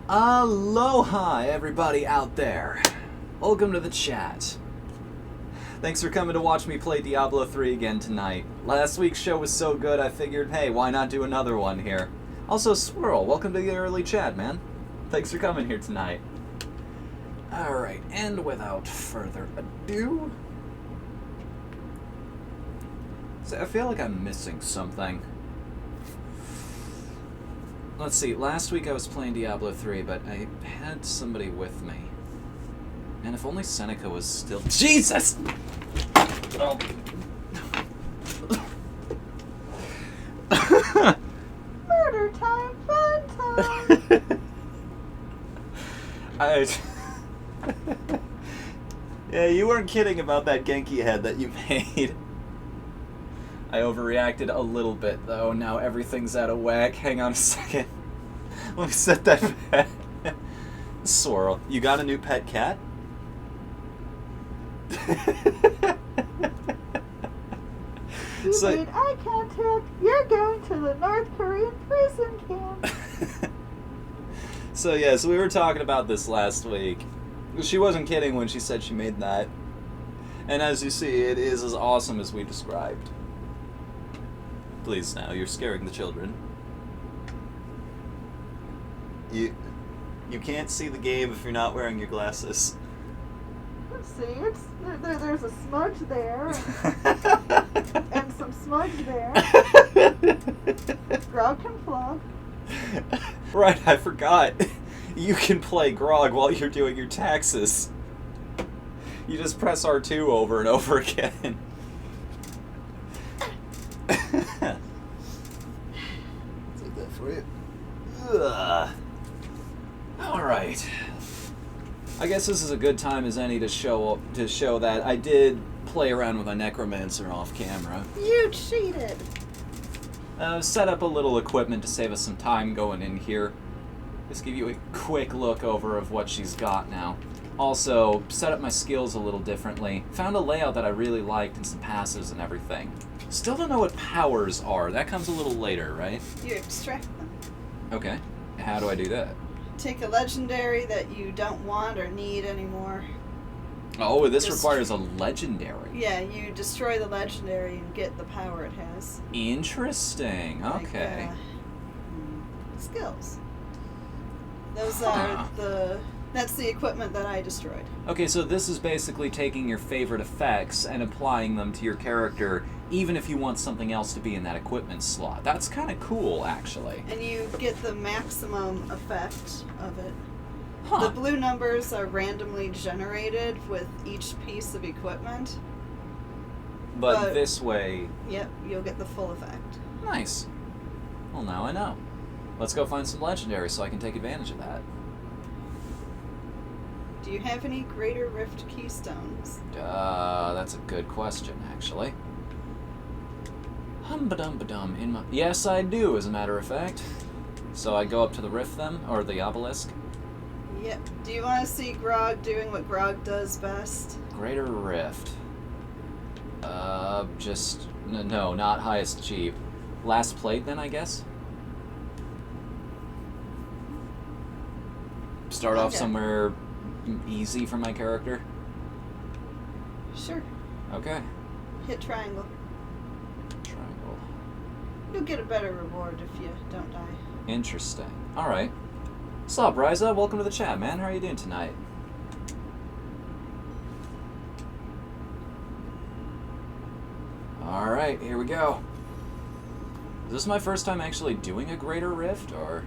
Aloha, everybody out there. Welcome to the chat. Thanks for coming to watch me play Diablo 3 again tonight. Last week's show was so good, I figured, hey, why not do another one here? Also, Swirl, welcome to the early chat, man. Thanks for coming here tonight. Alright, and without further ado... So I feel like I'm missing something. Let's see, last week I was playing Diablo 3, but I had somebody with me. And if only Seneca was still... Jesus! Oh. Murder time, fun time! Yeah, you weren't kidding about that Genki head that you made. I overreacted a little bit, though. Now everything's out of whack. Hang on a second. Let me set that back. Swirl, you got a new pet cat? You So- made eye contact. You're going to the North Korean prison camp. So yes, we were talking about this last week. She wasn't kidding when she said she made that. And as you see, it is as awesome as we described. Please now, you're scaring the children. You can't see the game if you're not wearing your glasses. Let's see, there's a smudge there, and some smudge there. Grog can flog. Right, I forgot. You can play Grog while you're doing your taxes. You just press R2 over and over again. Take that for you. Ugh. Alright. I guess this is a good time as any to show that I did play around with a necromancer off camera. You cheated. Set up a little equipment to save us some time going in here. Just give you a quick look over of what she's got now. Also, set up my skills a little differently. Found a layout that I really liked and some passives and everything. Still don't know what powers are. That comes a little later, right? You extract them. Okay. How do I do that? Take a legendary that you don't want or need anymore. Oh, this requires a legendary. Yeah, you destroy the legendary and get the power it has. Interesting. Okay. Like, skills. Those are that's the equipment that I destroyed. Okay, so this is basically taking your favorite effects and applying them to your character, even if you want something else to be in that equipment slot. That's kind of cool, actually. And you get the maximum effect of it. Huh. The blue numbers are randomly generated with each piece of equipment. But this way... Yep, you'll get the full effect. Nice. Well, now I know. Let's go find some legendaries so I can take advantage of that. Do you have any Greater Rift Keystones? That's a good question, actually. Hum-ba-dum-ba-dum. Yes, I do, as a matter of fact. So I go up to the rift, then? Or the obelisk? Yep. Do you want to see Grog doing what Grog does best? Greater Rift. No, not highest achieved. Last played, then, I guess? Start off somewhere easy for my character? Sure. Okay. Hit triangle. Triangle. You'll get a better reward if you don't die. Interesting. Alright. What's up, Ryza? Welcome to the chat, man. How are you doing tonight? Alright, here we go. Is this my first time actually doing a Greater Rift, or...?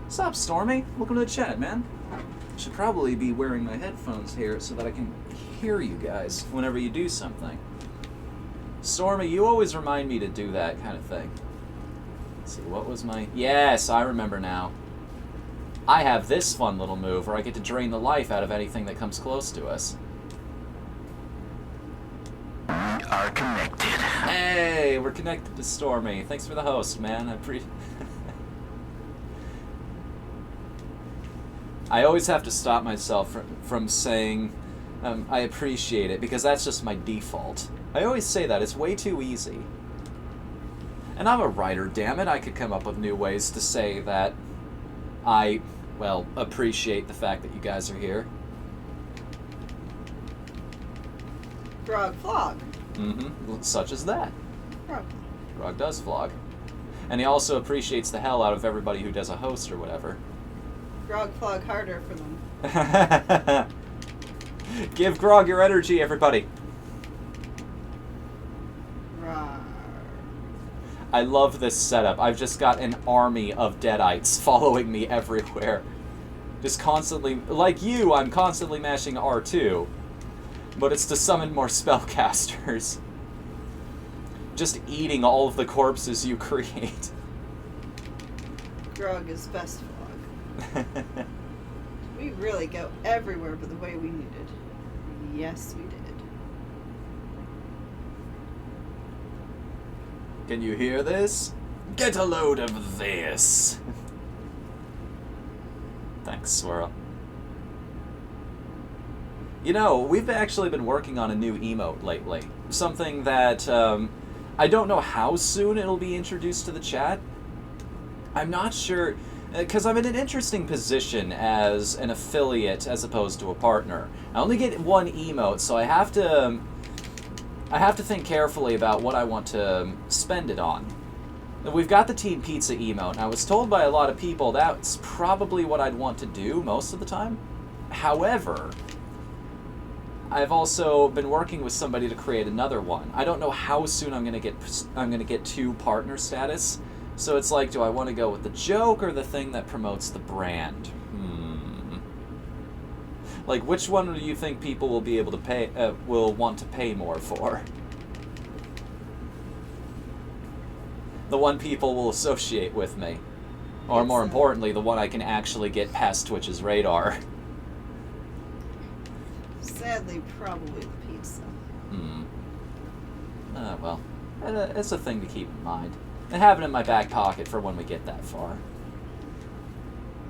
What's up, Stormy? Welcome to the chat, man. Should probably be wearing my headphones here so that I can hear you guys whenever you do something. Stormy, you always remind me to do that kind of thing. Let's see, what was my... Yes, I remember now. I have this fun little move where I get to drain the life out of anything that comes close to us. Are connected. Hey, we're connected to Stormy. Thanks for the host, man. I appreciate... I always have to stop myself from saying I appreciate it, because that's just my default. I always say that. It's way too easy. And I'm a writer, damn it. I could come up with new ways to say that I, well, appreciate the fact that you guys are here. Grog flog. Mm-hmm. Such as that. Grog. Grog does vlog. And he also appreciates the hell out of everybody who does a host or whatever. Grog flog harder for them. Give Grog your energy, everybody. Rawr. I love this setup. I've just got an army of Deadites following me everywhere. Just constantly, like you, I'm constantly mashing R2. But it's to summon more spellcasters. Just eating all of the corpses you create. Grog is best flog. We really go everywhere but the way we needed. Yes, we did. Can you hear this? Get a load of this. Thanks, Swirl. You know, we've actually been working on a new emote lately. Something that, I don't know how soon it'll be introduced to the chat. I'm not sure, because I'm in an interesting position as an affiliate as opposed to a partner. I only get one emote, so I have to think carefully about what I want to spend it on. We've got the Team Pizza emote, and I was told by a lot of people that's probably what I'd want to do most of the time. However, I've also been working with somebody to create another one. I don't know how soon I'm gonna get to partner status. So it's like, do I want to go with the joke or the thing that promotes the brand? Like, which one do you think people will be able to pay? Will want to pay more for? The one people will associate with me, or more importantly, the one I can actually get past Twitch's radar. Sadly, probably the pizza. Well, it's a thing to keep in mind. And have it in my back pocket for when we get that far.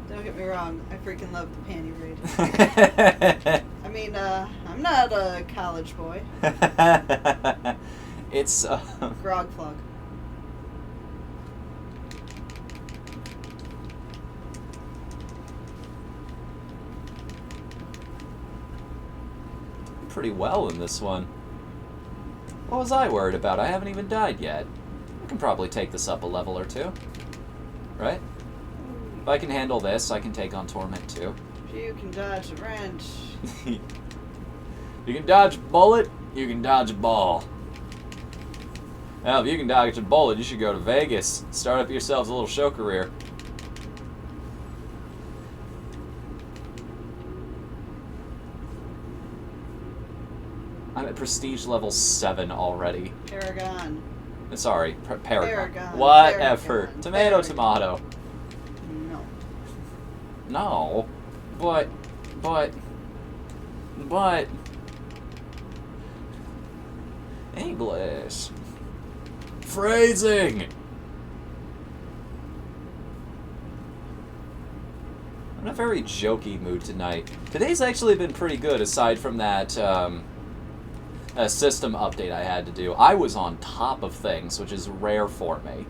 Don't get me wrong, I freaking love the panty raid. I mean, I'm not a college boy. It's, Grog flog. pretty well in this one. What was I worried about? I haven't even died yet. I can probably take this up a level or two. Right? If I can handle this, I can take on Torment too. You can dodge a wrench. You can dodge a bullet, you can dodge a ball. Now, if you can dodge a bullet, you should go to Vegas. Start up yourselves a little show career. I'm at prestige level 7 already. Paragon. Sorry, Paragon. Paragon. Whatever. Paragon. Tomato, Paragon. tomato. No. No. But... English. Phrasing! I'm in a very jokey mood tonight. Today's actually been pretty good, aside from that system update I had to do. I was on top of things, which is rare for me.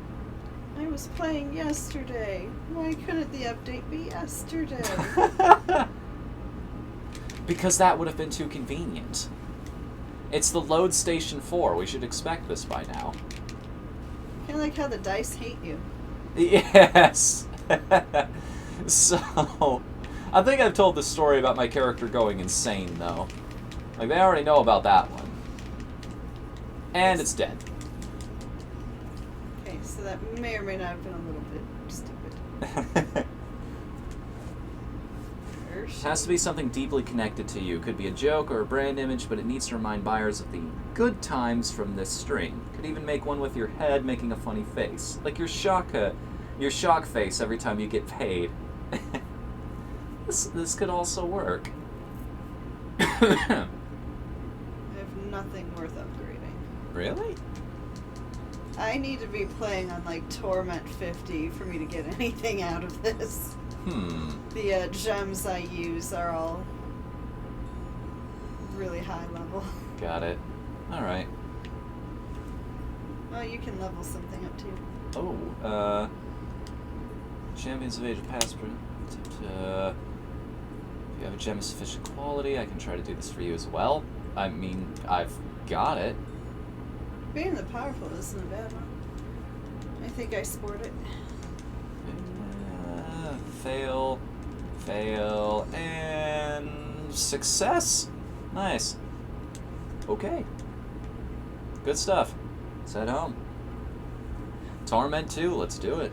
I was playing yesterday. Why couldn't the update be yesterday? Because that would have been too convenient. It's the load station 4. We should expect this by now. I like how the dice hate you. Yes. So, I think I've told the story about my character going insane, though. Like, they already know about that one. And it's dead. Okay, so that may or may not have been a little bit stupid. It has to be something deeply connected to you. Could be a joke or a brand image, but it needs to remind buyers of the good times from this stream. Could even make one with your head making a funny face. Like your shock face every time you get paid. This could also work. I have nothing worth upgrading. Really? I need to be playing on like Torment 50 for me to get anything out of this. The gems I use are all really high level. Got it. Alright. Oh, you can level something up too. Oh, Champions of Age of Past. If you have a gem of sufficient quality, I can try to do this for you as well. I mean, I've got it. Being the powerful isn't a bad one. I think I sport it. Fail, and success. Nice. Okay. Good stuff. Let's head home. Torment 2, let's do it.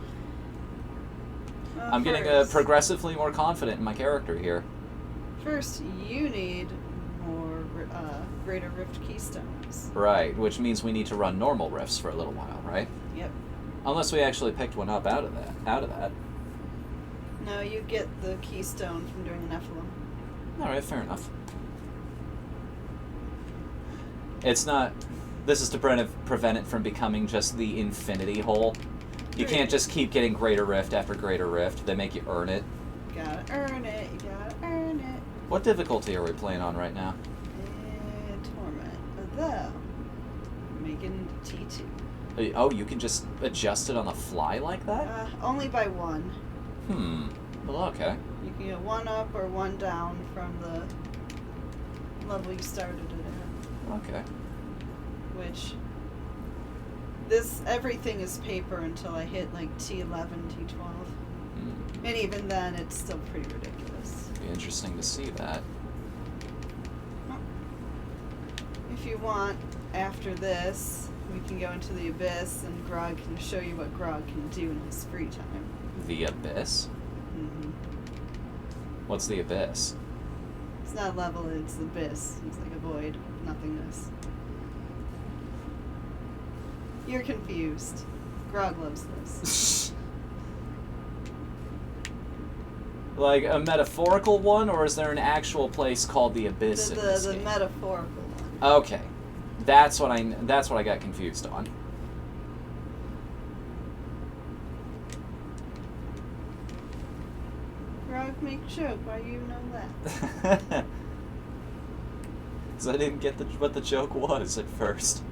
I'm getting progressively more confident in my character here. First, you need more Greater Rift Keystones. Right, which means we need to run normal rifts for a little while, right? Yep. Unless we actually picked one up out of that. No, you get the keystone from doing Nephilim. Alright, fair enough. It's not... This is to prevent it from becoming just the infinity hole. You can't just keep getting Greater Rift after Greater Rift. They make you earn it. You gotta earn it. You gotta earn it. What difficulty are we playing on right now? Torment. Though, making T2. Oh, you can just adjust it on the fly like that? Only by one. Well, okay. You can get one up or one down from the level you started it at. Okay. Which, everything is paper until I hit like T11, T12. And even then, it's still pretty ridiculous. Be interesting to see that. If you want, after this, we can go into the Abyss and Grog can show you what Grog can do in his free time. The Abyss? Mm-hmm. What's the Abyss? It's not level, it's the Abyss. It's like a void, nothingness. You're confused. Grog loves this. Like a metaphorical one, or is there an actual place called the Abyss in this the game? metaphorical one. Okay. That's what I got confused on. Grog, make joke. Why you know that? Because I didn't get what the joke was at first.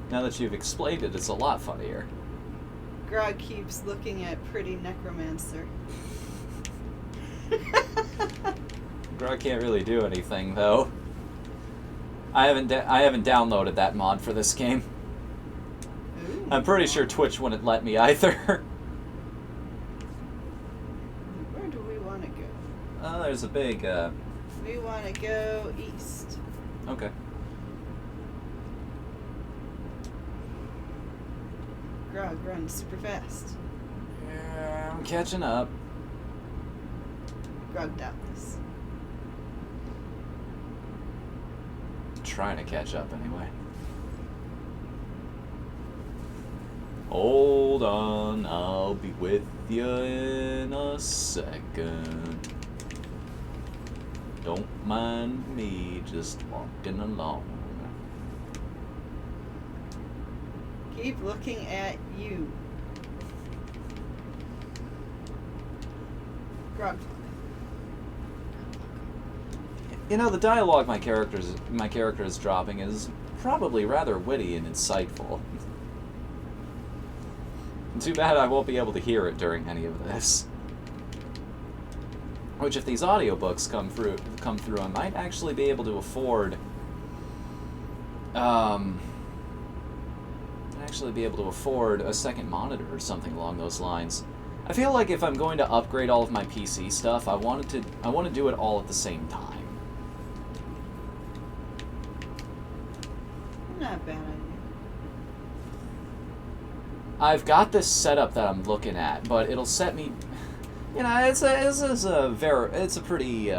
Now that you've explained it, it's a lot funnier. Grog keeps looking at pretty necromancer. Grog can't really do anything though. I haven't downloaded that mod for this game. Ooh, I'm pretty sure Twitch wouldn't let me either. Where do we want to go? Oh, there's a big. We want to go east. Okay. Grog runs super fast. Yeah, I'm catching up. Grog doubtless. Trying to catch up anyway. Hold on, I'll be with you in a second. Don't mind me just walking along. Keep looking at you. Grog. You know, the dialogue my character is dropping is probably rather witty and insightful. Too bad I won't be able to hear it during any of this. Which, if these audiobooks come through, I might actually be able to afford. A second monitor or something along those lines. I feel like if I'm going to upgrade all of my PC stuff, I want to do it all at the same time. Not a bad idea. I've got this setup that I'm looking at, but it'll set me. You know, it's a pretty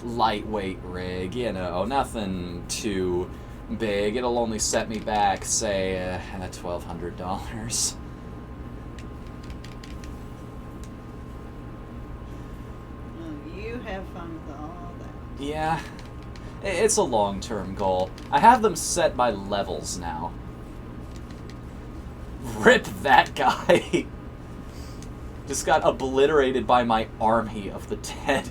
lightweight rig. You know, nothing too big. It'll only set me back, say, $1,200. You have fun with all that. Yeah, it's a long-term goal. I have them set by levels now. Rip that guy. Just got obliterated by my army of the dead.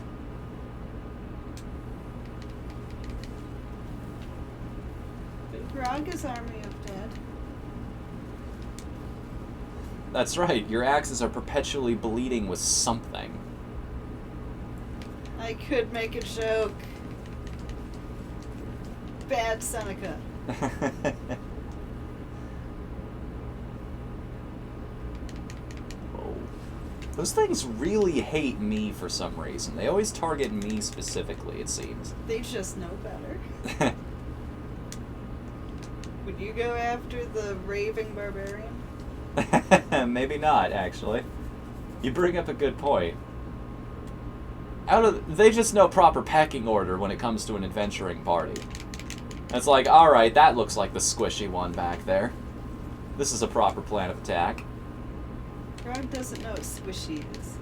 Grog is army of dead. That's right, your axes are perpetually bleeding with something. I could make a joke. Bad Seneca. Oh. Those things really hate me for some reason. They always target me specifically, it seems. They just know better. Would you go after the raving barbarian? Maybe not, actually. You bring up a good point. They just know proper pecking order when it comes to an adventuring party. It's like, alright, that looks like the squishy one back there. This is a proper plan of attack. Grog doesn't know what squishy is.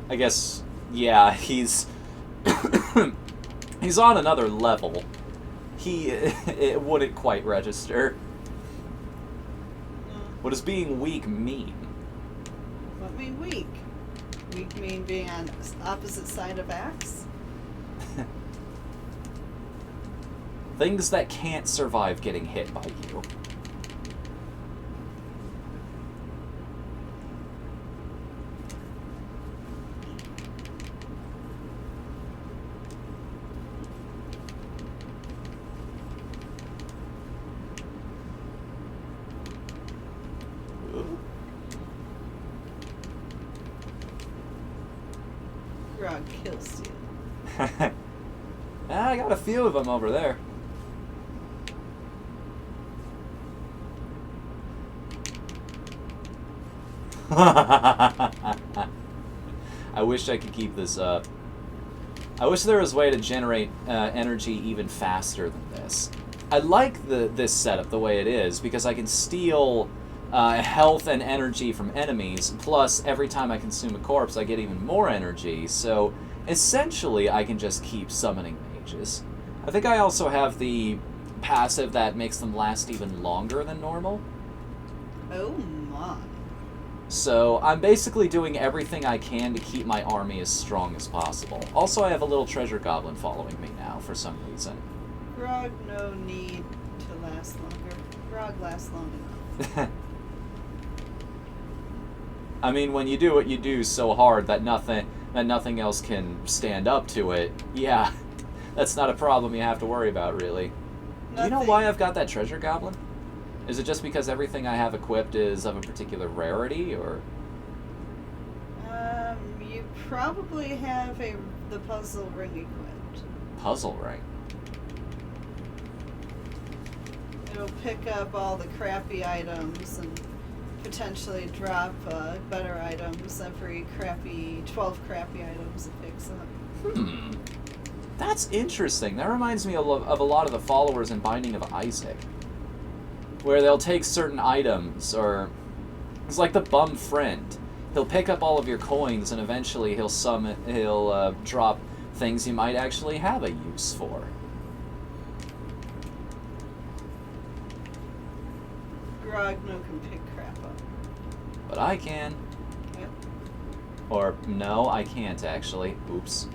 I guess, yeah, he's... he's on another level. It wouldn't quite register. What does being weak mean? What mean weak? Weak mean being on opposite side of axe? Things that can't survive getting hit by you. Grog kills you. I got a few of them over there. I wish I could keep this up. I wish there was a way to generate energy even faster than this. I like this setup the way it is because I can steal health and energy from enemies, plus every time I consume a corpse I get even more energy, so essentially I can just keep summoning mages. I think I also have the passive that makes them last even longer than normal. Oh my. So I'm basically doing everything I can to keep my army as strong as possible. Also, I have a little treasure goblin following me now for some reason. Grog no need to last longer. Grog lasts long enough. I mean, when you do what you do so hard that nothing else can stand up to it, yeah, that's not a problem you have to worry about, really. Do you know why I've got that treasure goblin? Is it just because everything I have equipped is of a particular rarity, or...? You probably have the puzzle ring equipped. Puzzle ring? It'll pick up all the crappy items and potentially drop better items every 12 crappy items it picks up. That's interesting. That reminds me of a lot of the followers in Binding of Isaac, where they'll take certain items, or it's like the bum friend. He'll pick up all of your coins, and eventually he'll drop things you might actually have a use for. Grog no can pick crap up. But I can. Yep. Or, no, I can't, actually. Oops.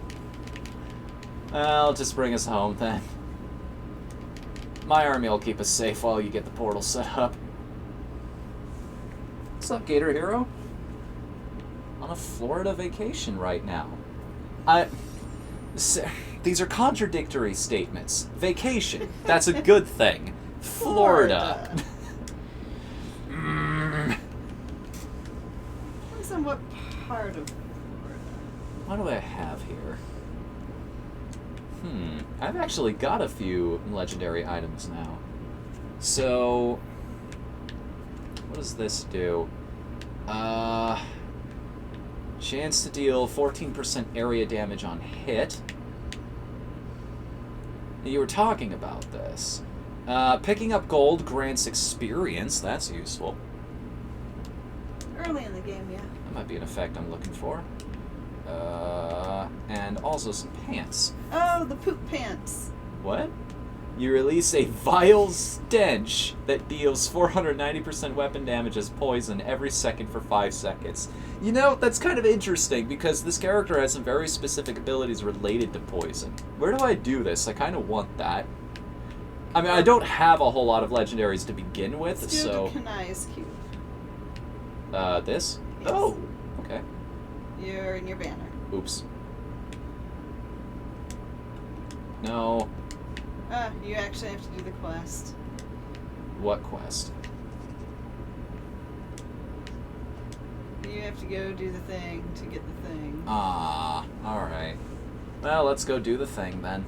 I'll just bring us home, then. My army will keep us safe while you get the portal set up. What's up, Gator Hero? On a Florida vacation right now. These are contradictory statements. Vacation, that's a good thing. Florida. Depends on what part of Florida. What do I have here? I've actually got a few legendary items now. So, what does this do? Chance to deal 14% area damage on hit. You were talking about this. Picking up gold grants experience. That's useful. Early in the game, yeah. That might be an effect I'm looking for. And also some pants. Oh, the poop pants. What? You release a vile stench that deals 490% weapon damage as poison every second for 5 seconds. You know, that's kind of interesting because this character has some very specific abilities related to poison. Where do I do this? I kind of want that. I mean, I don't have a whole lot of legendaries to begin with, Let's do so... the Kanai's cube. This? Yes. Oh! Okay. You're in your banner. Oops. No. You actually have to do the quest. What quest? You have to go do the thing to get the thing. Ah, alright. Well, let's go do the thing, then.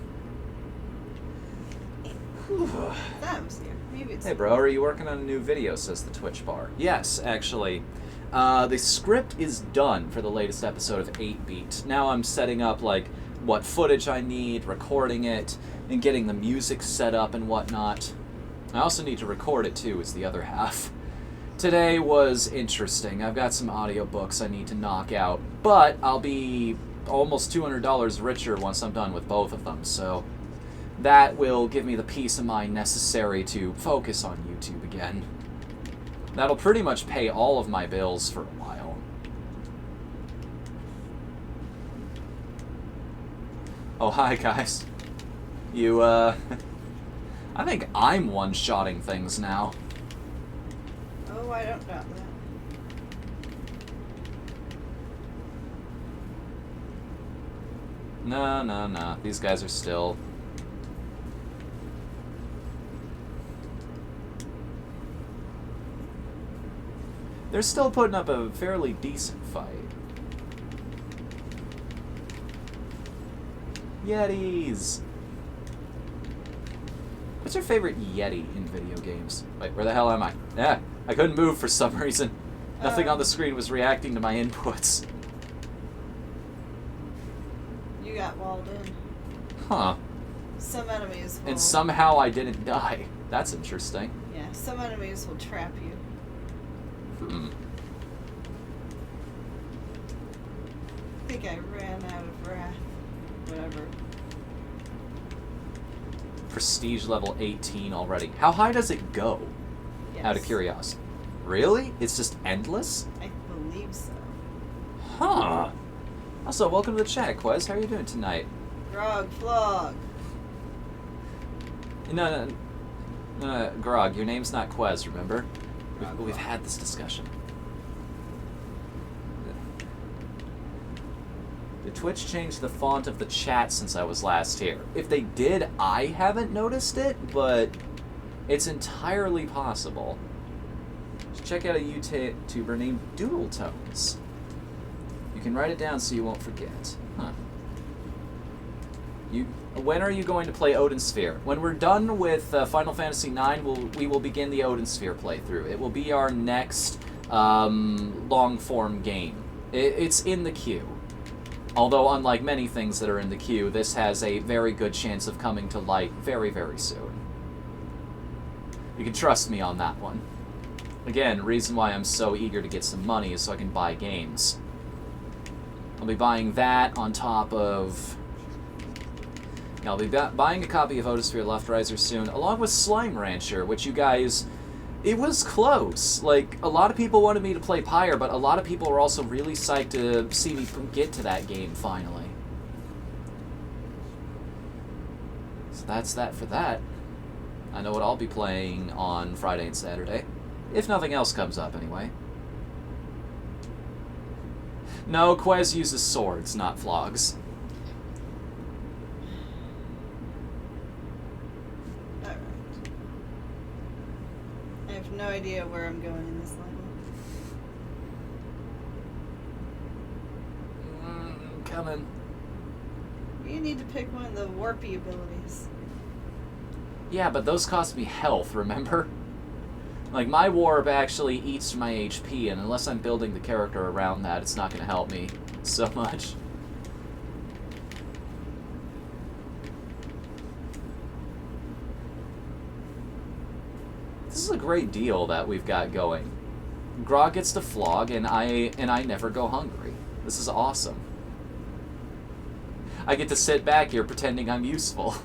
That was you. Maybe it's... Hey, bro, are you working on a new video, says the Twitch bar. Yes, actually. The script is done for the latest episode of 8-Beat. Now I'm setting up, like, what footage I need, recording it, and getting the music set up and whatnot. I also need to record it, too, is the other half. Today was interesting. I've got some audiobooks I need to knock out, but I'll be almost $200 richer once I'm done with both of them, so that will give me the peace of mind necessary to focus on YouTube again. That'll pretty much pay all of my bills for a while. Oh, hi, guys. You, I think I'm one-shotting things now. Oh, I don't doubt that. No. These guys are still... They're still putting up a fairly decent fight. Yetis! What's your favorite Yeti in video games? Wait, where the hell am I? Yeah, I couldn't move for some reason. Nothing on the screen was reacting to my inputs. You got walled in. Huh. Some enemies will... And somehow I didn't die. That's interesting. Yeah, some enemies will trap you. Hmm. I think I ran out of wrath. Whatever. Prestige level 18 already. How high does it go? Yes. Out of curiosity. Really? It's just endless? I believe so. Huh. Also, welcome to the chat, Quez. How are you doing tonight? Grog, flog. No, Grog, your name's not Quez, remember? Grog, We've flog. had this discussion. Did Twitch change the font of the chat since I was last here? If they did, I haven't noticed it, but it's entirely possible. Just check out a YouTuber named Doodle Tones. You can write it down so you won't forget. Huh. When are you going to play Odin Sphere? When we're done with Final Fantasy IX, we will begin the Odin Sphere playthrough. It will be our next long-form game. It's in the queue. Although, unlike many things that are in the queue, this has a very good chance of coming to light very, very soon. You can trust me on that one. Again, reason why I'm so eager to get some money is so I can buy games. I'll be buying that on top of... Yeah, I'll be buying a copy of Otosphere Left Riser soon, along with Slime Rancher, which you guys... It was close. Like, a lot of people wanted me to play Pyre, but a lot of people were also really psyched to see me get to that game, finally. So that's that for that. I know what I'll be playing on Friday and Saturday. If nothing else comes up, anyway. No, Quez uses swords, not flogs. Alright. I have no idea where I'm going in this level. Coming. You need to pick one of the warpy abilities. Yeah, but those cost me health, remember? Like, my warp actually eats my HP, and unless I'm building the character around that, it's not going to help me so much. This is a great deal that we've got going. Grog gets to flog, and I never go hungry. This is awesome. I get to sit back here pretending I'm useful.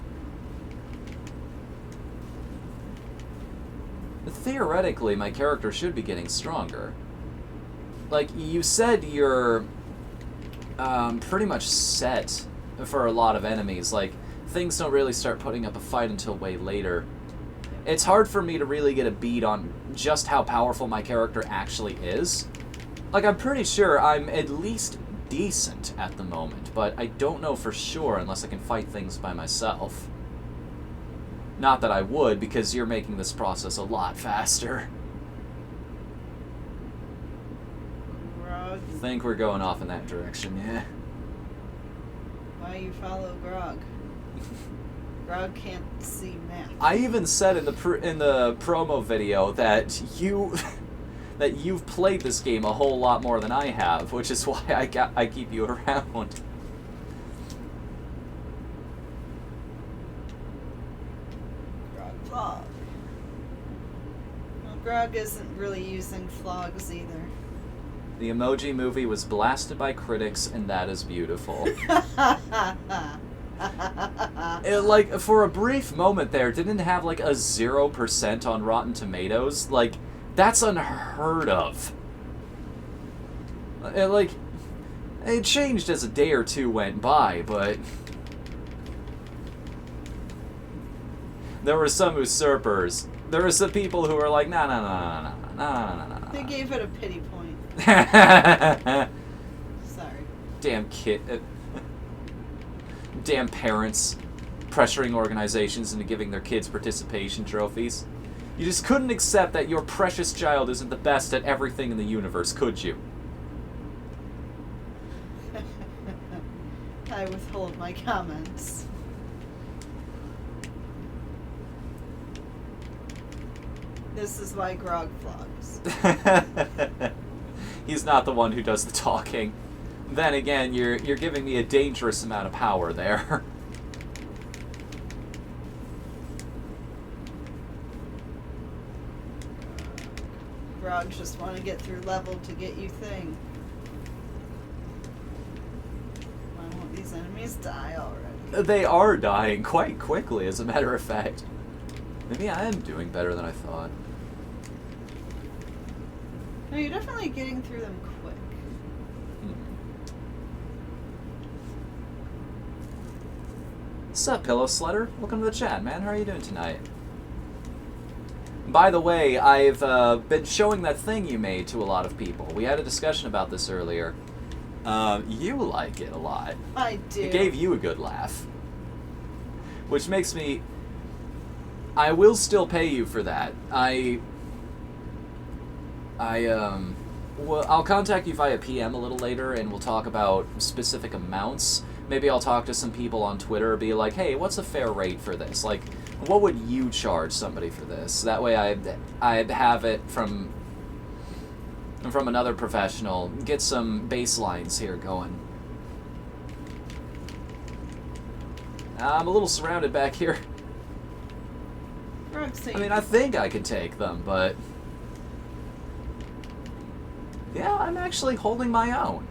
Theoretically, my character should be getting stronger. Like, you said you're pretty much set for a lot of enemies. Like, things don't really start putting up a fight until way later. it's hard for me to really get a beat on just how powerful my character actually is. Like, I'm pretty sure I'm at least decent at the moment, but I don't know for sure unless I can fight things by myself. Not that I would, because you're making this process a lot faster. Grog. I think we're going off in that direction, yeah. Why you follow Grog? Grog can't see math. I even said in the promo video that you've played this game a whole lot more than I have, which is why I keep you around. Grog flog. Well, Grog isn't really using flogs either. The Emoji Movie was blasted by critics, and that is beautiful. It, like, for a brief moment there, didn't have, like, a 0% on Rotten Tomatoes. Like, that's unheard of. It changed as a day or two went by, but... There were some usurpers. There were some people who were like, nah. They gave it a pity point. Sorry. Damn kid. Damn parents pressuring organizations into giving their kids participation trophies. You just couldn't accept that your precious child isn't the best at everything in the universe, could you? I withhold my comments. This is why Grog flogs. He's not the one who does the talking. Then again, you're giving me a dangerous amount of power there. Grog just want to get through level to get you thing. Why won't these enemies die already? They are dying quite quickly, as a matter of fact. Maybe I am doing better than I thought. No, you're definitely getting through them quick. Sup, Pillow Sledder? Welcome to the chat, man. How are you doing tonight? By the way, I've been showing that thing you made to a lot of people. We had a discussion about this earlier. You like it a lot. I do. It gave you a good laugh. Which makes me... I will still pay you for that. Well, I'll contact you via PM a little later, and we'll talk about specific amounts. Maybe I'll talk to some people on Twitter, be like, hey, what's a fair rate for this? Like, what would you charge somebody for this? That way I'd have it from another professional. Get some baselines here going. I'm a little surrounded back here. I mean, I think I could take them, but... Yeah, I'm actually holding my own.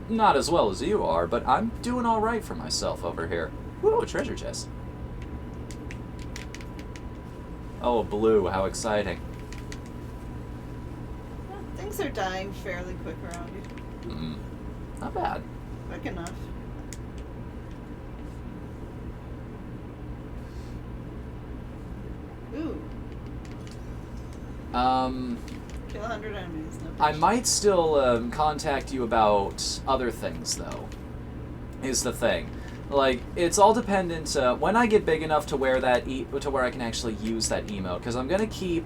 Not as well as you are, but I'm doing alright for myself over here. Woo, a treasure chest. Oh, blue, how exciting. Well, things are dying fairly quick around you. Not bad. Quick enough. Ooh. Kill 100 enemies. No I might still contact you about other things, though. Is the thing. Like, it's all dependent. When I get big enough to where to where I can actually use that emote, because I'm gonna keep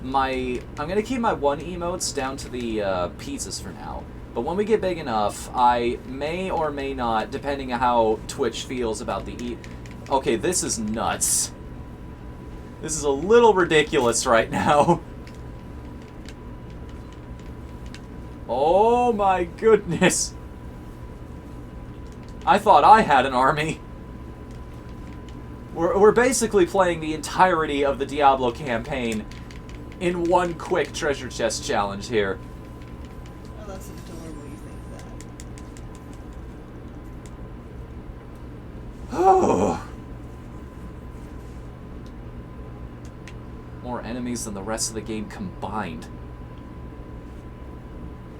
my one emotes down to the pizzas for now. But when we get big enough, I may or may not, depending on how Twitch feels about the Okay, this is nuts. This is a little ridiculous right now. Oh my goodness. I thought I had an army. We're basically playing the entirety of the Diablo campaign in one quick treasure chest challenge here. Oh, that's adorable you think that. Oh. More enemies than the rest of the game combined.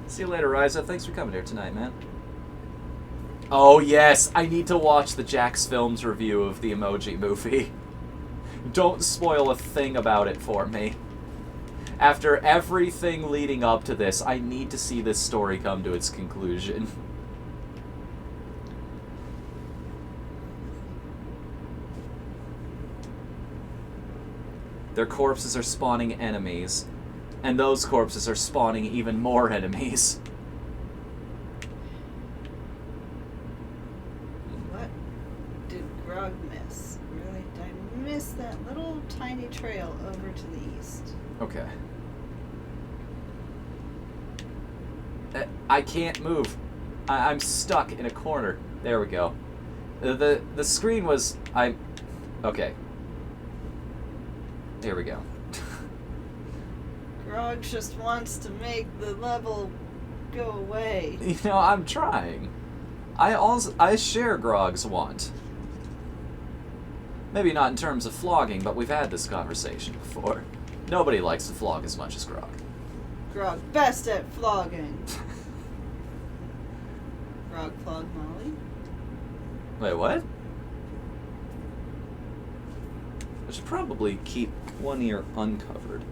See you later, Ryza. Thanks for coming here tonight, man. Oh, yes. I need to watch the Jax Films review of the Emoji Movie. Don't spoil a thing about it for me. After everything leading up to this, I need to see this story come to its conclusion. Their corpses are spawning enemies, and those corpses are spawning even more enemies. What did Grog miss? Really? Did I miss that little tiny trail over to the east? Okay. I can't move. I'm stuck in a corner. There we go. The screen was... Okay. There we go. Grog just wants to make the level go away. You know, I'm trying. I share Grog's want. Maybe not in terms of flogging, but we've had this conversation before. Nobody likes to flog as much as Grog. Grog best at flogging. Grog flog Molly. Wait, what? I should probably keep one ear uncovered.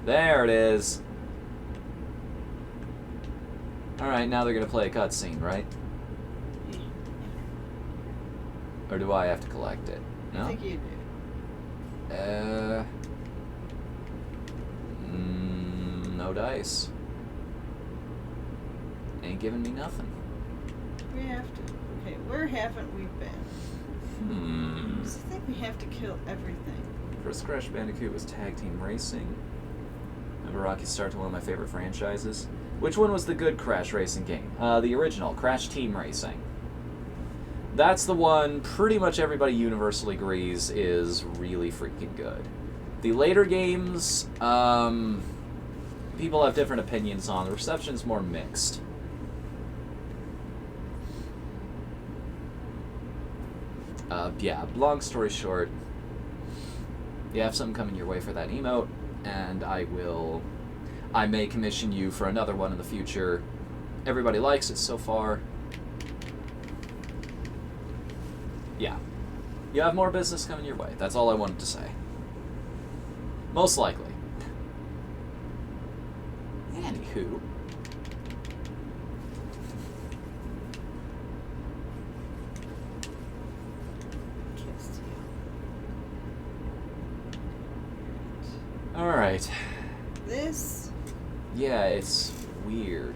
There it is. Alright, now they're gonna play a cutscene, right? Or do I have to collect it? No? I think you do. No dice. Ain't giving me nothing. We have to. Okay, where haven't we been? I think we have to kill everything. First Crash Bandicoot was Tag Team Racing. Remember Rocky Start to one of my favorite franchises? Which one was the good Crash Racing game? The original, Crash Team Racing. That's the one pretty much everybody universally agrees is really freaking good. The later games, people have different opinions on. The reception's more mixed. Yeah, long story short, you have something coming your way for that emote, and I may commission you for another one in the future. Everybody likes it so far. Yeah. You have more business coming your way. That's all I wanted to say. Most likely. Anywho. Alright. This? Yeah, it's weird.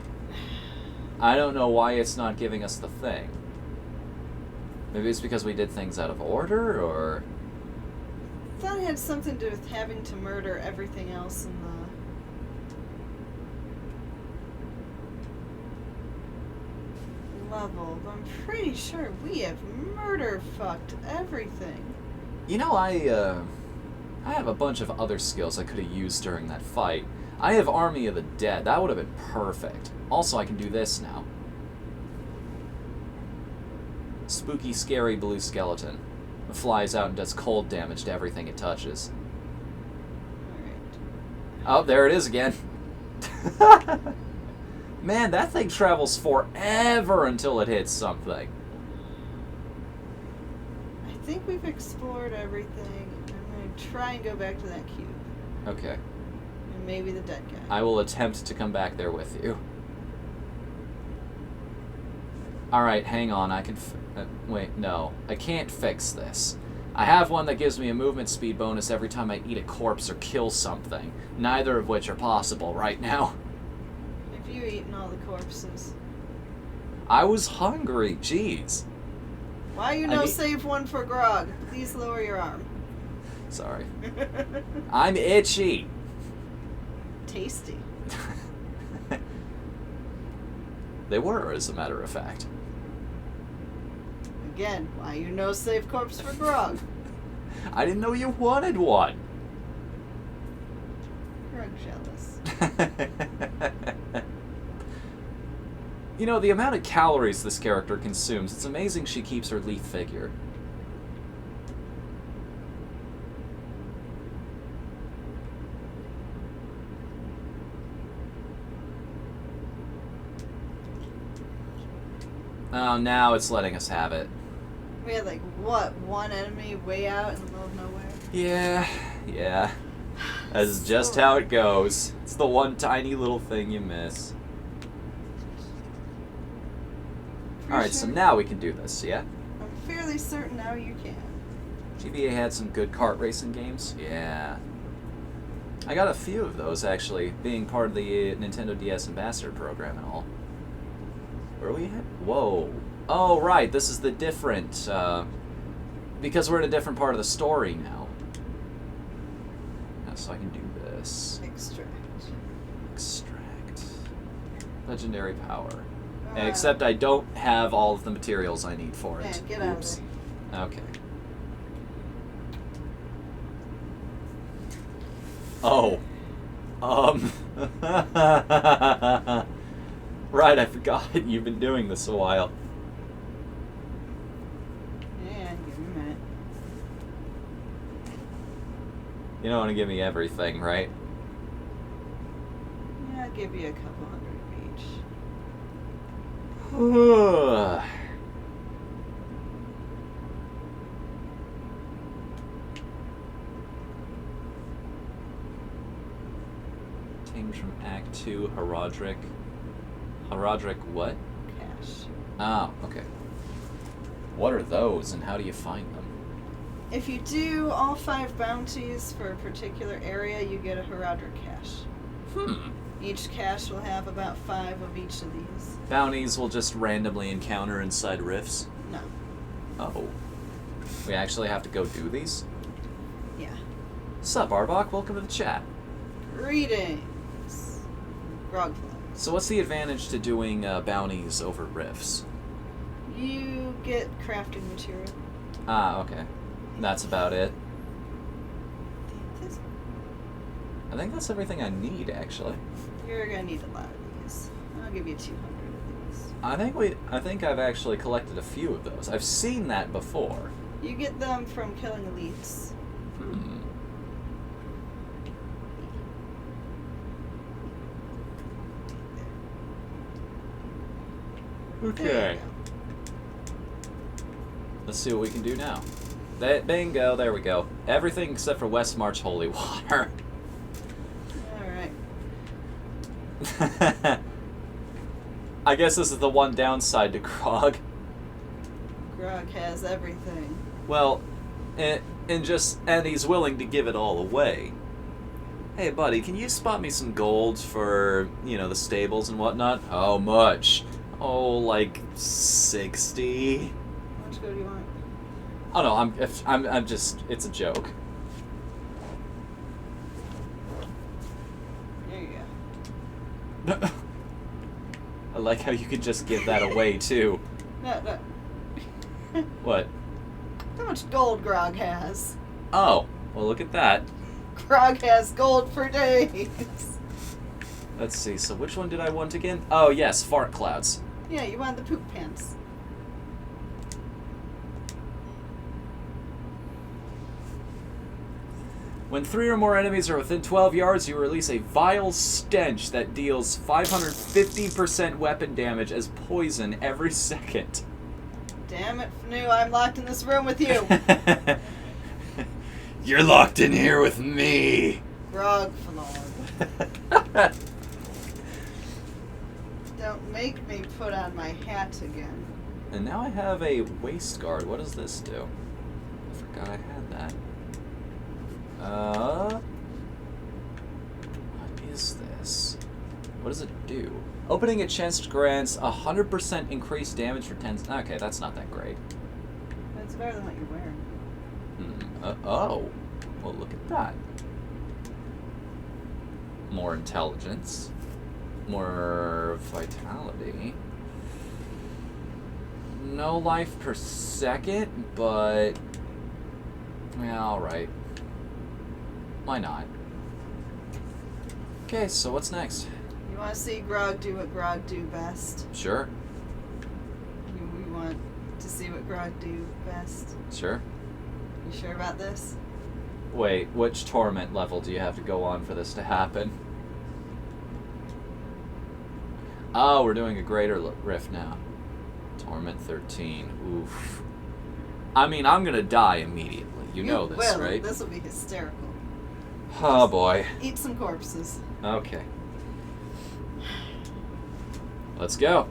I don't know why it's not giving us the thing. Maybe it's because we did things out of order, or... I thought it had something to do with having to murder everything else in the level, but I'm pretty sure we have murder-fucked everything. You know, I have a bunch of other skills I could have used during that fight. I have Army of the Dead. That would have been perfect. Also, I can do this now. Spooky, scary blue skeleton. It flies out and does cold damage to everything it touches. Alright. Oh, there it is again. Man, that thing travels forever until it hits something. I think we've explored everything. I'm going to try and go back to that cube. Okay. And maybe the dead guy. I will attempt to come back there with you. Alright, hang on. I can... wait, no. I can't fix this. I have one that gives me a movement speed bonus every time I eat a corpse or kill something. Neither of which are possible right now. Have you eaten all the corpses? I was hungry. Jeez. Why you no save one for Grog? Please lower your arm. Sorry. I'm itchy. Tasty. They were, as a matter of fact. Again, why you no save corpse for Grog? I didn't know you wanted one. Grog jealous. You know, the amount of calories this character consumes, it's amazing she keeps her leaf figure. Oh, now it's letting us have it. We had like, what, one enemy way out in the middle of nowhere? Yeah. That's just how it goes. It's the one tiny little thing you miss. Alright, so now we can do this, yeah? I'm fairly certain now you can. GBA had some good kart racing games? Yeah. I got a few of those, actually, being part of the Nintendo DS Ambassador program and all. Where are we at? Whoa. Oh, right, this is the different, because we're in a different part of the story now. So I can do this. Extract. Legendary power. Except I don't have all of the materials I need for it. Man, get out of there. Okay. Oh. Right, I forgot. You've been doing this a while. Man, give me a minute. You don't want to give me everything, right? Yeah, I'll give you a couple hundred each. Teams from Act 2, Herodric. Herodric what? Cash. Ah, okay. What are those and how do you find them? If you do all 5 bounties for a particular area, you get a Herodric cache. Each cache will have about 5 of each of these. Bounties will just randomly encounter inside rifts? No. Oh. We actually have to go do these? Yeah. Sup, Arbok? Welcome to the chat. Greetings. Grogfly. So what's the advantage to doing bounties over rifts? You get crafting material. Ah, okay. That's about it. I think that's everything I need, actually. You're gonna need a lot of these. I'll give you 200 of these. I think I've actually collected a few of those. I've seen that before. You get them from killing elites. There Okay. you go. Let's see what we can do now. Bingo, there we go. Everything except for West March Holy Water. Alright. I guess this is the one downside to Grog. Grog has everything. Well, and he's willing to give it all away. Hey, buddy, can you spot me some gold for, the stables and whatnot? How much? Oh, like 60? How much gold do you want? Oh no, I'm just, it's a joke. There you go. I like how you can just give that away too. No. What? How much gold Grog has? Oh, well look at that. Grog has gold for days. Let's see, so which one did I want again? Oh yes, fart clouds. Yeah, you want the poop pants. When 3 or more enemies are within 12 yards, you release a vile stench that deals 550% weapon damage as poison every second. Damn it, Fnu, I'm locked in this room with you. You're locked in here with me. Grog Don't make me put on my hat again. And now I have a waist guard. What does this do? I forgot I had that. What is this? What does it do? Opening a chest grants 100% increased damage for 10... Okay, that's not that great. That's better than what you're wearing. Oh. Well, look at that. More intelligence. More vitality. No life per second, but... Yeah, alright. Why not? Okay, so what's next? You want to see Grog do what Grog do best? Sure. We want to see what Grog do best. Sure. You sure about this? Wait, which Torment level do you have to go on for this to happen? Oh, we're doing a greater rift now. Torment 13. Oof. I mean, I'm gonna die immediately. You know this, will. right? This will be hysterical. Oh boy. Eat some corpses. Okay. Let's go.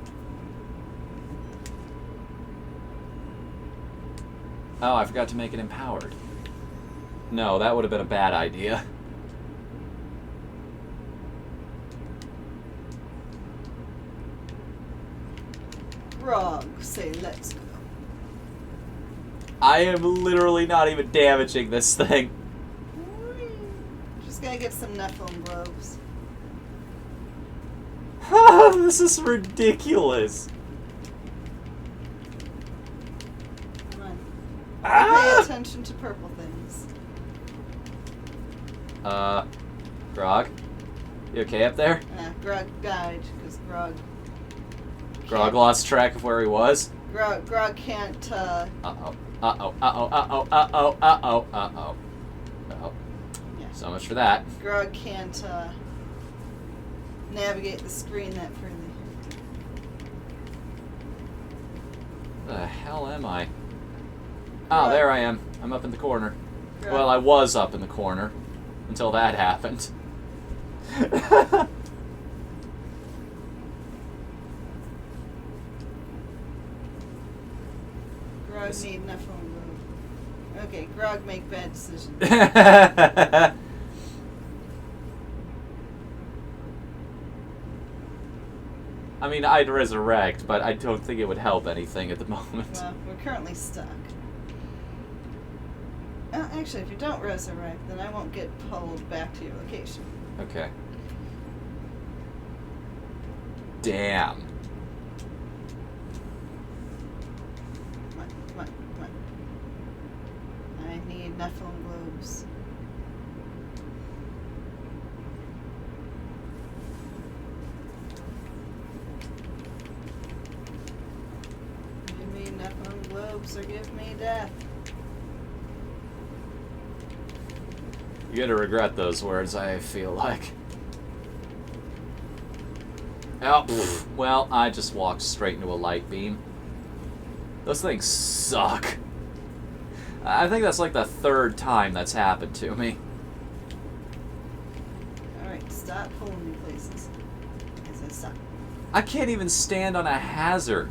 Oh, I forgot to make it empowered. No, that would have been a bad idea. Grog, say let's go. I am literally not even damaging this thing. Just gotta get some Nephilim globes. This is ridiculous. Come on. Ah! Pay attention to purple things. Grog? You okay up there? Grog died, because Grog lost track of where he was? Grog can't, Uh-oh. Uh-oh. Uh-oh. Uh-oh. Uh-oh. Uh-oh. Uh-oh. Oh. Yeah. So much for that. Grog can't, navigate the screen that freely. The hell am I? Oh, there I am. I'm up in the corner. Grog. Well, I was up in the corner until that happened. Grog need Nephilim globe. Okay, Grog make bad decisions. I mean, I'd resurrect, but I don't think it would help anything at the moment. Well, we're currently stuck. Actually, if you don't resurrect, then I won't get pulled back to your location. Okay. Damn. Come on, come on, come on. I need Nephilim globes. Give me Nephilim globes or give me death. You're gonna regret those words, I feel like. Oh, well, I just walked straight into a light beam. Those things suck. I think that's like the third time that's happened to me. Alright, stop pulling me places. As I stop. I can't even stand on a hazard.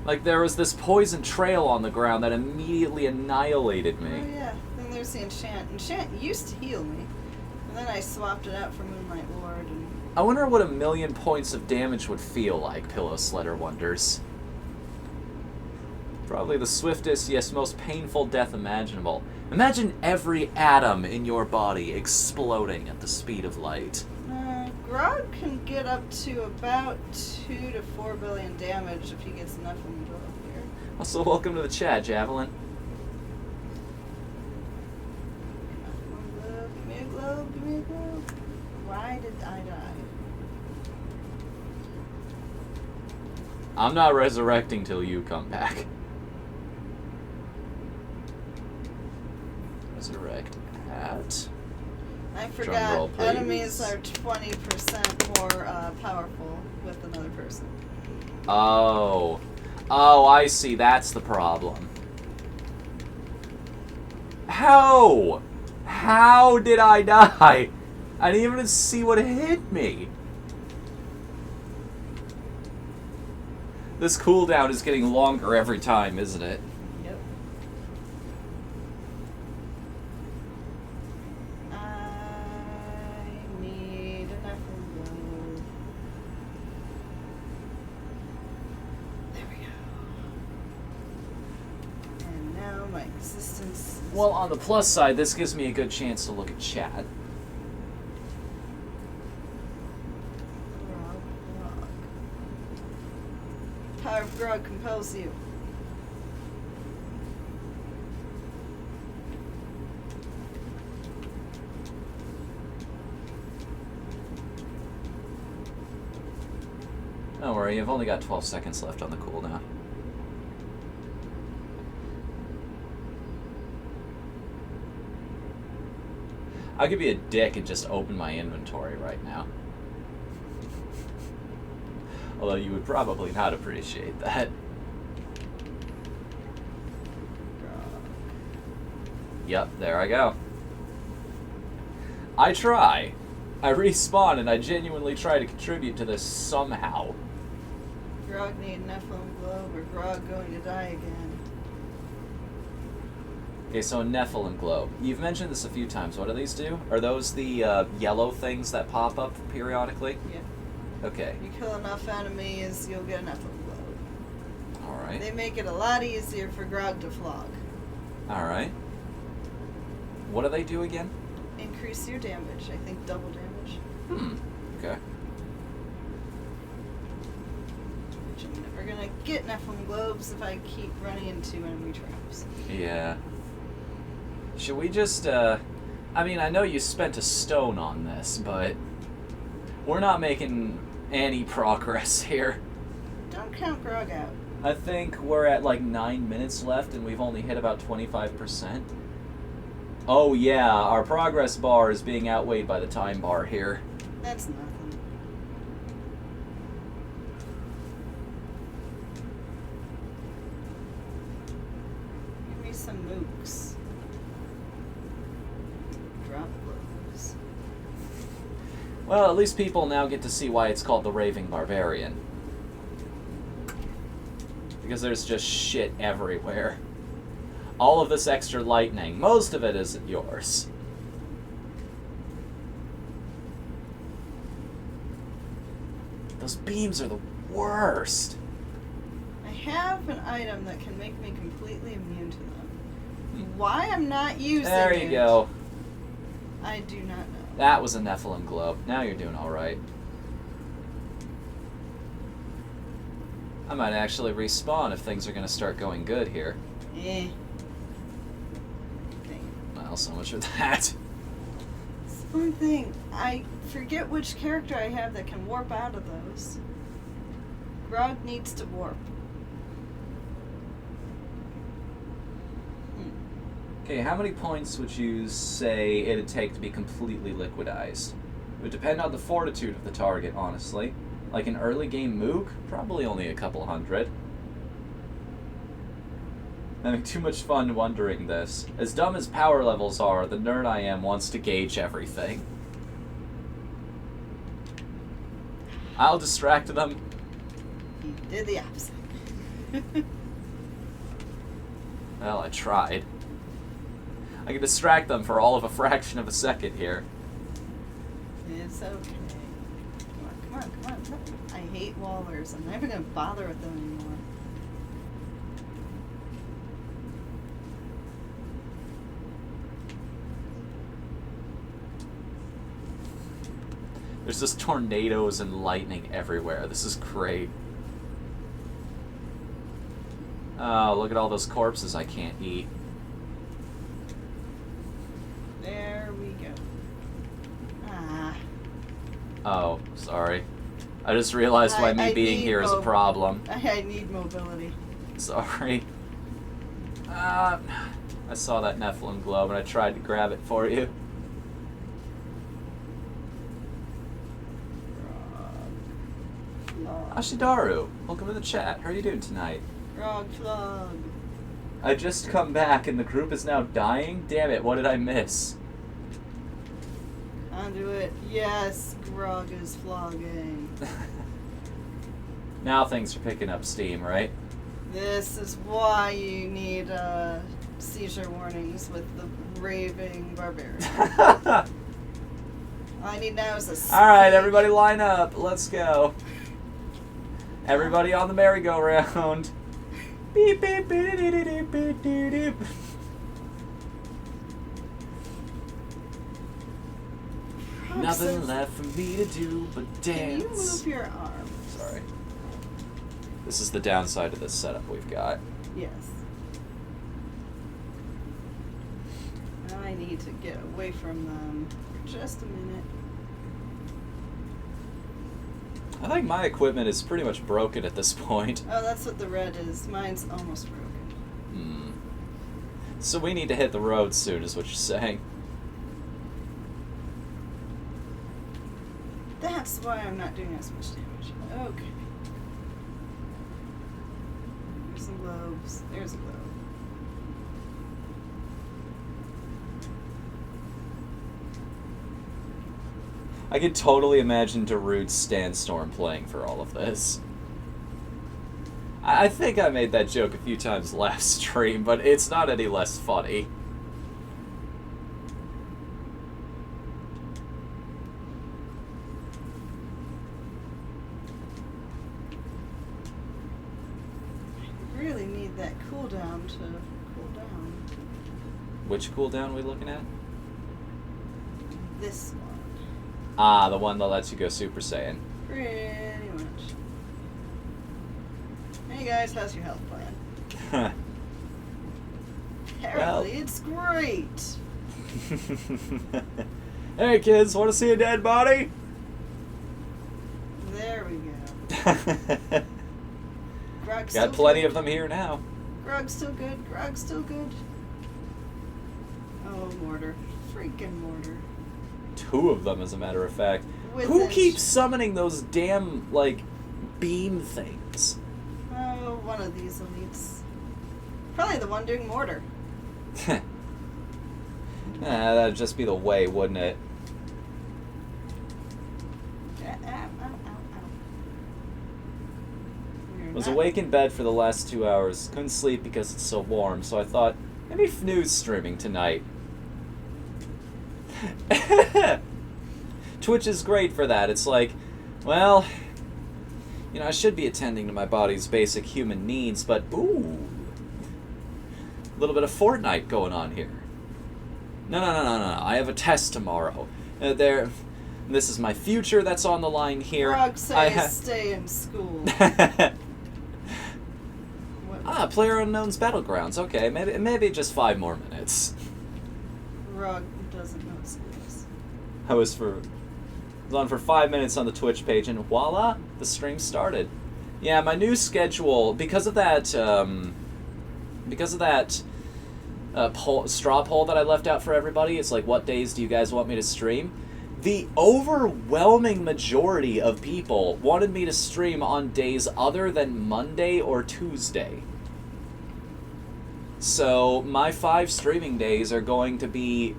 Like, there was this poison trail on the ground that immediately annihilated me. Oh yeah, then there's the enchant. Enchant used to heal me, and then I swapped it out for Moonlight Ward. And I wonder what 1,000,000 points of damage would feel like, Pillow Sledder wonders. Probably the swiftest, yes, most painful death imaginable. Imagine every atom in your body exploding at the speed of light. Grog can get up to about 2 to 4 billion damage if he gets enough of them to go up here. Also, welcome to the chat, Javelin. Give me a globe, give me a globe. Why did I die? I'm not resurrecting till you come back. Resurrect at... I Drum forgot roll, please. enemies are 20% more powerful with another person. Oh. Oh, I see. That's the problem. How? How did I die? I didn't even see what hit me. This cooldown is getting longer every time, isn't it? Yep. I need an Nephilim. There we go. And now my existence is Well, on the plus side, this gives me a good chance to look at chat. Grog. Power of Grog compels you. Don't worry, you've only got 12 seconds left on the cooldown. I could be a dick and just open my inventory right now. Although you would probably not appreciate that. Yep, there I go. I try. I respawn and I genuinely try to contribute to this somehow. Grog need Nephilim Globe or Grog going to die again. Okay, so a Nephilim Globe. You've mentioned this a few times. What do these do? Are those the yellow things that pop up periodically? Yeah. Okay. You kill enough enemies, you'll get a Nephilim Globe. Alright. They make it a lot easier for Grog to flog. Alright. What do they do again? Increase your damage. I think double damage. Okay. Which I'm never gonna get Nephilim Globes if I keep running into enemy traps. Yeah. Should we just, I mean, I know you spent a stone on this, but we're not making any progress here. Don't count Grog out. I think we're at like 9 minutes left and we've only hit about 25%. Oh yeah, our progress bar is being outweighed by the time bar here. That's nothing. Give me some mooks. Drop blows. Well, at least people now get to see why it's called the Raving Barbarian. Because there's just shit everywhere. All of this extra lightning, most of it isn't yours. Those beams are the worst. I have an item that can make me completely immune to them. Why I'm not using it? There you go. I do not know. That was a Nephilim Globe. Now you're doing alright. I might actually respawn if things are going to start going good here. Eh. Dang. Well, so much for that. It's one thing. I forget which character I have that can warp out of those. Grog needs to warp. Okay, how many points would you say it'd take to be completely liquidized? It would depend on the fortitude of the target, honestly. Like an early game mook, probably only a couple hundred. I'm having too much fun wondering this. As dumb as power levels are, the nerd I am wants to gauge everything. I'll distract them. He did the opposite. Well, I tried. I can distract them for all of a fraction of a second here. It's okay. Come on. I hate wallers. I'm never going to bother with them anymore. There's just tornadoes and lightning everywhere. This is great. Oh, look at all those corpses I can't eat. There we go. Ah. Oh, sorry. I just realized why me being here is a problem. I need mobility. Sorry. I saw that Nephilim globe and I tried to grab it for you. Ashidaru, welcome to the chat. How are you doing tonight? Grog flog. I just come back and the group is now dying? Damn it, what did I miss? Conduit. Yes, Grog is flogging. Now things are picking up steam, right? This is why you need seizure warnings with the raving barbarian. All I need now is a Alright, everybody line up. Let's go. Everybody on the merry-go-round. Beep, beep, beep, beep, beep, beep, beep, beep. Nothing left for me to do but dance. Can you move your arm? Sorry. This is the downside of this setup we've got. Yes. I need to get away from them for just a minute. I think my equipment is pretty much broken at this point. Oh, that's what the red is. Mine's almost broken. So we need to hit the road soon, is what you're saying. That's why I'm not doing as much damage. Okay. There's some globes. There's a globe. I could totally imagine Darude's Sandstorm playing for all of this. I think I made that joke a few times last stream, but it's not any less funny. I really need that cooldown to cool down. Which cooldown are we looking at? This one. Ah, the one that lets you go Super Saiyan. Pretty much. Hey guys, how's your health plan? Apparently it's great! Hey kids, want to see a dead body? There we go. Grog's Got plenty of them here now. Grog's still good. Grog's still good. Oh, mortar. Freaking mortar. 2 of them, as a matter of fact. With Who it. keeps summoning those damn, like, beam things? Oh, one of these elites. Probably the one doing mortar. That'd just be the way, wouldn't it? Ow, ow, ow, ow. We're Was not- awake in bed for the last 2 hours. Couldn't sleep because it's so warm, so I thought, maybe Fnu's streaming tonight. Twitch is great for that. It's like, well, you know, I should be attending to my body's basic human needs, but ooh, a little bit of Fortnite going on here. No. I have a test tomorrow. This is my future that's on the line here. Grog says stay in school. What? PlayerUnknown's Battlegrounds. Okay, maybe just 5 more minutes. Grog doesn't know schools. I was on for 5 minutes on the Twitch page, and voila, the stream started. Yeah, my new schedule, because of that straw poll that I left out for everybody, it's like, what days do you guys want me to stream? The overwhelming majority of people wanted me to stream on days other than Monday or Tuesday. So my 5 streaming days are going to be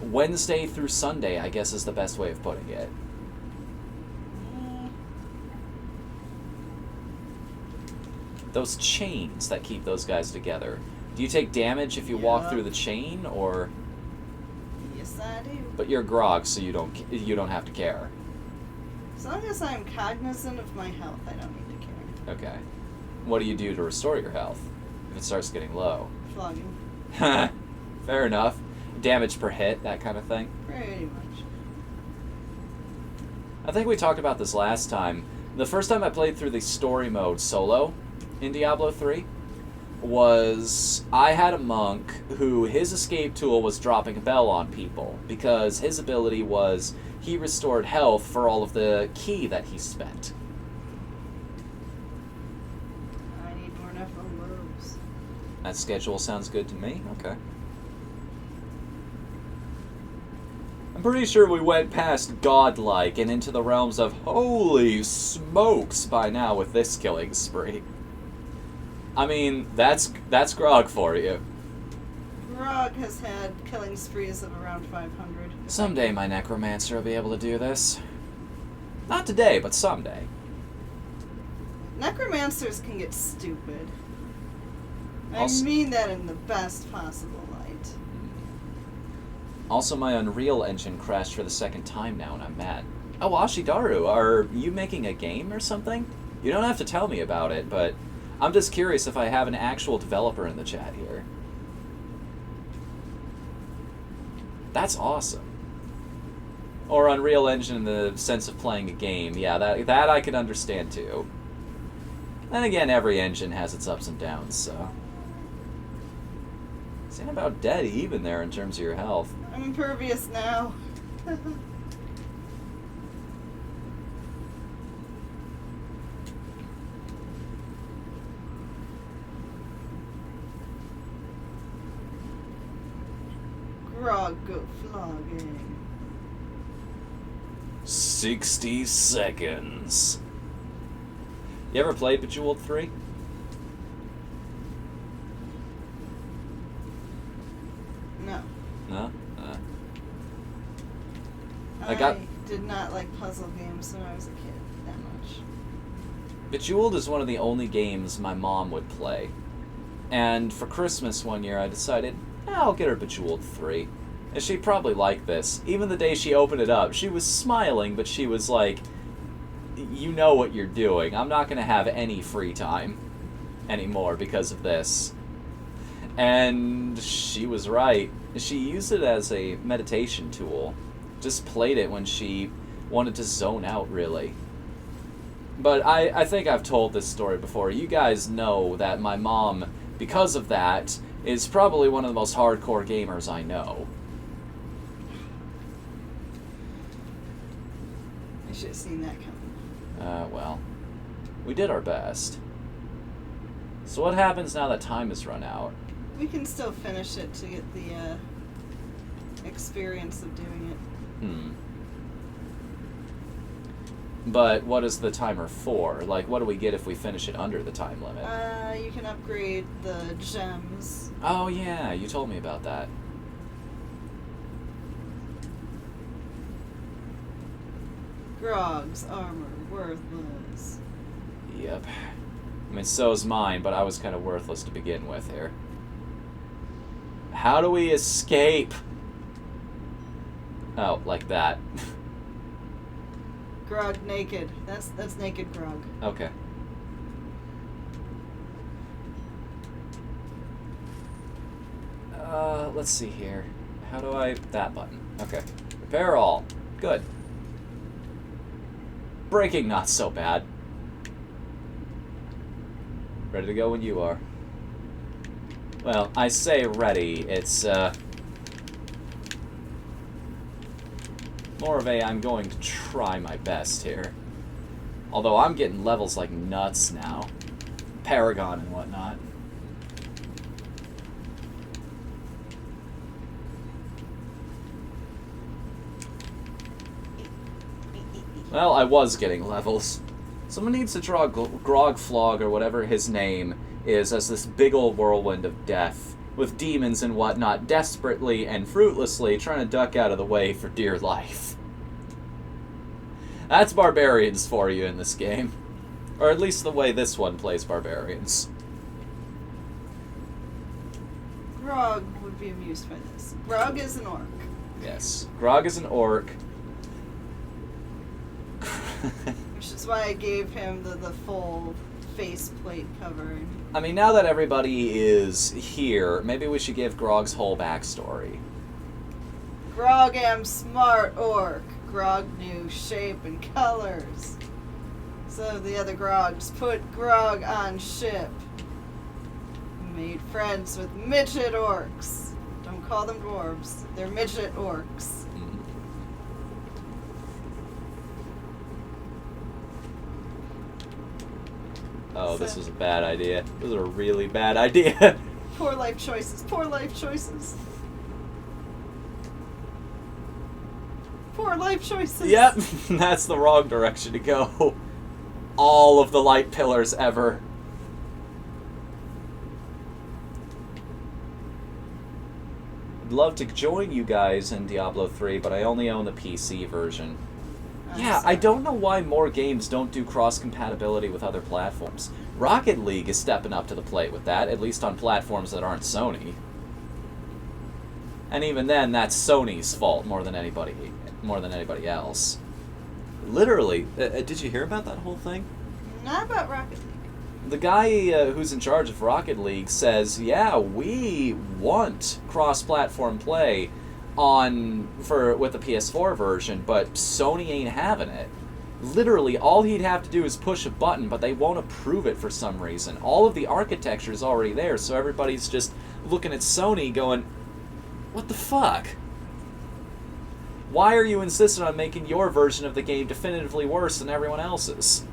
Wednesday through Sunday, I guess is the best way of putting it. Those chains that keep those guys together. Do you take damage if you walk Yeah. through the chain, or? Yes, I do. But you're grog, so you don't have to care. As long as I'm cognizant of my health, I don't need to care. Okay. What do you do to restore your health if it starts getting low? Flogging. Fair enough. Damage per hit, that kind of thing. Pretty much. I think we talked about this last time. The first time I played through the story mode solo in Diablo 3 was I had a monk who his escape tool was dropping a bell on people because his ability was he restored health for all of the ki that he spent. I need more Nephilim robes. That schedule sounds good to me. Okay. I'm pretty sure we went past godlike and into the realms of holy smokes by now with this killing spree. I mean, that's grog for you. Grog has had killing sprees of around 500. Someday my necromancer will be able to do this. Not today, but someday. Necromancers can get stupid. I Also- mean that in the best possible light. Also, my Unreal Engine crashed for the 2nd time now, and I'm mad. Oh, Ashidaru, are you making a game or something? You don't have to tell me about it, but I'm just curious if I have an actual developer in the chat here. That's awesome. Or Unreal Engine in the sense of playing a game. Yeah, that I can understand too. Then again, every engine has its ups and downs, so. It's ain't about dead even there in terms of your health. I'm impervious now. Grog go flogging. 60 seconds. You ever played Bejeweled 3? No. No? I did not like puzzle games when I was a kid that much. Bejeweled is one of the only games my mom would play. And for Christmas one year, I decided, I'll get her Bejeweled 3. And she'd probably like this. Even the day she opened it up, she was smiling, but she was like, you know what you're doing. I'm not going to have any free time anymore because of this. And she was right. She used it as a meditation tool. Just played it when she wanted to zone out, really. But I think I've told this story before. You guys know that my mom, because of that, is probably one of the most hardcore gamers I know. I should have seen that coming. Well, we did our best. So what happens now that time has run out? We can still finish it to get the experience of doing it. But what is the timer for? Like, what do we get if we finish it under the time limit? You can upgrade the gems. Oh, yeah, you told me about that. Grog's armor worthless. Yep. I mean, so's mine, but I was kind of worthless to begin with here. How do we escape? Oh, like that. Grog naked. That's naked Grog. Okay. Let's see here. How do I... That button. Okay. Repair all. Good. Braking not so bad. Ready to go when you are. Well, I say ready. It's, more of a I'm going to try my best here. Although I'm getting levels like nuts now. Paragon and whatnot. Well, I was getting levels. Someone needs to draw Grogflog or whatever his name is as this big old whirlwind of death, with demons and whatnot desperately and fruitlessly trying to duck out of the way for dear life. That's barbarians for you in this game. Or at least the way this one plays barbarians. Grog would be amused by this. Grog is an orc. Yes. Grog is an orc. Which is why I gave him the full faceplate covering. I mean, now that everybody is here, maybe we should give Grog's whole backstory. Grog am smart orc. Grog knew shape and colors. So the other Grogs put Grog on ship. Made friends with midget orcs. Don't call them dwarves. They're midget orcs. Oh, this was a bad idea. This was a really bad idea. Poor life choices. Poor life choices. Poor life choices. Yep, that's the wrong direction to go. All of the light pillars ever. I'd love to join you guys in Diablo 3, but I only own the PC version. Yeah, I don't know why more games don't do cross-compatibility with other platforms. Rocket League is stepping up to the plate with that, at least on platforms that aren't Sony. And even then, that's Sony's fault more than anybody else. Literally, did you hear about that whole thing? Not about Rocket League. The guy who's in charge of Rocket League says, yeah, we want cross-platform play with the PS4 version, but Sony ain't having it. Literally, all he'd have to do is push a button, but they won't approve it for some reason. All of the architecture is already there, so everybody's just looking at Sony going, what the fuck? Why are you insistent on making your version of the game definitively worse than everyone else's?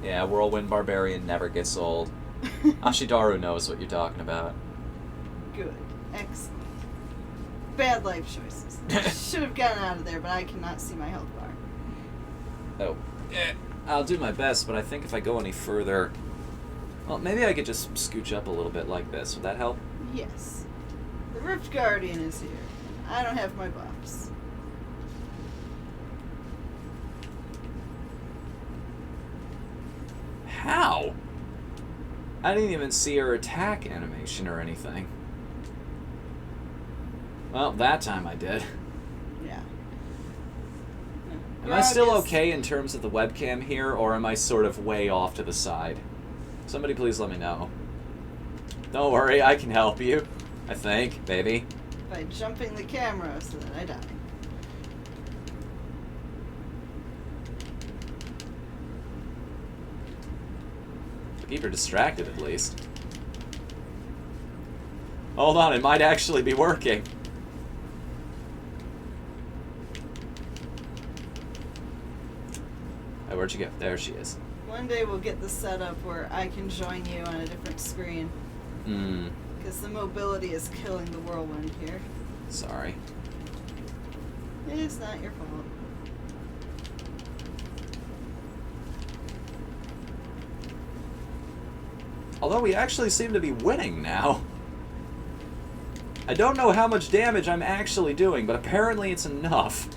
Yeah, Whirlwind Barbarian never gets old. Ashidaru knows what you're talking about. Good. Excellent. Bad life choices. Should have gotten out of there, but I cannot see my health bar. Oh. I'll do my best, but I think if I go any further... Well, maybe I could just scooch up a little bit like this. Would that help? Yes. The Rift Guardian is here. I don't have my buffs. How? I didn't even see her attack animation or anything. Well, that time I did. Yeah. Am I still okay in terms of the webcam here, or am I sort of way off to the side? Somebody please let me know. Don't worry, I can help you. I think, maybe. By jumping the camera so that I die. Keep her distracted, at least. Hold on, it might actually be working. Oh, where'd you go? There she is. One day we'll get the setup where I can join you on a different screen. Hmm. Because the mobility is killing the whirlwind here. Sorry. It's not your fault. Although we actually seem to be winning now. I don't know how much damage I'm actually doing, but apparently it's enough.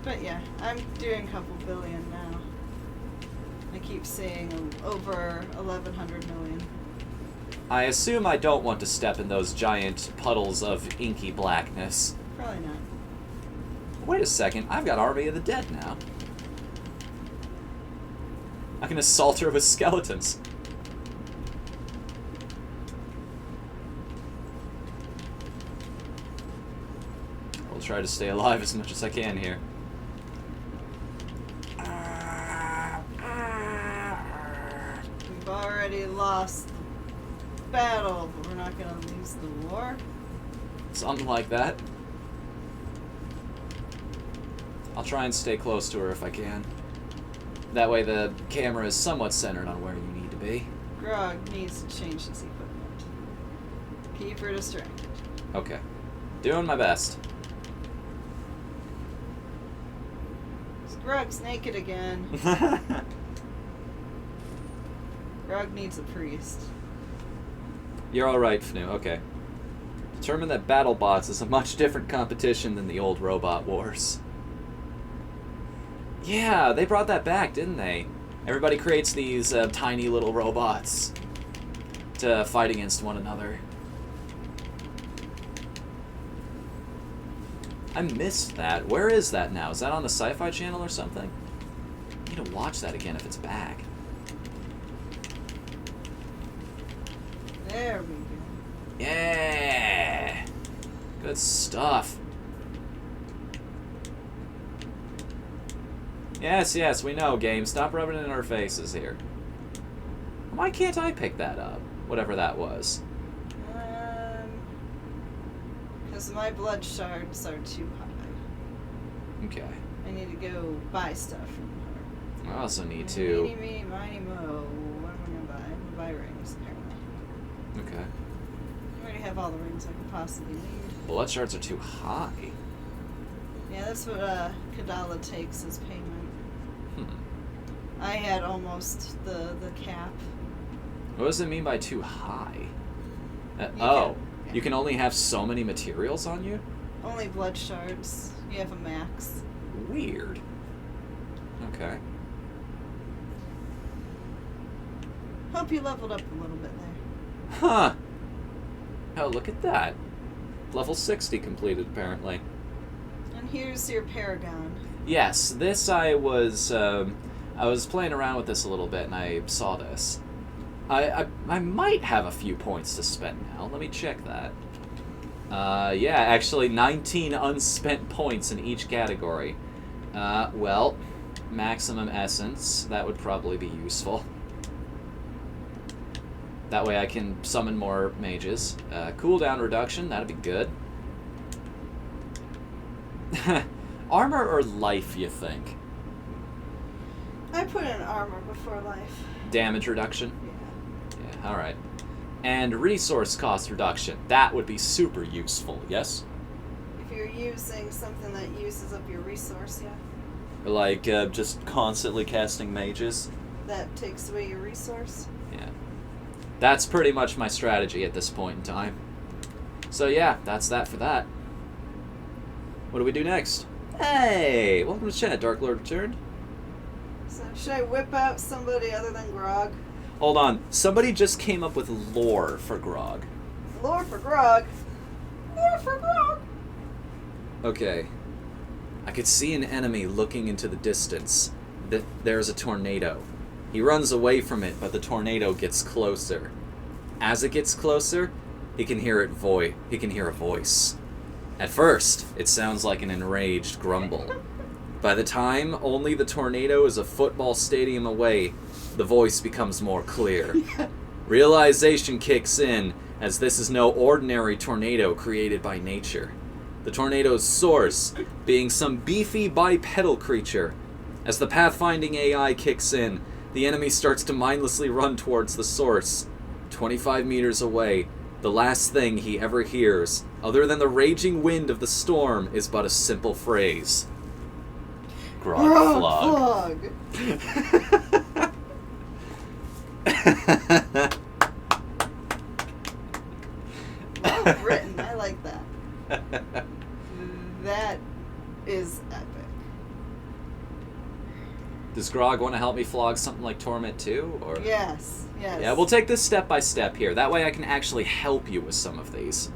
But yeah, I'm doing a couple billion now. I keep seeing over 1,100 million. I assume I don't want to step in those giant puddles of inky blackness. Probably not. Wait a second, I've got Army of the Dead now. I can assault her with skeletons. I'll try to stay alive as much as I can here. We've already lost the battle, but we're not going to lose the war. Something like that. I'll try and stay close to her if I can. That way the camera is somewhat centered on where you need to be. Grog needs to change his equipment. Keep her distracted. Okay. Doing my best. Grog's naked again. Grog needs a priest. You're alright, Fnu. Okay. Determine that BattleBots is a much different competition than the old Robot Wars. Yeah, they brought that back, didn't they? Everybody creates these tiny little robots to fight against one another. I missed that. Where is that now? Is that on the Sci-Fi Channel or something? I need to watch that again if it's back. There we go. Yeah! Good stuff. Yes, yes, we know, game. Stop rubbing it in our faces here. Why can't I pick that up? Whatever that was. Because my blood shards are too high. Okay. I need to go buy stuff from her. I also need to... Meeny, meeny, miny, mo. What am I going to buy? I'm going to buy rings, apparently. Okay. I already have all the rings I could possibly need. Blood shards are too high. Yeah, that's what Kadala takes as payment. Hmm. I had almost the cap. What does it mean by too high? Yeah. You can only have so many materials on you? Only blood shards. You have a max. Weird. Okay. Hope you leveled up a little bit there. Huh. Oh, look at that. Level 60 completed, apparently. And here's your Paragon. Yes, this I was playing around with this a little bit, and I saw this. I might have a few points to spend now. Let me check that. Yeah, actually 19 unspent points in each category. Well, maximum essence, that would probably be useful. That way I can summon more mages. Cooldown reduction, that'd be good. Armor or life, you think? I put in armor before life. Damage reduction? Yeah. Yeah, alright. And resource cost reduction. That would be super useful, yes? If you're using something that uses up your resource, yeah. Like, just constantly casting mages. That takes away your resource. Yeah. That's pretty much my strategy at this point in time. So yeah, that's that for that. What do we do next? Hey! Welcome to chat, Dark Lord returned. So should I whip out somebody other than Grog? Hold on. Somebody just came up with lore for Grog. Lore for Grog? Lore for Grog! Okay. I could see an enemy looking into the distance. There's a tornado. He runs away from it, but the tornado gets closer. As it gets closer, he can hear he can hear a voice. At first, it sounds like an enraged grumble. By the time only the tornado is a football stadium away, the voice becomes more clear. Realization kicks in, as this is no ordinary tornado created by nature. The tornado's source being some beefy bipedal creature. As the pathfinding AI kicks in, the enemy starts to mindlessly run towards the source. 25 meters away, the last thing he ever hears, other than the raging wind of the storm, is but a simple phrase. Grog flog. Well written, I like that. That is epic. Does Grog want to help me flog something like Torment too? Or? Yes, yes. Yeah, we'll take this step by step here. That way I can actually help you with some of these.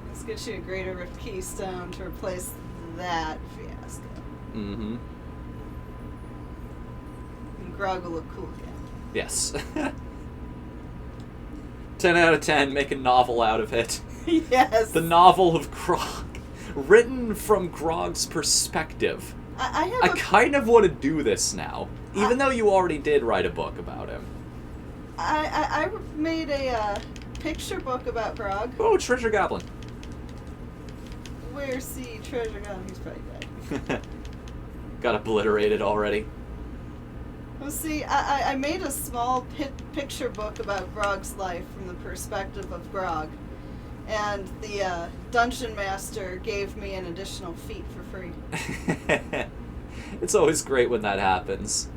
Let's get you a Greater Rift Keystone to replace that fiasco. Mm-hmm. And Grog will look cool again. Yes. 10 out of 10, make a novel out of it. Yes. The novel of Grog. Written from Grog's perspective. I kind of want to do this now, even though you already did write a book about him. I made a picture book about Grog. Oh, Treasure Goblin. Where's the Treasure Goblin? He's probably dead. Got obliterated already. Well, see, I made a small picture book about Grog's life from the perspective of Grog. And the Dungeon Master gave me an additional feat for free. It's always great when that happens.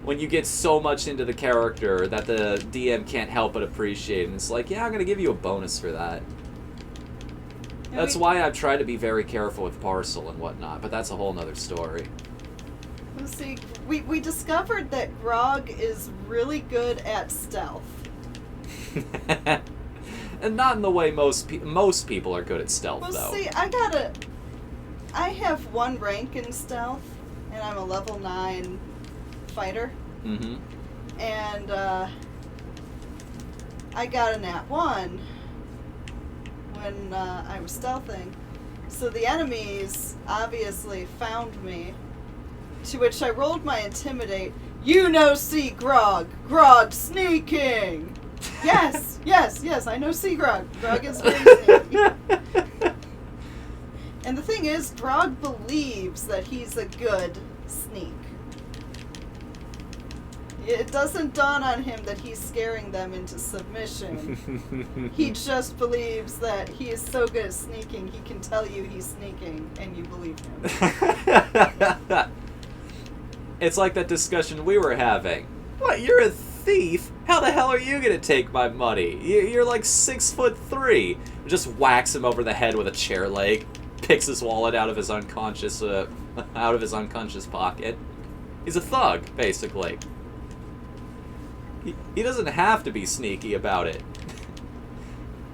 When you get so much into the character that the DM can't help but appreciate it. And it's like, yeah, I'm going to give you a bonus for that. That's why I've tried to be very careful with parcel and whatnot, but that's a whole nother story. Well, see, we discovered that Grog is really good at stealth. And not in the way most people are good at stealth, well, though. See, I have 1 rank in stealth, and I'm a level 9 fighter. Mm-hmm. And I got a nat 1 when I was stealthing. So the enemies obviously found me, to which I rolled my intimidate. You know, see Grog. Grog sneaking. Yes, yes, I know see Grog. Grog is very sneaky. And the thing is, Grog believes that he's a good sneak. It doesn't dawn on him that he's scaring them into submission. He just believes that he is so good at sneaking, he can tell you he's sneaking, and you believe him. It's like that discussion we were having. What, you're a thief? How the hell are you gonna take my money? You're like 6'3". Just whacks him over the head with a chair leg. Picks his wallet out of his unconscious pocket. He's a thug, basically. He doesn't have to be sneaky about it.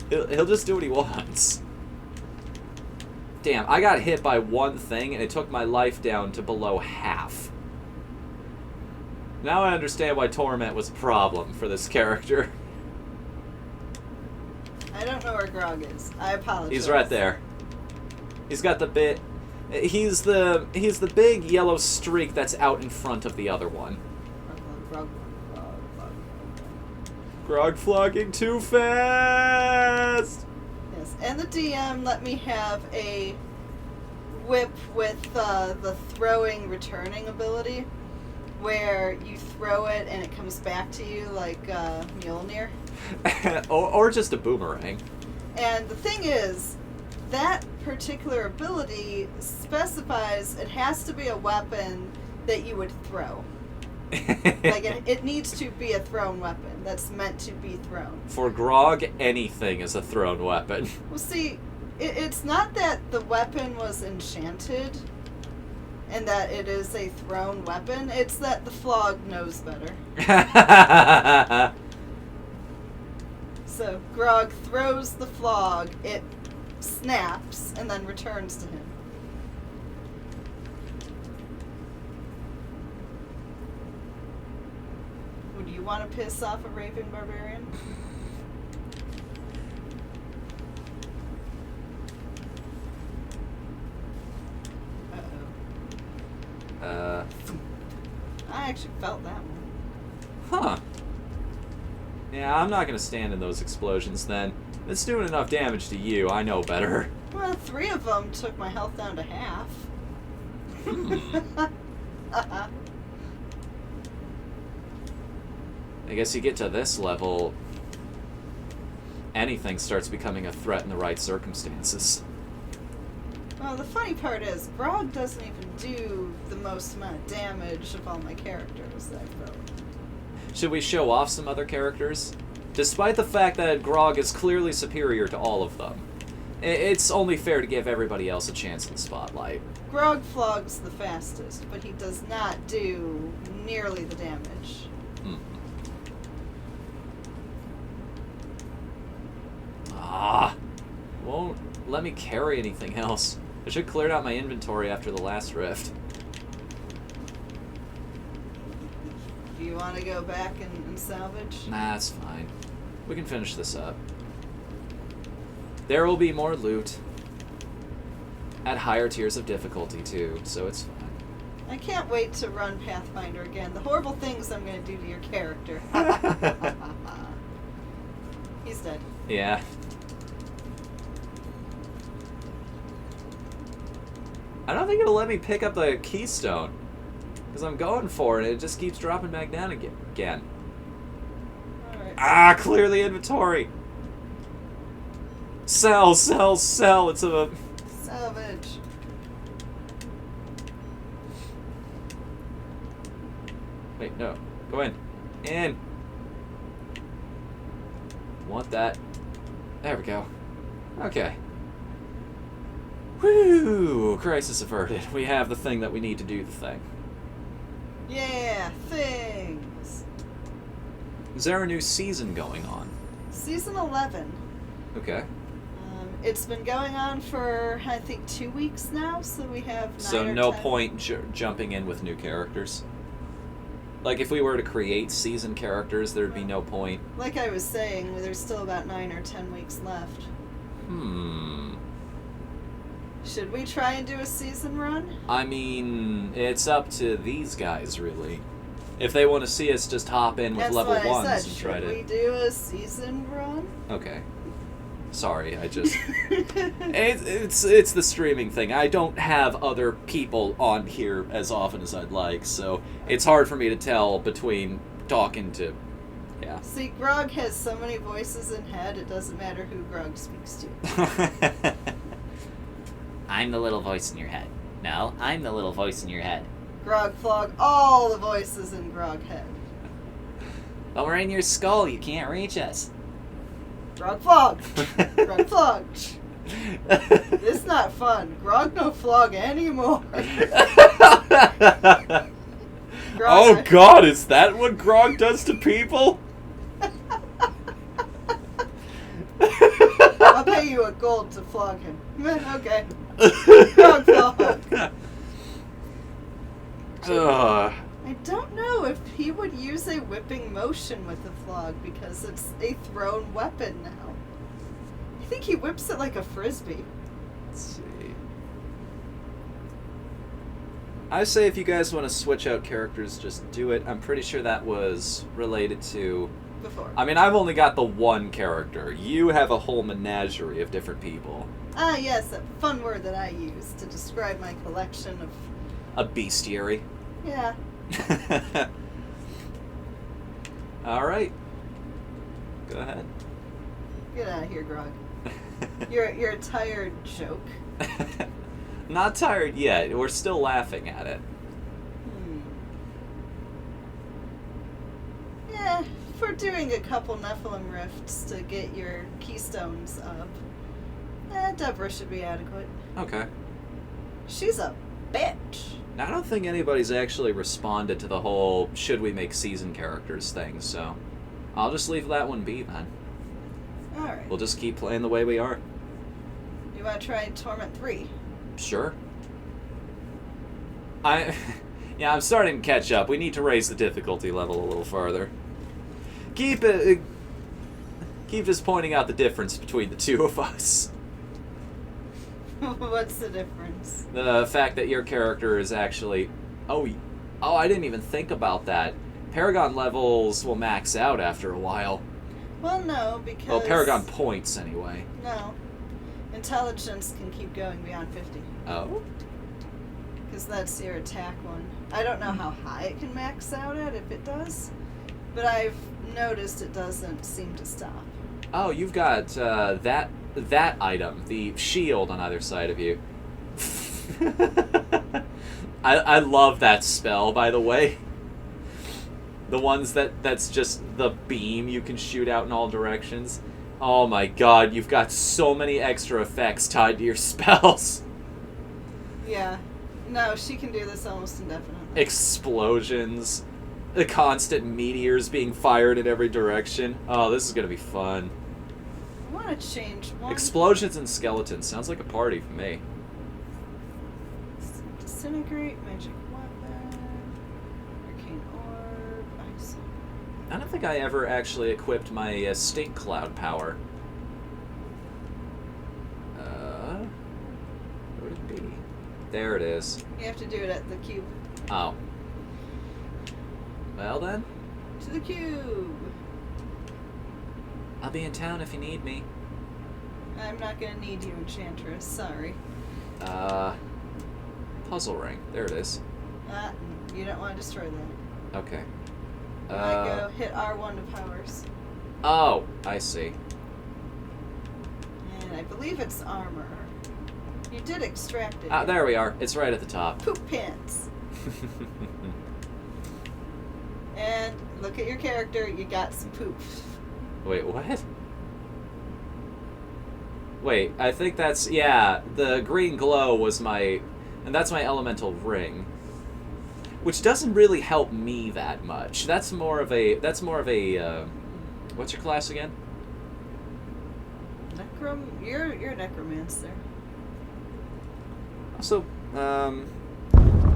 He'll just do what he wants. Damn, I got hit by one thing and it took my life down to below half. Now I understand why Torment was a problem for this character. I don't know where Grog is. I apologize. He's right there. He's got the bit. He's the big yellow streak that's out in front of the other one. Grog flogging too fast! Yes, and the DM let me have a whip with the throwing returning ability, where you throw it and it comes back to you like Mjolnir. or just a boomerang. And the thing is, that particular ability specifies it has to be a weapon that you would throw. Like, it needs to be a thrown weapon that's meant to be thrown. For Grog, anything is a thrown weapon. Well, see, it's not that the weapon was enchanted and that it is a thrown weapon. It's that the flog knows better. So, Grog throws the flog, it snaps, and then returns to him. Would you want to piss off a raving barbarian? I actually felt that one. Huh. Yeah, I'm not gonna stand in those explosions then. It's doing enough damage to you, I know better. Well, 3 of them took my health down to half. I guess you get to this level, anything starts becoming a threat in the right circumstances. Well, the funny part is, Grog doesn't even do the most amount of damage of all my characters that I've built. Should we show off some other characters? Despite the fact that Grog is clearly superior to all of them, it's only fair to give everybody else a chance in the spotlight. Grog flogs the fastest, but he does not do nearly the damage. Won't let me carry anything else. I should have cleared out my inventory after the last rift. Do you want to go back and salvage? Nah, that's fine. We can finish this up. There will be more loot. At higher tiers of difficulty, too, so it's fine. I can't wait to run Pathfinder again. The horrible things I'm going to do to your character. He's dead. Yeah. I don't think it'll let me pick up the keystone. Because I'm going for it, and it just keeps dropping back down again. Alright. Clear the inventory! Sell! It's a... Salvage. Wait, no. Go in. In! Want that. There we go. Okay. Whew! Crisis averted. We have the thing that we need to do the thing. Yeah, things. Is there a new season going on? Season 11. Okay. It's been going on for, I think, 2 weeks now, so we have 9 So or no 10. point jumping in with new characters? Like, if we were to create season characters, there'd be no point. Like I was saying, there's still about 9 or 10 weeks left. Should we try and do a season run? I mean, it's up to these guys, really. If they want to see us just hop in with That's level what I 1s said. and try Should to... we do a season run? Okay. Sorry, I just... it's the streaming thing. I don't have other people on here as often as I'd like, so it's hard for me to tell between talking to... Yeah. See, Grog has so many voices in head, it doesn't matter who Grog speaks to. I'm the little voice in your head. No, I'm the little voice in your head. Grog flog all the voices in Grog head. But we're in your skull, you can't reach us. Grog flog! Grog flog! This not fun. Grog no flog anymore. Grog, Oh god, is that what Grog does to people? I'll pay you a gold to flog him. Okay. Grog flog. I don't know if he would use a whipping motion with the flog because it's a thrown weapon now. I think he whips it like a frisbee. Let's see. I say if you guys want to switch out characters, just do it. I'm pretty sure that was related to... Before. I mean, I've only got the one character. You have a whole menagerie of different people. Ah, yes, a fun word that I use to describe my collection of... A bestiary. Yeah. Alright. Go ahead. Get out of here, Grog. You're a tired joke. Not tired yet. We're still laughing at it. Yeah, for doing a couple Nephilim rifts to get your keystones up, Deborah should be adequate. Okay. She's a bitch. Now, I don't think anybody's actually responded to the whole should we make season characters thing, so I'll just leave that one be then. Alright. We'll just keep playing the way we are. You want to try Torment 3? Sure. Yeah, I'm starting to catch up. We need to raise the difficulty level a little farther. Keep just pointing out the difference between the two of us. What's the difference? The fact that your character is actually... Oh, I didn't even think about that. Paragon levels will max out after a while. Well, no, because... Well, Paragon points, anyway. No. Intelligence can keep going beyond 50. Oh? Because that's your attack one. I don't know how high it can max out at, if it does. But I've noticed it doesn't seem to stop. Oh, you've got that item, the shield on either side of you. I love that spell, by the way. The ones that's just the beam you can shoot out in all directions. Oh my god, you've got so many extra effects tied to your spells. Yeah. No, she can do this almost indefinitely. Explosions. The constant meteors being fired in every direction. Oh, this is gonna be fun. I want to change one. Explosions and skeletons. Sounds like a party for me. Disintegrate, magic weapon, arcane orb, ice. I don't think I ever actually equipped my stink cloud power. Where would it be? There it is. You have to do it at the cube. Oh. Well then, To the cube. I'll be in town if you need me. I'm not gonna need you, Enchantress. Sorry. Puzzle ring. There it is. You don't want to destroy that. Okay. You might go hit R1 to powers. Oh, I see. And I believe it's armor. You did extract it. There we are. It's right at the top. Poop pants. And look at your character. You got some poop. Wait, what? Wait, I think that's... Yeah, the green glow was my... And that's my elemental ring. Which doesn't really help me that much. That's more of a... what's your class again? You're a necromancer. Also,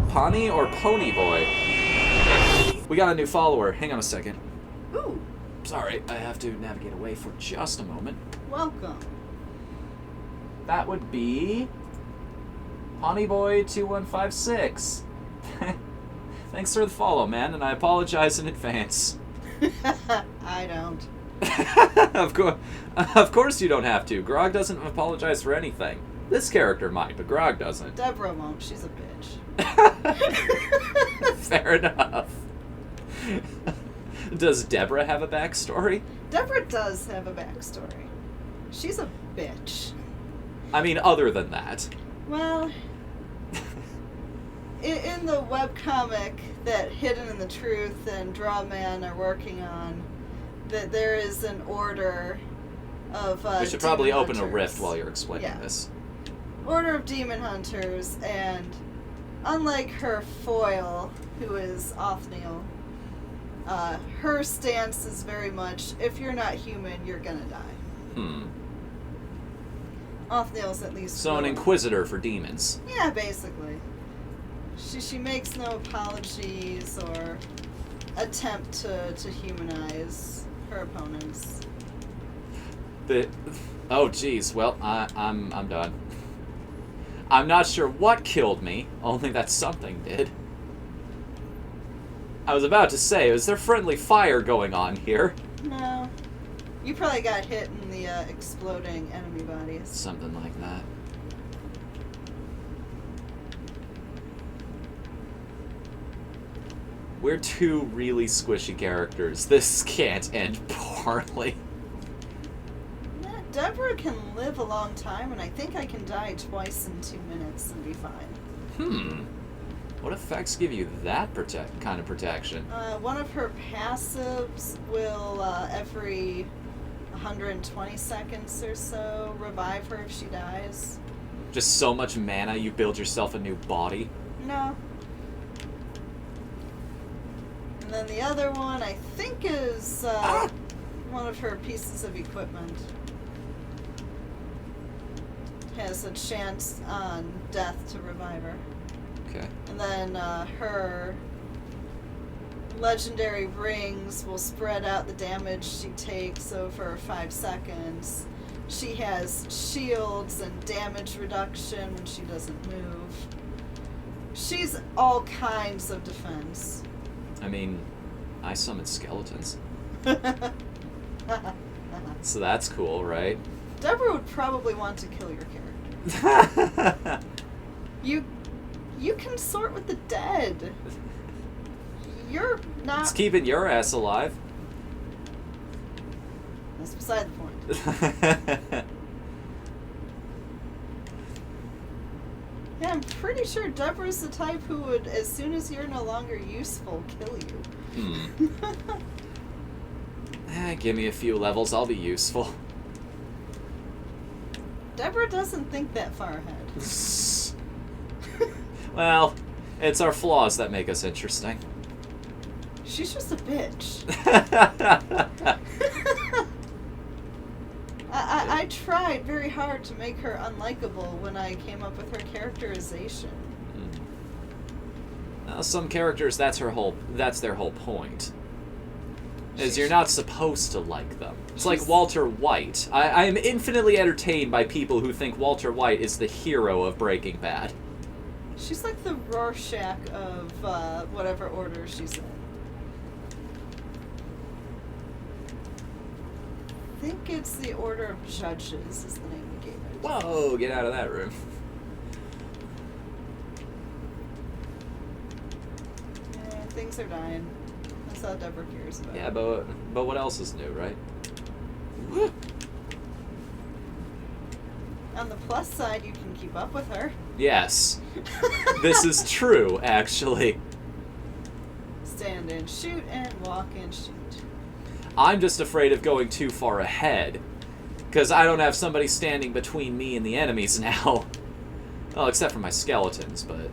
Pawnee or Pony Boy? We got a new follower. Hang on a second. Ooh. Sorry, I have to navigate away for just a moment. Welcome. That would be... Ponyboy2156. Thanks for the follow, man, and I apologize in advance. I don't. Of course you don't have to. Grog doesn't apologize for anything. This character might, but Grog doesn't. Deborah won't. She's a bitch. Fair enough. Does Deborah have a backstory? Deborah does have a backstory. She's a bitch. I mean, other than that. Well, in the webcomic that Hidden in the Truth and Drawman are working on, that there is an order of we should probably demon open a hunters. rift while you're explaining Yeah. this. Order of Demon Hunters, and unlike her foil, who is Whatthefnu, her stance is very much, if you're not human, you're gonna die. Whatthefnu's at least... So an inquisitor for demons. Yeah, basically. She makes no apologies or attempt to humanize her opponents. Oh, geez. Well, I'm done. I'm not sure what killed me, only that something did. I was about to say, is there friendly fire going on here? No. You probably got hit in the exploding enemy bodies. Something like that. We're two really squishy characters. This can't end poorly. Deborah can live a long time, and I think I can die twice in 2 minutes and be fine. What effects give you that kind of protection? One of her passives will, every 120 seconds or so, revive her if she dies. Just so much mana you build yourself a new body? No. And then the other one, I think, is one of her pieces of equipment. Has a chance on death to revive her. Okay. And then her legendary rings will spread out the damage she takes over 5 seconds. She has shields and damage reduction when she doesn't move. She's all kinds of defense. I mean, I summon skeletons. So that's cool, right? Deborah would probably want to kill your character. You consort with the dead. You're not... It's keeping your ass alive. That's beside the point. Yeah, I'm pretty sure Deborah's the type who would, as soon as you're no longer useful, kill you. Give me a few levels, I'll be useful. Deborah doesn't think that far ahead. Well, it's our flaws that make us interesting. She's just a bitch. I tried very hard to make her unlikable when I came up with her characterization. Now, some characters, that's their whole point. Is you're not supposed to like them. It's like Walter White. I am infinitely entertained by people who think Walter White is the hero of Breaking Bad. She's like the Rorschach of whatever order she's in. I think it's the Order of Judges is the name we gave it. Whoa, get out of that room. Yeah, things are dying. That's all Deborah cares about. Yeah, but what else is new, right? On the plus side, you can keep up with her. Yes. This is true, actually. Stand and shoot and walk and shoot. I'm just afraid of going too far ahead. Because I don't have somebody standing between me and the enemies now. Well, except for my skeletons, but...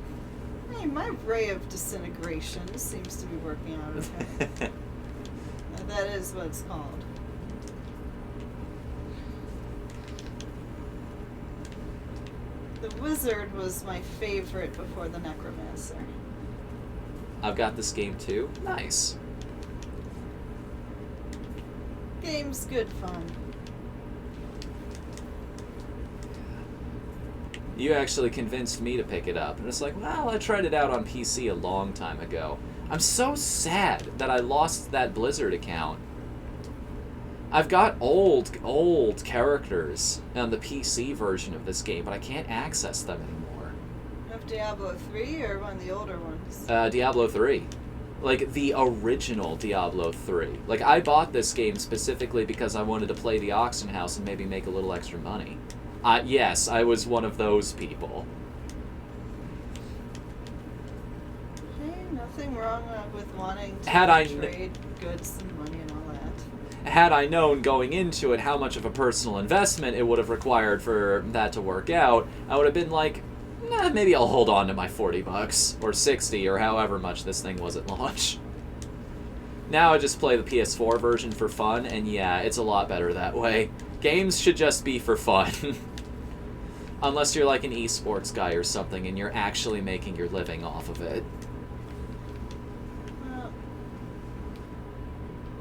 Hey, my ray of disintegration seems to be working out okay. That is what it's called. The wizard was my favorite before the necromancer. I've got this game too. Nice. Game's good fun. You actually convinced me to pick it up. And it's like, well, I tried it out on PC a long time ago. I'm so sad that I lost that Blizzard account. I've got old characters on the PC version of this game, but I can't access them anymore. You have Diablo 3 or one of the older ones? Diablo 3. Like, the original Diablo 3. Like, I bought this game specifically because I wanted to play the auction house and maybe make a little extra money. Yes, I was one of those people. Hey, nothing wrong with wanting to trade goods and money and all that. Had I known going into it how much of a personal investment it would have required for that to work out, I would have been like, nah, maybe I'll hold on to my $40 or $60 or however much this thing was at launch. Now I just play the PS4 version for fun, and yeah, it's a lot better that way. Games should just be for fun. Unless you're like an esports guy or something and you're actually making your living off of it. Well,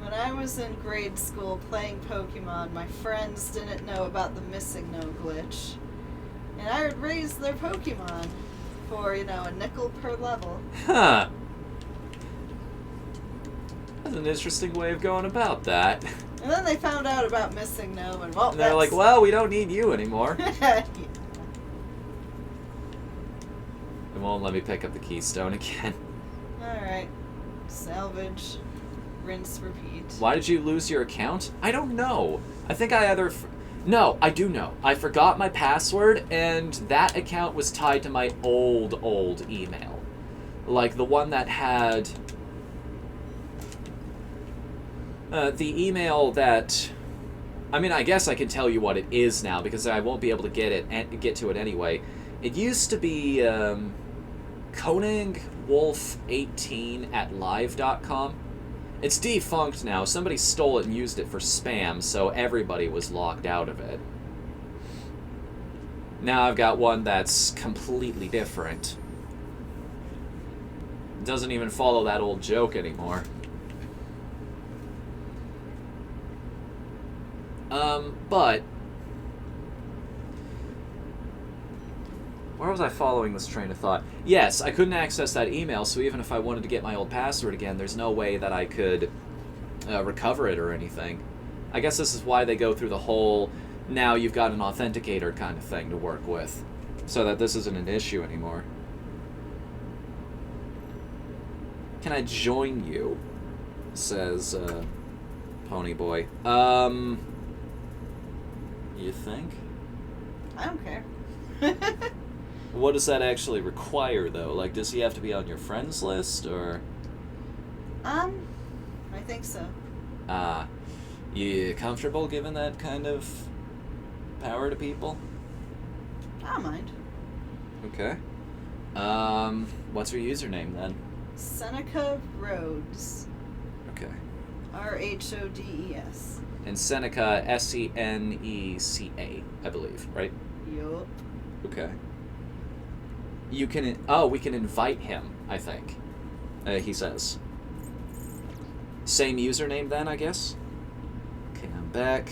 when I was in grade school playing Pokemon, my friends didn't know about the missing no glitch. And I would raise their Pokemon for, a nickel per level. Huh. That's an interesting way of going about that. And then they found out about missing no, and well, And they're like, well, we don't need you anymore. Yeah. It won't let me pick up the keystone again. Alright. Salvage. Rinse, repeat. Why did you lose your account? I don't know. I think I either... No, I do know. I forgot my password, and that account was tied to my old email. Like, the one that had... the email that... I mean, I guess I can tell you what it is now, because I won't be able to get to it anyway. It used to be, koningwolf18@live.com. It's defunct now. Somebody stole it and used it for spam, so everybody was locked out of it. Now I've got one that's completely different. Doesn't even follow that old joke anymore. But... where was I following this train of thought? Yes, I couldn't access that email, so even if I wanted to get my old password again, there's no way that I could recover it or anything. I guess this is why they go through the whole, now you've got an authenticator kind of thing to work with, so that this isn't an issue anymore. Can I join you? Says, Ponyboy. You think? I don't care. What does that actually require, though? Like, does he have to be on your friends list, or...? I think so. You comfortable giving that kind of power to people? I don't mind. Okay. What's your username, then? Seneca Rhodes. Okay. Rhodes. And Seneca, Seneca, I believe, right? Yup. Okay. You can... we can invite him, I think. He says. Same username, then, I guess? Okay, I'm back.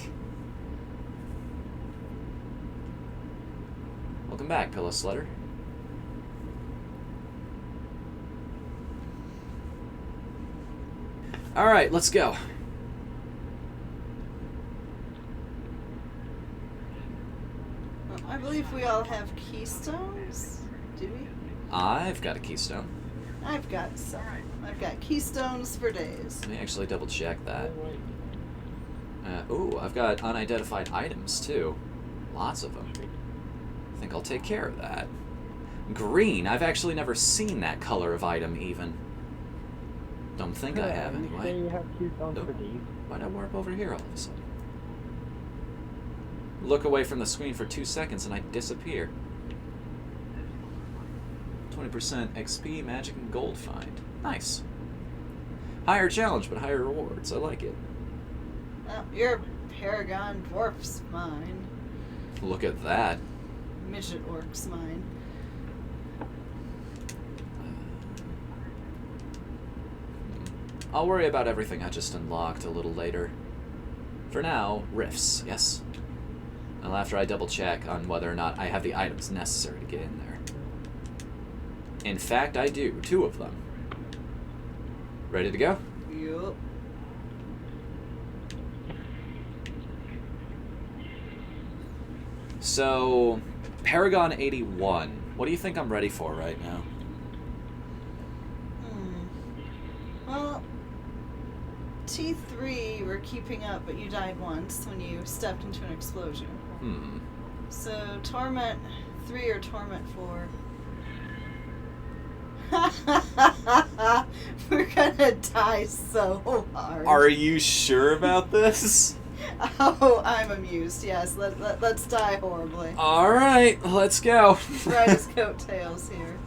Welcome back, Pillow Slitter. Alright, let's go. I believe we all have keystones. Do we? I've got a keystone. I've got some. I've got keystones for days. Let me actually double check that. Ooh, I've got unidentified items, too. Lots of them. I think I'll take care of that. Green. I've actually never seen that color of item, even. Don't think I have, anyway. You have keystones for these. Why'd I warp over here all of a sudden? Look away from the screen for 2 seconds and I disappear. 20% XP, magic, and gold find. Nice. Higher challenge, but higher rewards. I like it. Well, your Paragon dwarf's mine. Look at that. Midget orc's mine. I'll worry about everything I just unlocked a little later. For now, rifts, yes? Well, after I double check on whether or not I have the items necessary to get in there. In fact, I do. 2 of them. Ready to go? Yup. So, Paragon 81. What do you think I'm ready for right now? Well, T3 we're keeping up, but you died once when you stepped into an explosion. So, Torment 3 or Torment 4? We're gonna die so hard. Are you sure about this? Oh, I'm amused, yes. Let's die horribly. Alright, let's go. Ride his coattails here.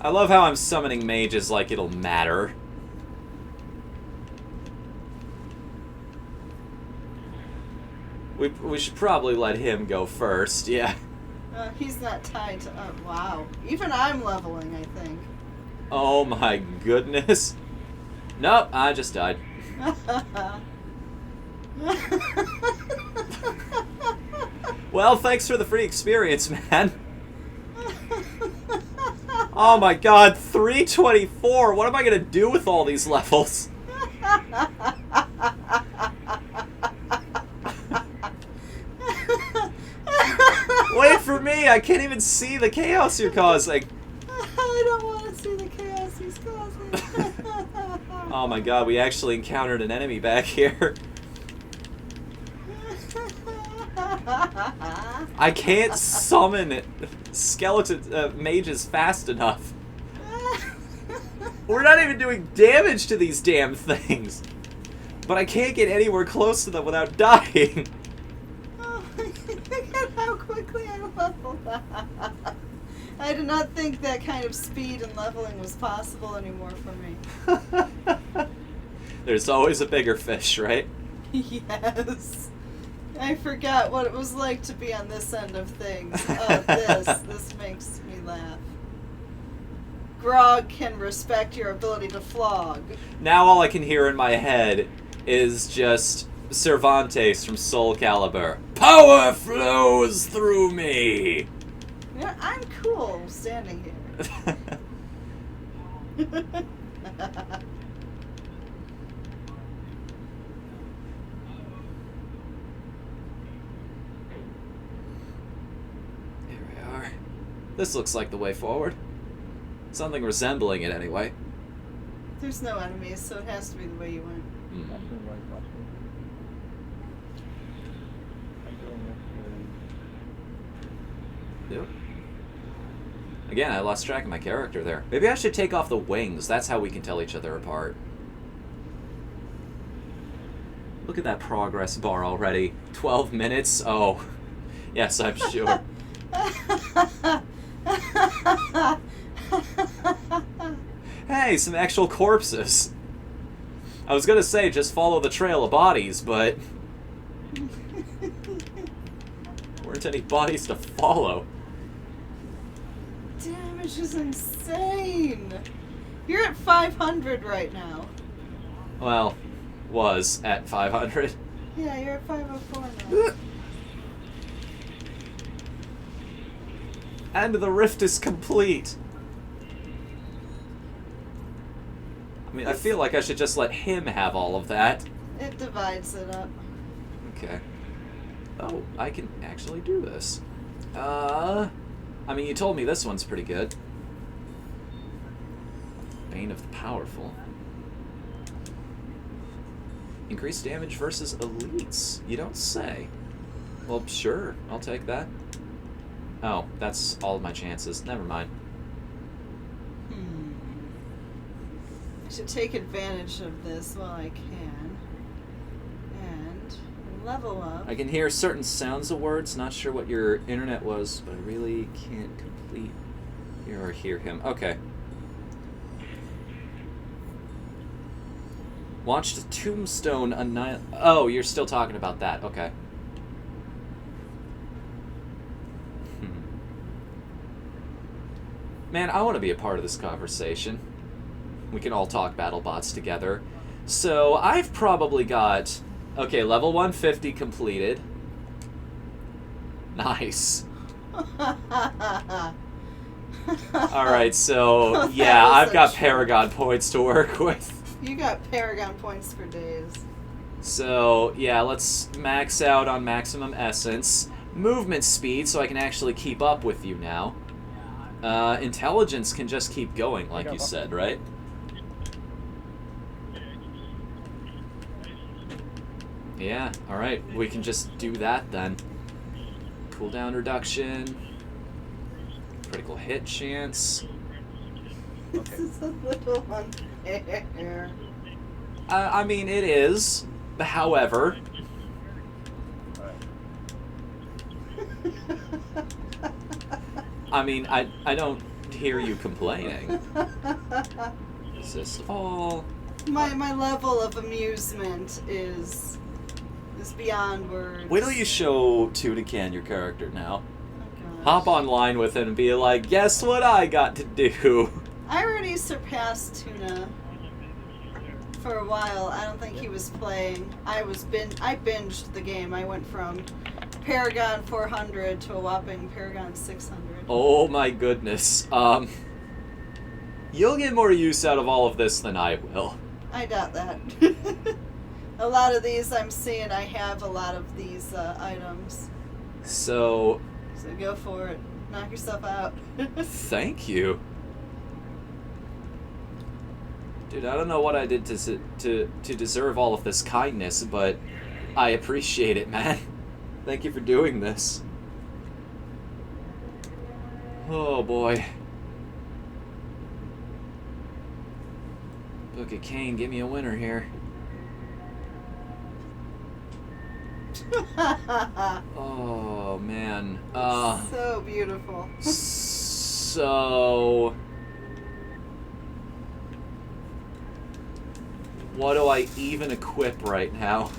I love how I'm summoning mages like it'll matter. We should probably let him go first, yeah. He's not tied to... wow. Even I'm leveling, I think. Oh my goodness. Nope, I just died. Well, thanks for the free experience, man. Oh my god, 324! What am I gonna do with all these levels? Wait for me! I can't even see the chaos you're causing. I don't want to see the chaos he's causing. Oh my god, we actually encountered an enemy back here. I can't summon skeleton mages fast enough. We're not even doing damage to these damn things. But I can't get anywhere close to them without dying. Oh, look at how quickly I leveled up. I did not think that kind of speed and leveling was possible anymore for me. There's always a bigger fish, right? Yes. I forgot what it was like to be on this end of things. This makes me laugh. Grog can respect your ability to flog. Now all I can hear in my head is just Cervantes from Soul Calibur. Power flows through me! Yeah, I'm cool standing here. Here we are. This looks like the way forward. Something resembling it, anyway. There's no enemies, so it has to be the way you went. Mm. Yep. Again, I lost track of my character there. Maybe I should take off the wings. That's how we can tell each other apart. Look at that progress bar already. 12 minutes? Oh. Yes, I'm sure. Hey, some actual corpses. I was gonna say just follow the trail of bodies, but weren't any bodies to follow. Damage is insane. You're at 500 right now. Well, was at 500. Yeah, you're at 504 now. And the rift is complete. I mean, I feel like I should just let him have all of that. It divides it up. Okay. Oh, I can actually do this. I mean, you told me this one's pretty good. Bane of the Powerful. Increased damage versus elites. You don't say. Well, sure. I'll take that. Oh, that's all of my chances. Never mind. I should take advantage of this while I can. And level up. I can hear certain sounds of words. Not sure what your internet was, but I really can't complete or hear him. Okay. Watched Tombstone annihilate. Oh, you're still talking about that. Okay. Man, I want to be a part of this conversation. We can all talk BattleBots together. So, I've probably got... Okay, level 150 completed. Nice. Alright, so, yeah, I've got Paragon points to work with. You got Paragon points for days. So, yeah, let's max out on maximum essence. Movement speed, so I can actually keep up with you now. Intelligence can just keep going, like you said, right? Yeah, alright, we can just do that then. Cooldown reduction. Critical hit chance. This is a little unfair. I mean, it is. However... I mean, I don't hear you complaining. Is this all? My level of amusement is beyond words. Wait till you show Tunican your character now. Oh, gosh. Hop online with it and be like, guess what I got to do? I already surpassed Tuna for a while. I don't think he was playing. I binged the game. I went from Paragon 400 to a whopping Paragon 600. Oh my goodness. You'll get more use out of all of this than I will. I doubt that. A lot of these I'm seeing, I have a lot of these items. So go for it. Knock yourself out. thank you. Dude, I don't know what I did to deserve all of this kindness, but I appreciate it, man. Thank you for doing this. Oh, boy. Book of Cain, give me a winner here. Oh, man. So beautiful. So... what do I even equip right now?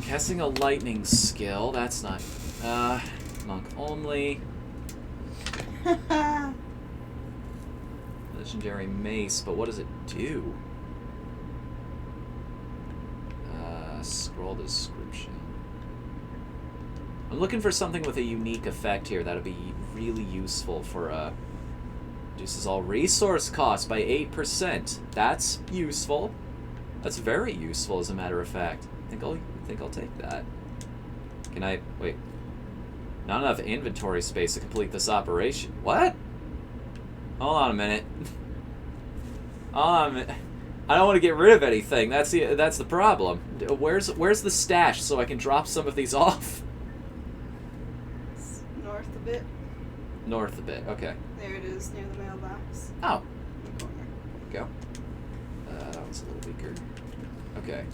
Casting a lightning skill, that's not... monk only. Legendary mace, but what does it do? Scroll description. I'm looking for something with a unique effect here that'll be really useful for, reduces all resource costs by 8%. That's useful. That's very useful, as a matter of fact. I think I'll take that. Can I... wait. Not enough inventory space to complete this operation. What? Hold on a minute. Hold on a minute. I don't want to get rid of anything. That's the problem. Where's the stash so I can drop some of these off? It's north a bit. North a bit. Okay. There it is, near the mailbox. Oh. In the corner. Go. That one's a little weaker. Okay.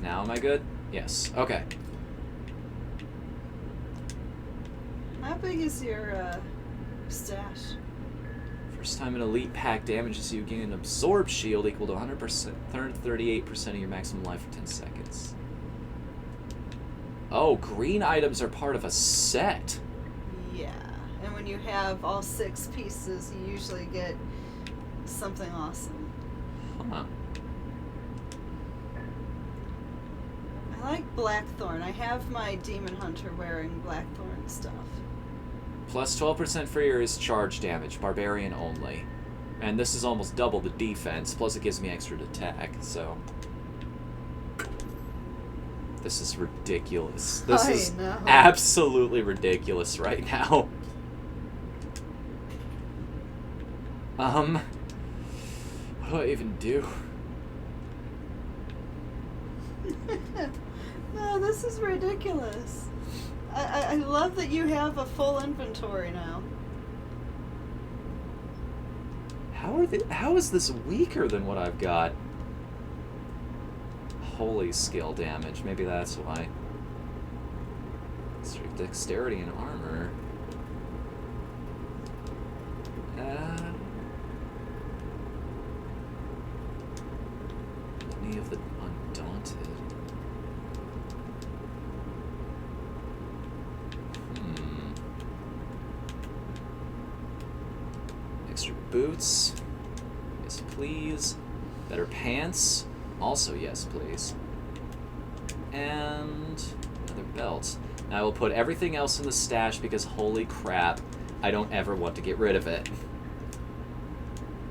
Now am I good? Yes. Okay. How big is your stash? First time an elite pack damages you, gain an absorb shield equal to 100%, 38% of your maximum life for 10 seconds. Oh, green items are part of a set. Yeah, and when you have all 6 pieces, you usually get something awesome. Huh. I like Blackthorn. I have my Demon Hunter wearing Blackthorn stuff. Plus 12% for your is charge damage, barbarian only. And this is almost double the defense, plus it gives me extra attack, so... this is ridiculous. This is absolutely ridiculous right now. What do I even do? No, this is ridiculous. I love that you have a full inventory now. How is this weaker than what I've got? Holy skill damage. Maybe that's why. Strength, dexterity, and armor. Any of the Undaunted. Extra boots. Yes, please. Better pants. Also, yes, please. And another belt. Now I will put everything else in the stash because holy crap, I don't ever want to get rid of it.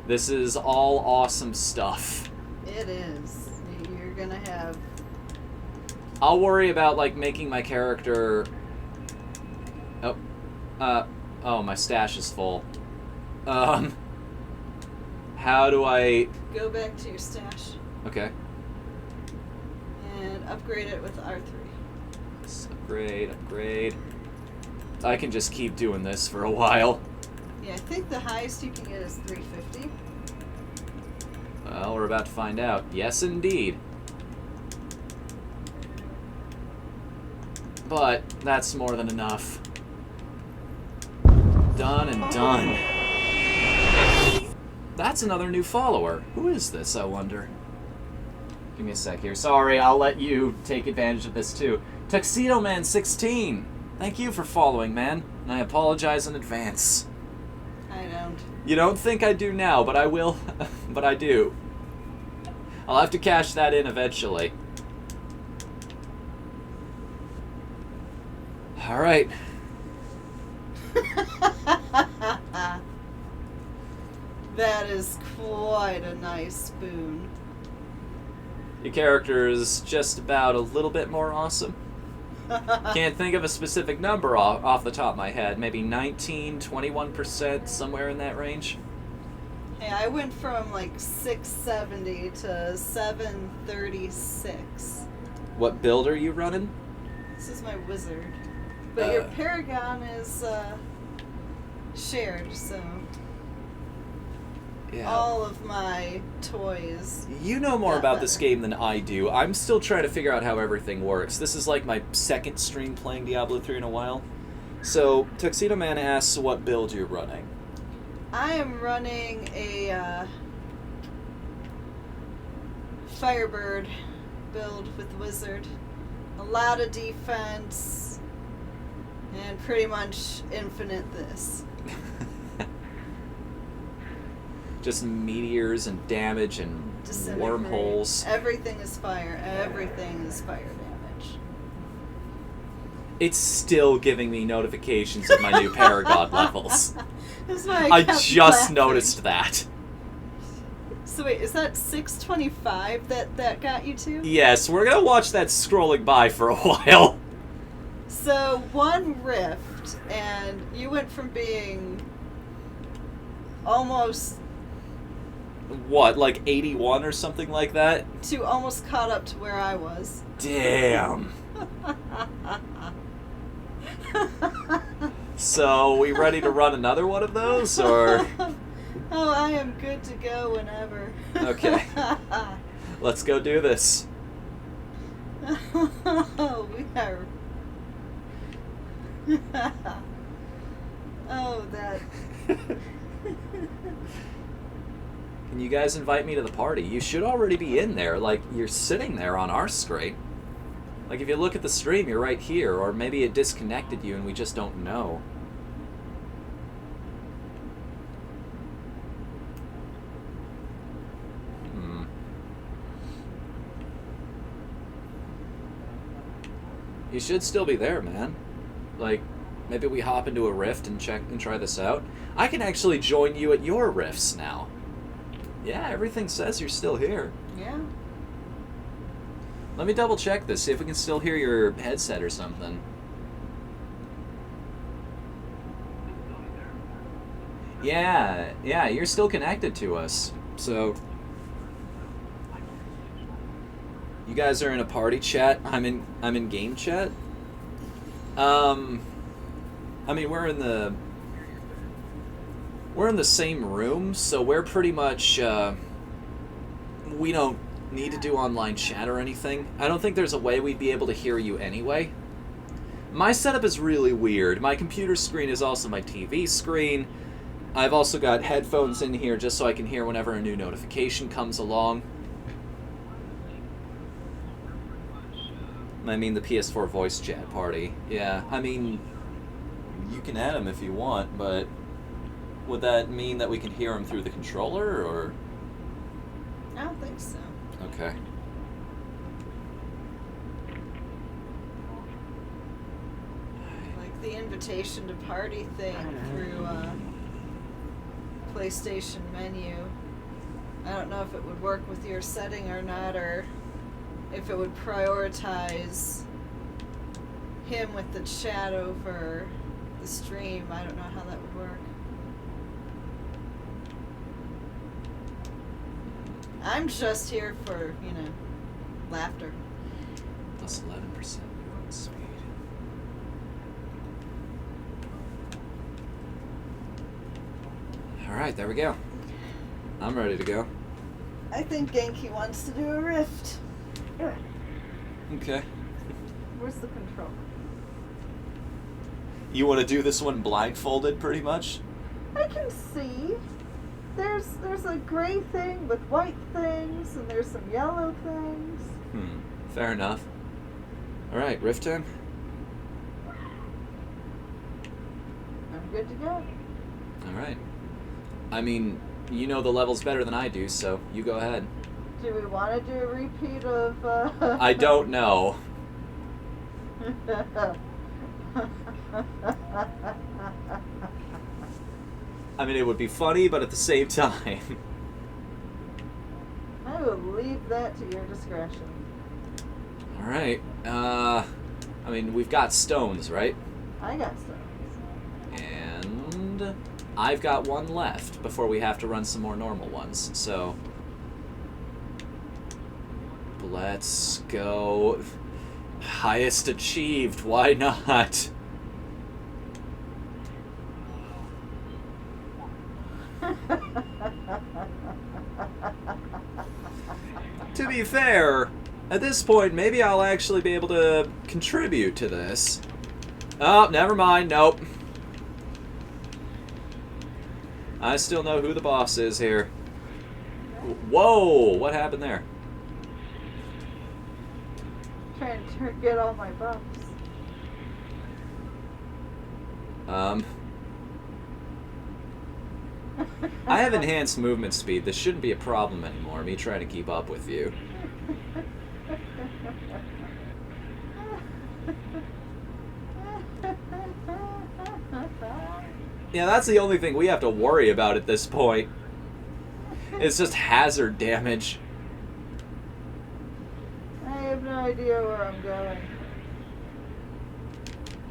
This is all awesome stuff. It is. You're gonna have... I'll worry about, like, making my character... oh, my stash is full. How do I... Go back to your stash. Okay. And upgrade it with R3. Let's upgrade. I can just keep doing this for a while. Yeah, I think the highest you can get is 350. Well, we're about to find out. Yes, indeed. But that's more than enough. Done and done. That's another new follower. Who is this, I wonder? Give me a sec here. Sorry, I'll let you take advantage of this too. Tuxedo Man 16. Thank you for following, man. And I apologize in advance. I don't. You don't think I do now, but I will. But I do. I'll have to cash that in eventually. Alright. That is quite a nice spoon. Your character is just about a little bit more awesome. Can't think of a specific number off the top of my head. Maybe 19, 21%, somewhere in that range. Yeah, I went from like 670 to 736. What build are you running? This is my wizard. But your Paragon is shared, so Yeah. all of my toys. You know more got about this better. game than I do. I'm still trying to figure out how everything works. This is like my second stream playing Diablo 3 in a while. So, Tuxedo Man asks what build you're running. I am running a Firebird build with Wizard. A lot of defense, and pretty much infinite this. Just meteors and damage and Disintegrate. wormholes. Everything is fire. Everything is fire damage. It's still giving me notifications of my new Paragon levels. That's why I kept just laughing. noticed that. So wait, is that 625 that got you to? Yes, we're gonna watch that scrolling by for a while. So one rift, and you went from being almost What, like 81 or something like that? to almost caught up to where I was. Damn. So, we ready to run another one of those, or? Oh, I am good to go whenever. Okay. Let's go do this. Oh, we are. Oh, that. Can you guys invite me to the party? You should already be in there. Like, you're sitting there on our screen. Like, if you look at the stream, you're right here. Or maybe it disconnected you and we just don't know. You should still be there, man. Like, maybe we hop into a rift and check and try this out. I can actually join you at your rifts now. Yeah, everything says you're still here. Yeah. Let me double check this, see if we can still hear your headset or something. Yeah, you're still connected to us. So, you guys are in a party chat. I'm in game chat. I mean, we're in the same room, so we're pretty much we don't need to do online chat or anything. I don't think there's a way we'd be able to hear you anyway. My setup is really weird. My computer screen is also my TV screen. I've also got headphones in here just so I can hear whenever a new notification comes along. I mean the PS4 voice chat party. Yeah, I mean, you can add them if you want, but would that mean that we can hear them through the controller, or? I don't think so. Okay. Like the invitation to party thing through PlayStation menu. I don't know if it would work with your setting or not, or if it would prioritize him with the chat over the stream. I don't know how that would work. I'm just here for, laughter. Plus 11% movement speed. Alright, there we go. I'm ready to go. I think Genki wants to do a rift. Okay. Where's the control? You want to do this one blindfolded, pretty much? I can see. There's a gray thing with white things, and there's some yellow things. Fair enough. Alright, rift time? I'm good to go. Alright. I mean, you know the levels better than I do, so you go ahead. Do we want to do a repeat of... I don't know. I mean, it would be funny, but at the same time... I will leave that to your discretion. Alright. I mean, we've got stones, right? I got stones. And... I've got one left before we have to run some more normal ones, so... Let's go. Highest achieved, why not? To be fair, at this point, maybe I'll actually be able to contribute to this. Oh, never mind, nope. I still know who the boss is here. Whoa, what happened there? Trying to get all my buffs. I have enhanced movement speed. This shouldn't be a problem anymore, me trying to keep up with you. Yeah, that's the only thing we have to worry about at this point. It's just hazard damage. I have no idea where I'm going.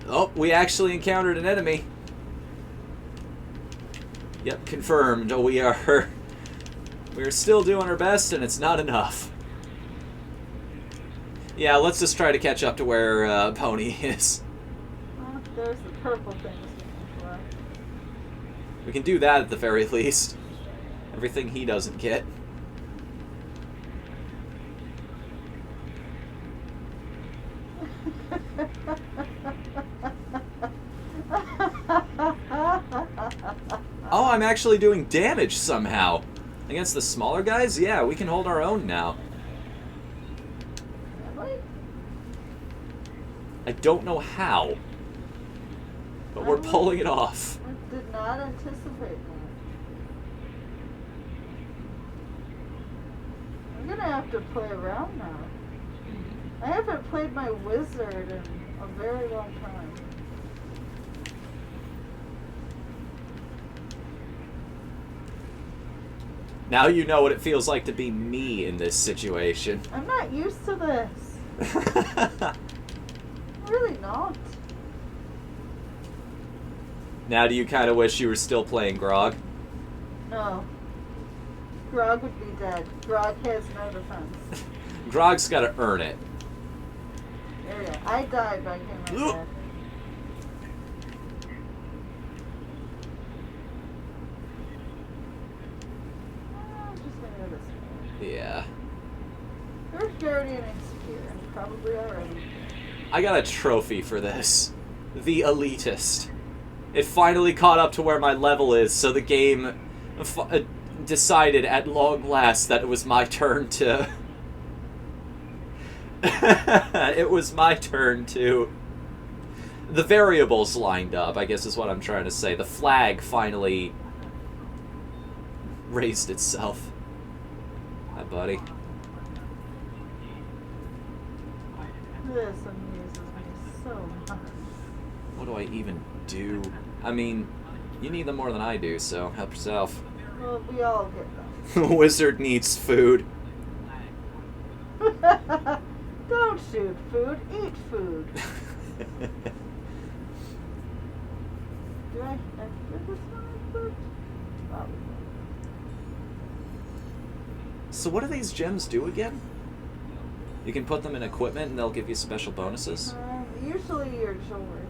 Oh, we actually encountered an enemy. Yep, confirmed. We're still doing our best, and it's not enough. Yeah, let's just try to catch up to where Pony is. Well, there's the purple things we can collect. We can do that at the very least. Everything he doesn't get. Oh, I'm actually doing damage somehow. Against the smaller guys? Yeah, we can hold our own now. Really? I don't know how. But we're pulling it off. I did not anticipate that. I'm gonna have to play around now. I haven't played my wizard in a very long time. Now you know what it feels like to be me in this situation. I'm not used to this. Really not. Now do you kind of wish you were still playing Grog? No. Grog would be dead. Grog has no defense. Grog's got to earn it. There you go. I died by him like that. I'm just gonna go this way. Yeah. There's Guardian Insecure, probably already. I got a trophy for this. The Elitist. It finally caught up to where my level is, so the game decided at long last that it was my turn to... It was my turn to... The variables lined up, I guess is what I'm trying to say. The flag finally raised itself. Hi, buddy. This amuses me so much. What do I even do? I mean, you need them more than I do, so help yourself. Well, we all get them. Wizard needs food. Don't shoot food, eat food. Do I give this one food? Probably. So what do these gems do again? You can put them in equipment and they'll give you special bonuses? Usually your jewelry.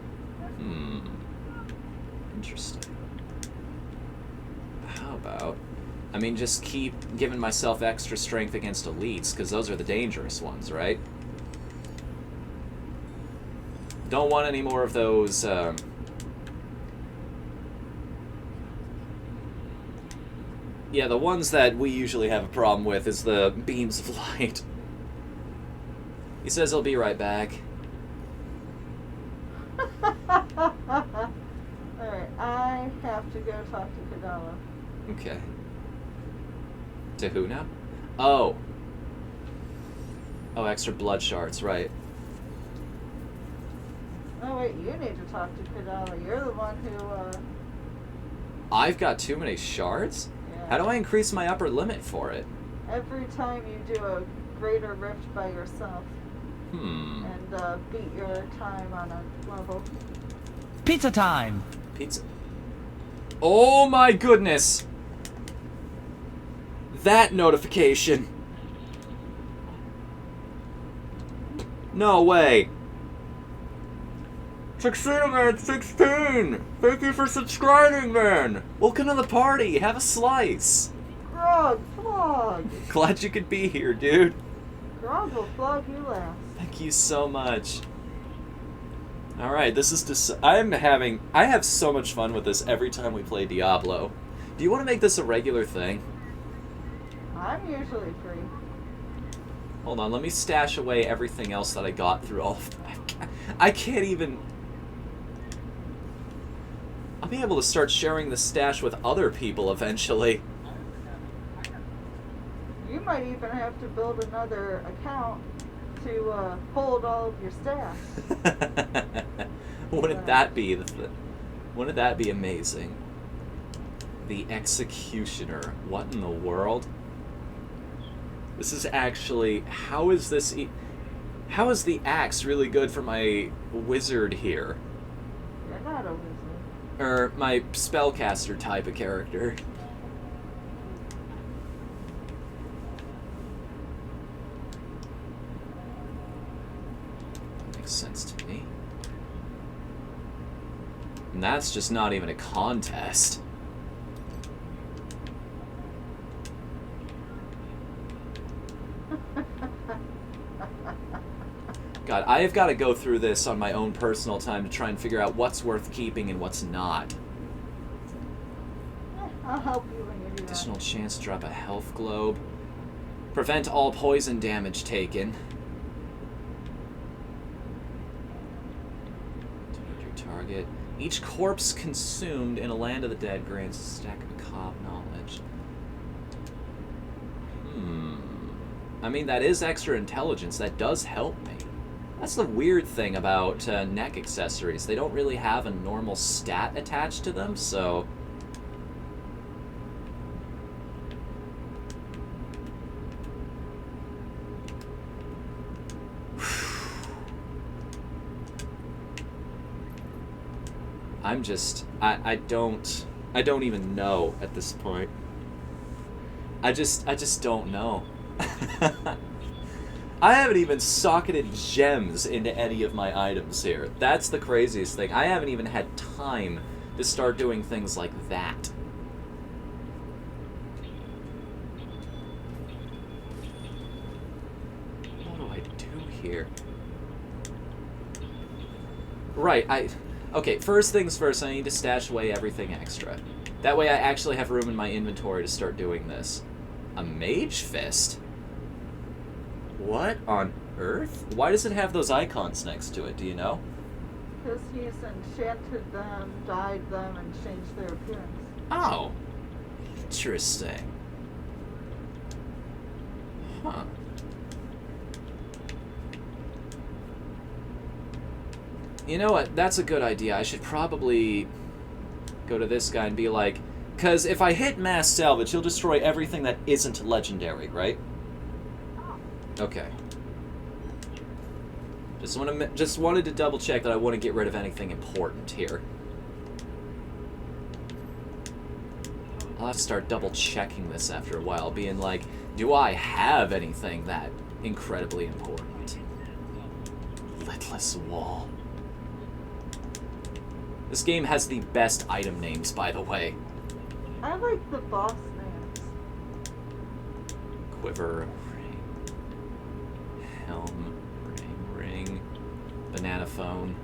Hmm. Interesting. How about... I mean, just keep giving myself extra strength against elites, because those are the dangerous ones, right? Don't want any more of those, Yeah, the ones that we usually have a problem with is the beams of light. He says he'll be right back. Alright, I have to go talk to Kadala. Okay. To who now? Oh. Oh, extra blood shards, right. Oh wait, you need to talk to Kadala. You're the one who, I've got too many shards? yeah. How do I increase my upper limit for it? Every time you do a greater rift by yourself Hmm. and beat your time on a level. Pizza time! Pizza. Oh my goodness! That notification! No way! 16, man! 16! Thank you for subscribing, man! Welcome to the party! Have a slice! Grog, flog. Glad you could be here, dude. Grog will flog you last. Thank you so much. Alright, this is just... I have so much fun with this every time we play Diablo. Do you want to make this a regular thing? I'm usually free. Hold on, let me stash away everything else that I got through all of... I can't even... I'll be able to start sharing the stash with other people eventually. You might even have to build another account to hold all of your stash. Wouldn't that be wouldn't that be amazing? The Executioner. What in the world? This is actually... How is this... How is the axe really good for my wizard here? You're not a wizard. Or my spellcaster type of character. Makes sense to me. And that's just not even a contest. God, I have got to go through this on my own personal time to try and figure out what's worth keeping and what's not. I'll help you when you do that. Additional chance to drop a health globe. Prevent all poison damage taken. Delete your target. Each corpse consumed in a land of the dead grants a stack of macabre knowledge. I mean, that is extra intelligence. That does help me. That's the weird thing about neck accessories. They don't really have a normal stat attached to them, so... I'm just... I don't even know at this point. I just don't know. I haven't even socketed gems into any of my items here. That's the craziest thing. I haven't even had time to start doing things like that. What do I do here? Right, okay, first things first, I need to stash away everything extra. That way I actually have room in my inventory to start doing this. A mage fist? What on earth? Why does it have those icons next to it, do you know? Because he's enchanted them, dyed them, and changed their appearance. Oh. Interesting. Huh. You know what? That's a good idea. I should probably go to this guy and be like... Because if I hit mass salvage, he'll destroy everything that isn't legendary, right? Okay. Just wanted to double check that I wouldn't get rid of anything important here. I'll have to start double checking this after a while, being like, do I have anything that incredibly important? Lidless wall. This game has the best item names, by the way. I like the boss names. Quiver, helm, ring, banana phone.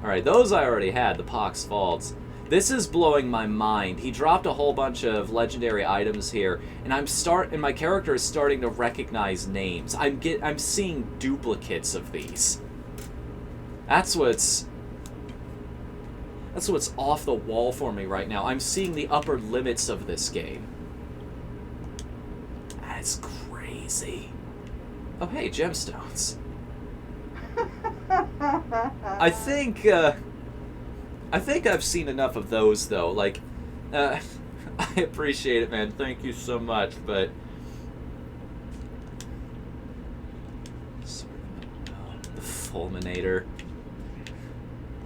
Alright, those I already had, the Pox Vaults. This is blowing my mind. He dropped a whole bunch of legendary items here, and my character is starting to recognize names. I'm seeing duplicates of these. That's what's off the wall for me right now. I'm seeing the upper limits of this game. That's crazy. Oh, hey, gemstones. I think I've seen enough of those, though. Like, I appreciate it, man. Thank you so much, but... The Fulminator.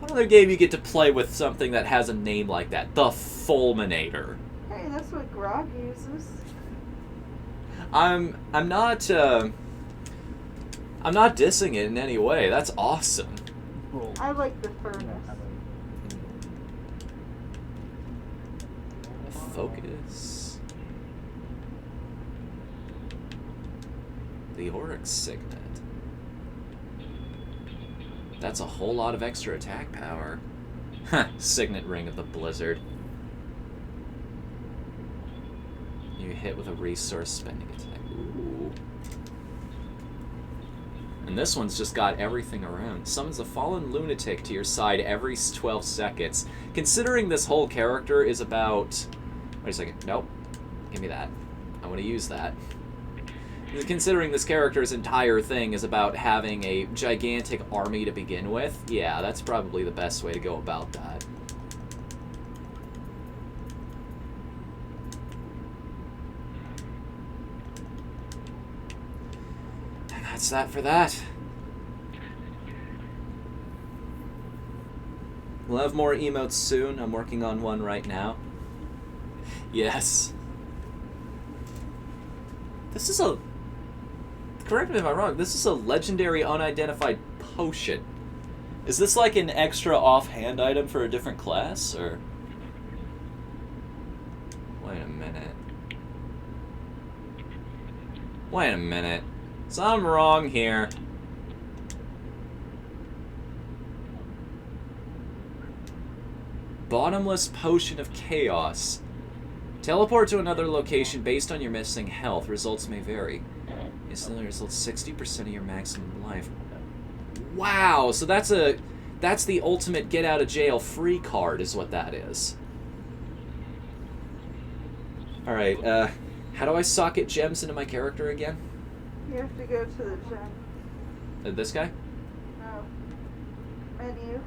What other game you get to play with something that has a name like that? The Fulminator. Hey, that's what Grog uses. I'm not dissing it in any way. That's awesome. Roll. I like the furnace. Focus. The Auric Signet. That's a whole lot of extra attack power. Huh, Signet Ring of the Blizzard. You hit with a resource spending attack. Ooh. And this one's just got everything around. Summons a fallen lunatic to your side every 12 seconds. Considering this whole character is about... Wait a second. Nope. Give me that. I want to use that. Considering this character's entire thing is about having a gigantic army to begin with, yeah, that's probably the best way to go about that. And that's that for that. We'll have more emotes soon. I'm working on one right now. Yes. This is a... Correct me if I'm wrong, this is a legendary unidentified potion. Is this like an extra offhand item for a different class, or... Wait a minute. Wait a minute. Something wrong here. Bottomless Potion of Chaos. Teleport to another location based on your missing health. Results may vary. Instantly results 60% of your maximum life. Wow, so that's the ultimate get out of jail free card is what that is. Alright, how do I socket gems into my character again? You have to go to the gem. This guy? No. Menu.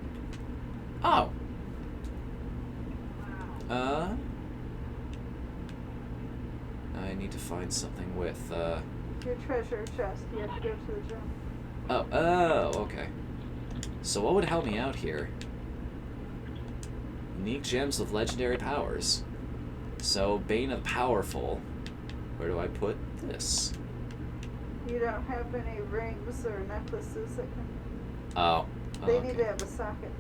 Oh. I need to find something with, Your treasure chest. You have to go to the gem. Oh, okay. So what would help me out here? Unique gems with legendary powers. So, Bane of the Powerful. Where do I put this? You don't have any rings or necklaces that can... Oh. They okay. need to have a socket.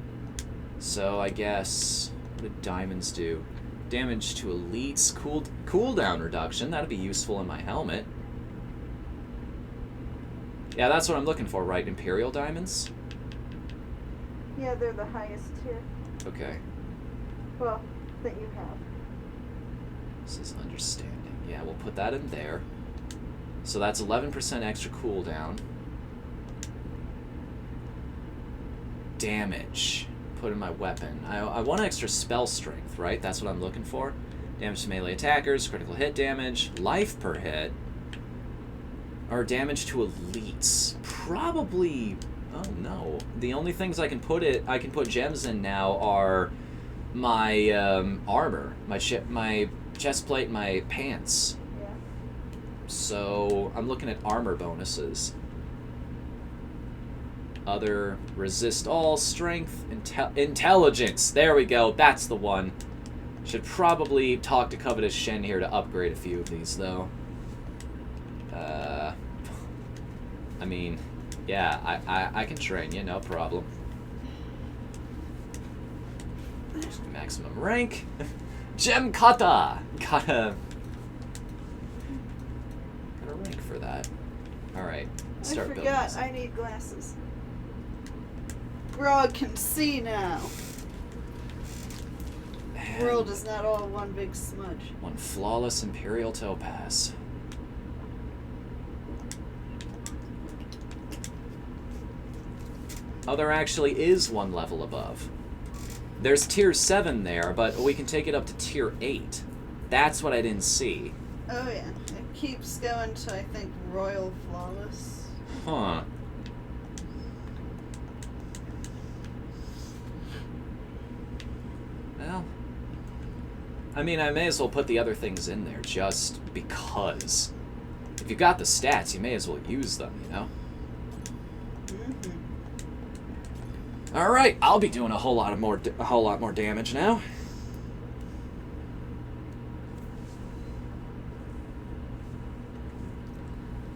So, I guess... What do diamonds do? Damage to elites. Cooldown reduction. That'd be useful in my helmet. Yeah, that's what I'm looking for, right? Imperial diamonds? Yeah, they're the highest tier. Okay. Well, that you have. This is understanding. Yeah, we'll put that in there. So that's 11% extra cooldown. Damage. Put in my weapon. I want extra spell strength, right? That's what I'm looking for. Damage to melee attackers, critical hit damage, life per hit, or damage to elites. Probably... Oh no. The only things I can put gems in now are my armor, my chest plate, my pants. Yeah. So I'm looking at armor bonuses. Other resist all, strength, intelligence. There we go. That's the one. Should probably talk to Covetous Shen here to upgrade a few of these, though. I mean, yeah, I can train you, no problem. Maximum rank. Gem Kata! Got a rank for that. Alright, start I building forgot, this. I need glasses. Grog can see now. The world is not all one big smudge. One flawless Imperial Topaz. Oh, there actually is one level above. There's tier 7 there, but we can take it up to tier 8. That's what I didn't see. Oh yeah, it keeps going to, I think, Royal Flawless. Huh. Well, I mean, I may as well put the other things in there just because. If you've got the stats, you may as well use them, you know? Mm-hmm. All right, I'll be doing a whole lot more damage now.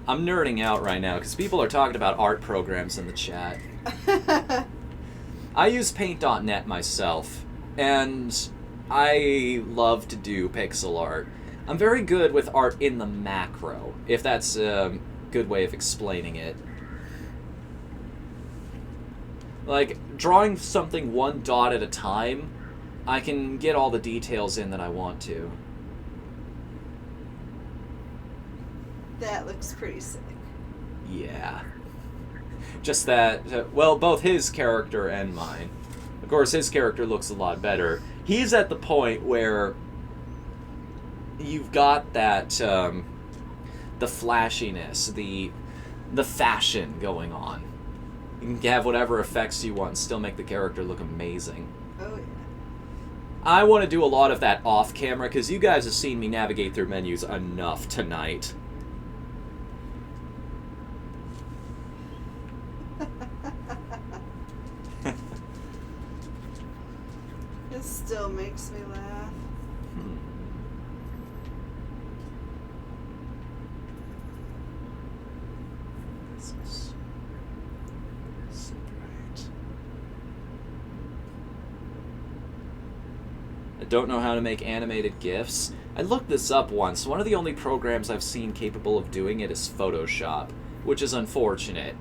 I'm nerding out right now because people are talking about art programs in the chat. I use Paint.net myself, and I love to do pixel art. I'm very good with art in the macro, if that's a good way of explaining it. Like, drawing something one dot at a time, I can get all the details in that I want to. That looks pretty sick. Yeah. Just that, well, both his character and mine. Of course, his character looks a lot better. He's at the point where you've got that, the flashiness, the fashion going on. You can have whatever effects you want and still make the character look amazing. Oh, yeah. I want to do a lot of that off-camera, because you guys have seen me navigate through menus enough tonight. It still makes me laugh. I don't know how to make animated GIFs. I looked this up once. One of the only programs I've seen capable of doing it is Photoshop, which is unfortunate.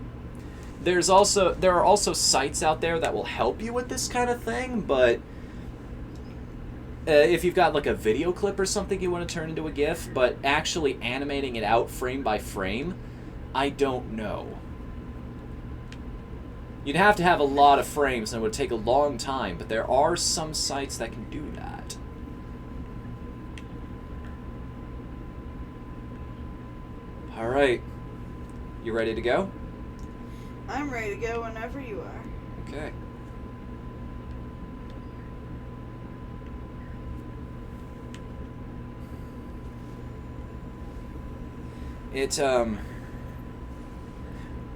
There are also sites out there that will help you with this kind of thing, but if you've got like a video clip or something you want to turn into a GIF, but actually animating it out frame by frame, I don't know. You'd have to have a lot of frames and it would take a long time, but there are some sites that can do that. Alright. You ready to go? I'm ready to go whenever you are. Okay.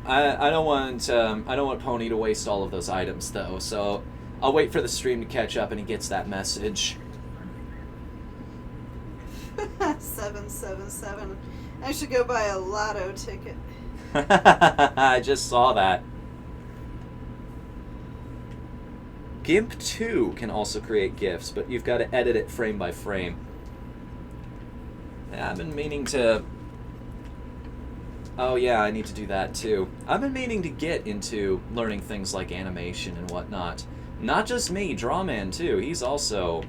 I don't want Pony to waste all of those items though, so I'll wait for the stream to catch up and he gets that message. 777. I should go buy a lotto ticket. I just saw that. GIMP 2 can also create GIFs, but you've got to edit it frame by frame. Yeah, I've been meaning to... Oh yeah, I need to do that too. I've been meaning to get into learning things like animation and whatnot. Not just me, Drawman too. He's also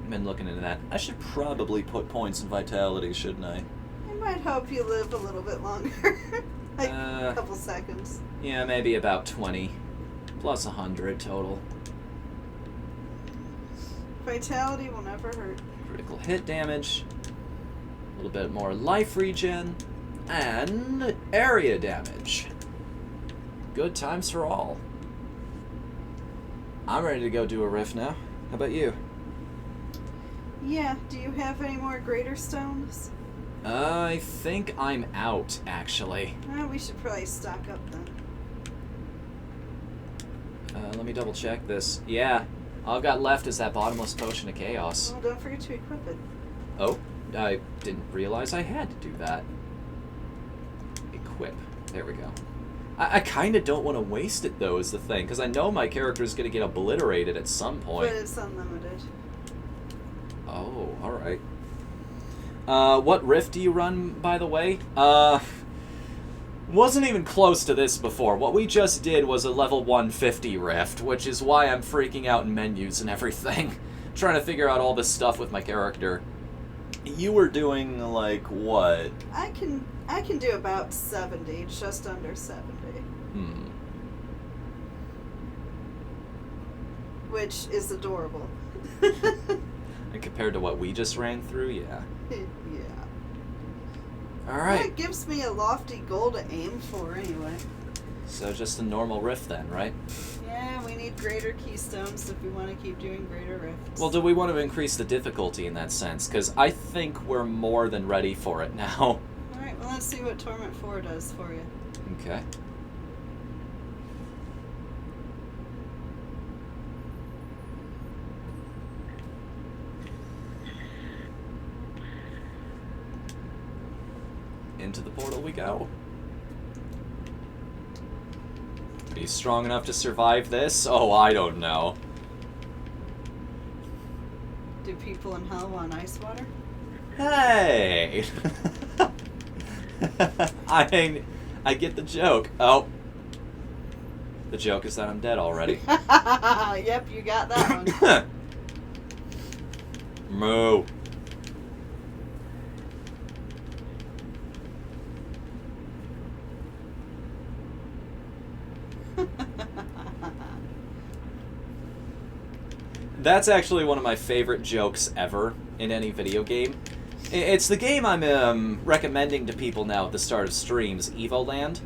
been looking into that. I should probably put points in vitality, shouldn't I? It might help you live a little bit longer. Like a couple seconds. Yeah, maybe about 20. Plus 100 total. Vitality will never hurt. Critical hit damage. A little bit more life regen. And area damage. Good times for all. I'm ready to go do a riff now. How about you? Yeah, do you have any more greater stones? I think I'm out, actually. We should probably stock up then. Let me double check this. Yeah, all I've got left is that bottomless potion of chaos. Well, don't forget to equip it. Oh, I didn't realize I had to do that. Equip. There we go. I kind of don't want to waste it, though, is the thing, because I know my character is going to get obliterated at some point. But it's unlimited. Oh, alright. What rift do you run, by the way? Wasn't even close to this before. What we just did was a level 150 rift, which is why I'm freaking out in menus and everything. Trying to figure out all this stuff with my character. You were doing, like, what? I can do about 70, just under 70. Which is adorable. And compared to what we just ran through, yeah. Yeah. Alright. That gives me a lofty goal to aim for anyway. So just a normal rift then, right? Yeah, we need greater keystones if we want to keep doing greater rifts. Well, do we want to increase the difficulty in that sense? Because I think we're more than ready for it now. Alright, well let's see what Torment 4 does for you. Okay. into the portal we go. Are you strong enough to survive this? Oh, I don't know. Do people in hell want ice water? Hey! I get the joke. Oh. The joke is that I'm dead already. Yep, you got that one. Moo. That's actually one of my favorite jokes ever in any video game. It's the game I'm recommending to people now at the start of streams, Evoland.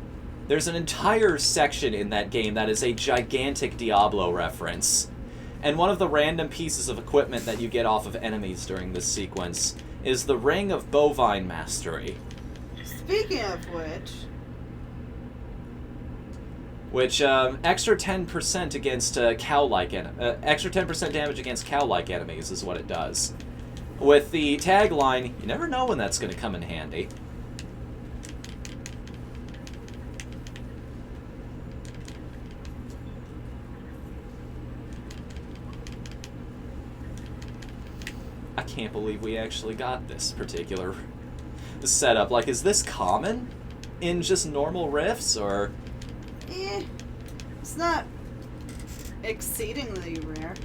There's an entire section in that game that is a gigantic Diablo reference. And one of the random pieces of equipment that you get off of enemies during this sequence is the Ring of Bovine Mastery. Speaking of which, extra 10% against cow-like extra 10% damage against cow-like enemies is what it does. With the tagline, you never know when that's going to come in handy. I can't believe we actually got this particular setup. Like, is this common in just normal rifts, or... it's not exceedingly rare.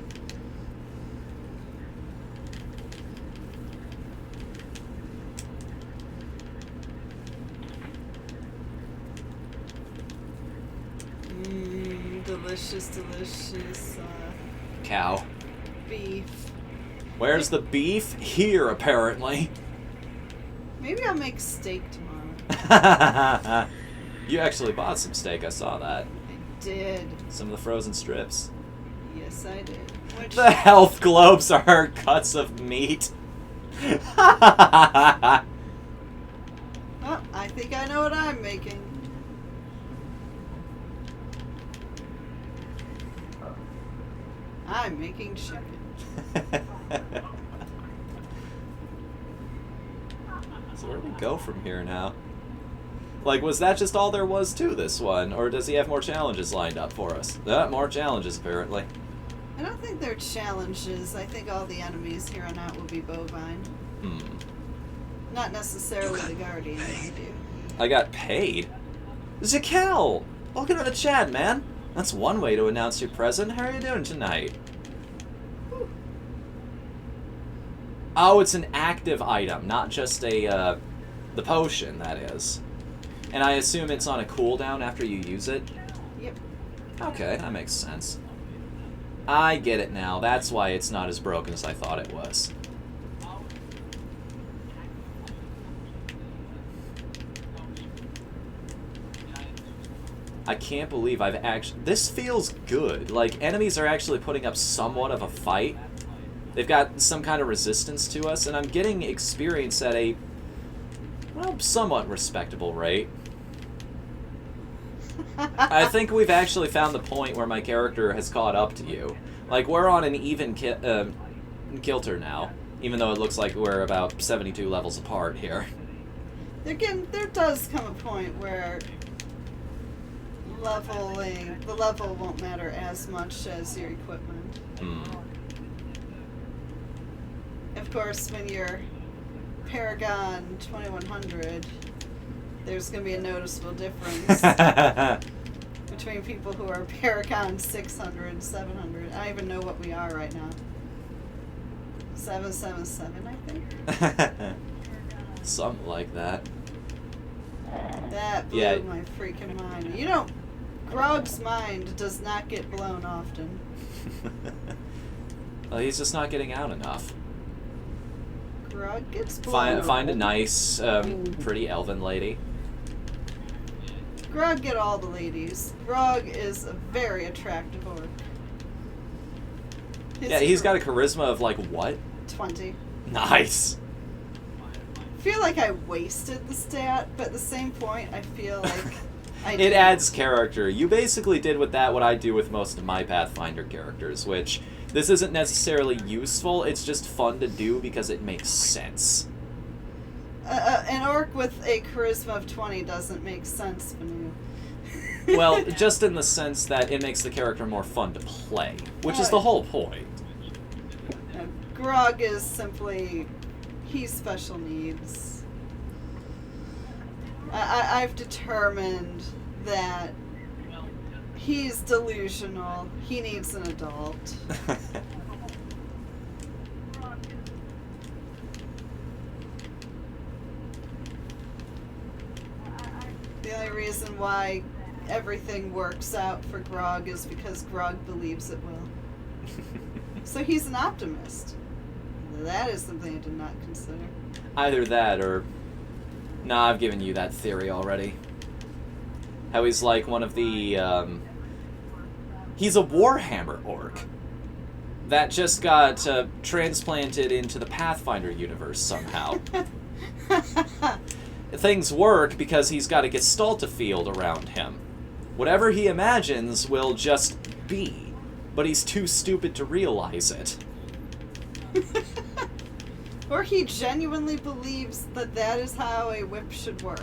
Delicious, delicious cow. beef. Where's the beef? Here, apparently. Maybe I'll make steak tomorrow. You actually bought some steak, I saw that. I did. Some of the frozen strips. Yes, I did. Which... The health globes are cuts of meat. Oh, I think I know what I'm making. I'm making chicken. So where do we go from here now? Like, was that just all there was to this one? Or does he have more challenges lined up for us? More challenges, apparently. I don't think they're challenges. I think all the enemies here on out will be bovine. Not necessarily the Guardian. I got paid? Zakel! Welcome to the chat, man. That's one way to announce your present. How are you doing tonight? Oh, it's an active item, not just a, the potion, that is. And I assume it's on a cooldown after you use it? Yep. Okay, that makes sense. I get it now. That's why it's not as broken as I thought it was. I can't believe I've actually... This feels good. Like, enemies are actually putting up somewhat of a fight. They've got some kind of resistance to us, and I'm getting experience at a, well, somewhat respectable rate. I think we've actually found the point where my character has caught up to you. Like, we're on an even kilter now, even though it looks like we're about 72 levels apart here. There does come a point where the level won't matter as much as your equipment. Of course, when you're Paragon 2100, there's going to be a noticeable difference between people who are Paragon 600, 700. I don't even know what we are right now. 777, I think? Something like that. That blew my freaking mind. You know, Grog's mind does not get blown often. Well, he's just not getting out enough. Grog gets blown. Find a nice, pretty elven lady. Grog get all the ladies. Grog is a very attractive orc. He's got a charisma of, like, what? 20. Nice. I feel like I wasted the stat, but at the same point, I feel like It adds character. You basically did with that what I do with most of my Pathfinder characters, which this isn't necessarily useful, it's just fun to do because it makes sense. An orc with a charisma of 20 doesn't make sense, Fnu. Well, just in the sense that it makes the character more fun to play, which is the whole point. Grog is simply... he's special needs. I've determined that he's delusional. He needs an adult. The only reason why everything works out for Grog is because Grog believes it will. So he's an optimist. That is something I did not consider. Either that or... Nah, I've given you that theory already. How he's like one of the, he's a Warhammer orc that just got transplanted into the Pathfinder universe somehow. Things work because he's got a Gestalta field around him. Whatever he imagines will just be, but he's too stupid to realize it. Or he genuinely believes that that is how a whip should work.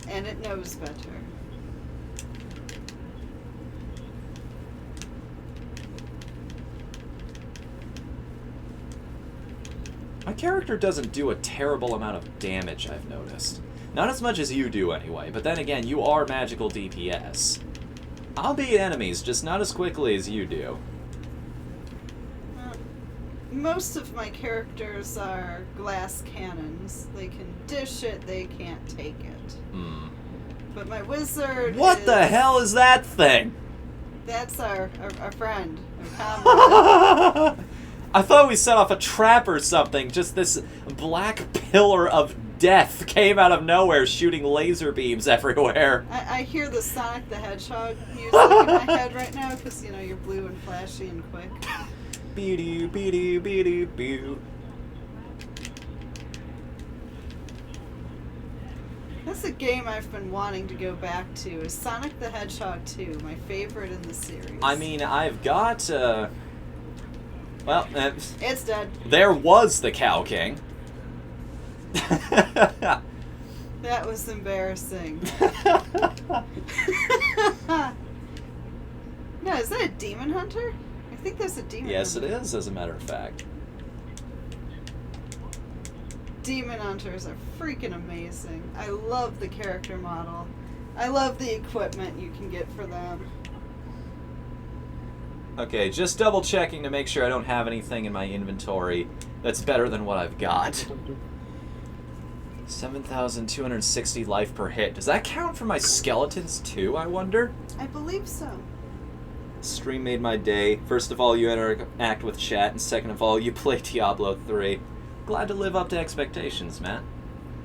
And it knows better. My character doesn't do a terrible amount of damage, I've noticed. Not as much as you do, anyway, but then again, you are magical DPS. I'll beat enemies, just not as quickly as you do. Most of my characters are glass cannons. They can dish it, they can't take it. Hmm. But my wizard What the hell is that thing? That's our friend, our comrade. I thought we set off a trap or something. Just this black pillar of death came out of nowhere, shooting laser beams everywhere. I hear the Sonic the Hedgehog music in my head right now, because, you know, you're blue and flashy and quick. Be-doo, be-doo, be-doo, boo. That's a game I've been wanting to go back to, is Sonic the Hedgehog 2, my favorite in the series. I mean, I've got, well, It's dead. there was the Cow King. That was embarrassing. No, is that a demon hunter? I think that's a demon Yes, it hunter. is, as a matter of fact. Demon hunters are freaking amazing. I love the character model. I love the equipment you can get for them. Okay, just double checking to make sure I don't have anything in my inventory that's better than what I've got. 7,260 life per hit. Does that count for my skeletons too, I wonder? I believe so. Stream made my day. First of all, you interact with chat, and second of all, you play Diablo 3. Glad to live up to expectations, man.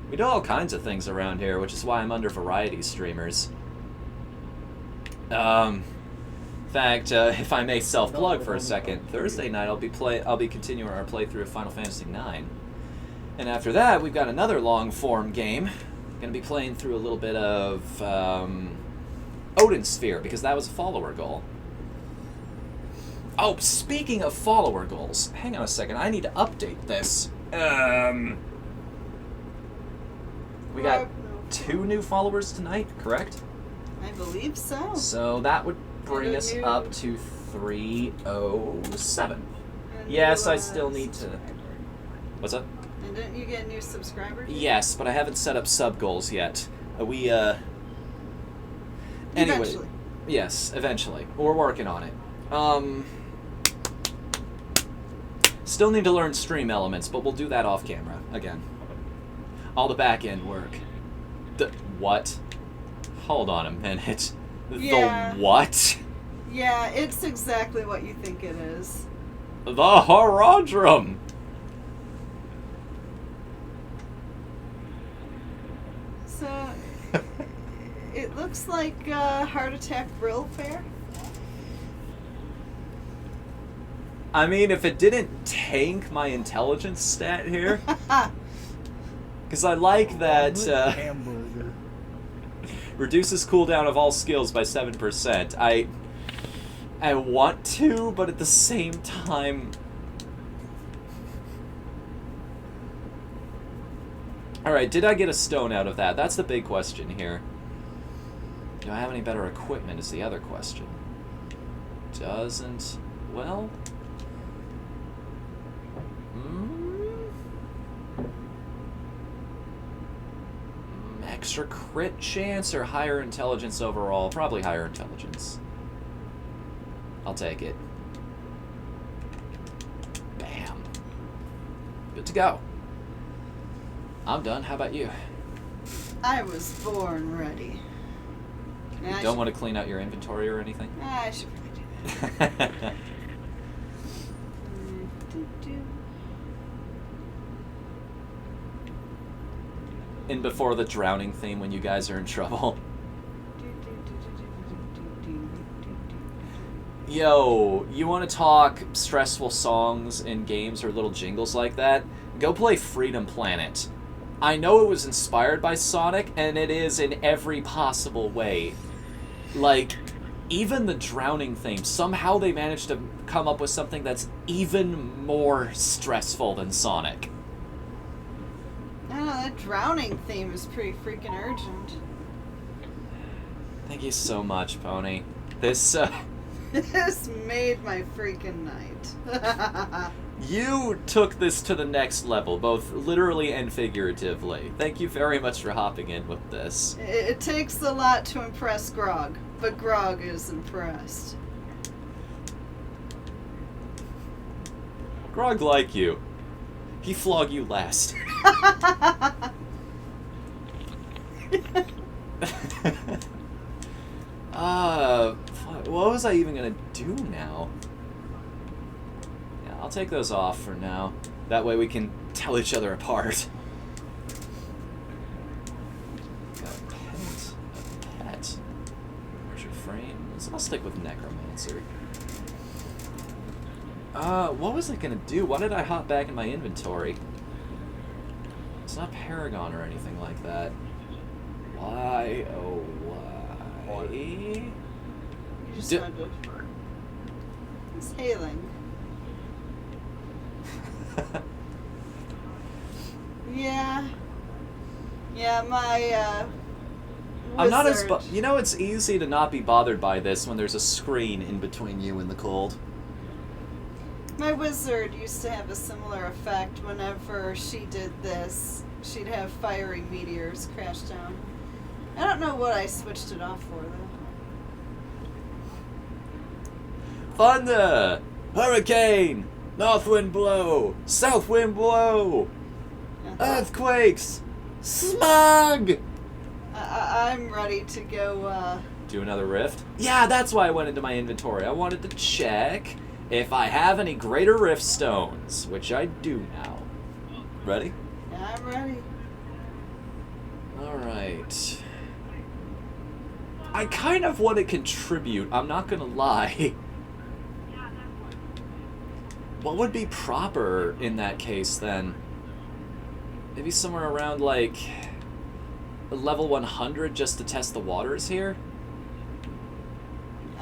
We do all kinds of things around here, which is why I'm under variety streamers. In fact, if I may self-plug for a second, Thursday night I'll be continuing our playthrough of Final Fantasy IX. And after that, we've got another long-form game. Gonna be playing through a little bit of Odin Sphere, because that was a follower goal. Oh, speaking of follower goals, hang on a second, I need to update this. We got 2 new followers tonight, correct? I believe so. So that would bring us up to 307. Yes, I still need to... What's up? And didn't you get new subscribers? Yes, but I haven't set up sub goals yet. Anyway. Eventually. Yes, eventually. We're working on it. Still need to learn stream elements, but we'll do that off camera, again. All the back-end work. What? Hold on a minute. Yeah. The what? Yeah, it's exactly what you think it is. The Horodrum! So, it looks like Heart Attack Brill Fair. I mean, if it didn't tank my intelligence stat here... Because I like that... hamburger. reduces cooldown of all skills by 7%. I want to, but at the same time... Alright, did I get a stone out of that? That's the big question here. Do I have any better equipment is the other question. Doesn't... well... extra crit chance or higher intelligence overall? Probably higher intelligence. I'll take it. Bam. Good to go. I'm done. How about you? I was born ready. You don't want to clean out your inventory or anything? I should probably do that. And before the drowning theme when you guys are in trouble. Yo, you want to talk stressful songs in games or little jingles like that? Go play Freedom Planet. I know it was inspired by Sonic, and it is in every possible way. Like, even the drowning theme, somehow they managed to come up with something that's even more stressful than Sonic. I don't know, that drowning theme is pretty freaking urgent. Thank you so much, Pony. This, This made my freaking night. You took this to the next level, both literally and figuratively. Thank you very much for hopping in with this. It takes a lot to impress Grog, but Grog is impressed. Grog like you. He flog you last. What was I even gonna do now? Yeah, I'll take those off for now. That way we can tell each other apart. Got a pet. Portrait frames. I'll stick with Necromancer. What was I gonna do? Why did I hop back in my inventory? It's not Paragon or anything like that. Why, oh why? You just wanted to... It's hailing. Yeah. Yeah, my, I'm not as... wizard- You know, it's easy to not be bothered by this when there's a screen in between you and the cold. My wizard used to have a similar effect. Whenever she did this, she'd have fiery meteors crash down. I don't know what I switched it off for, though. Thunder! Hurricane! North wind blow! South wind blow! Earthquakes! Smog! I'm ready to go, Do another rift? Yeah, that's why I went into my inventory. I wanted to check if I have any greater rift stones, which I do now. Ready? Yeah, I'm ready. Alright. I kind of want to contribute, I'm not gonna lie. What would be proper in that case, then? Maybe somewhere around, like, level 100 just to test the waters here?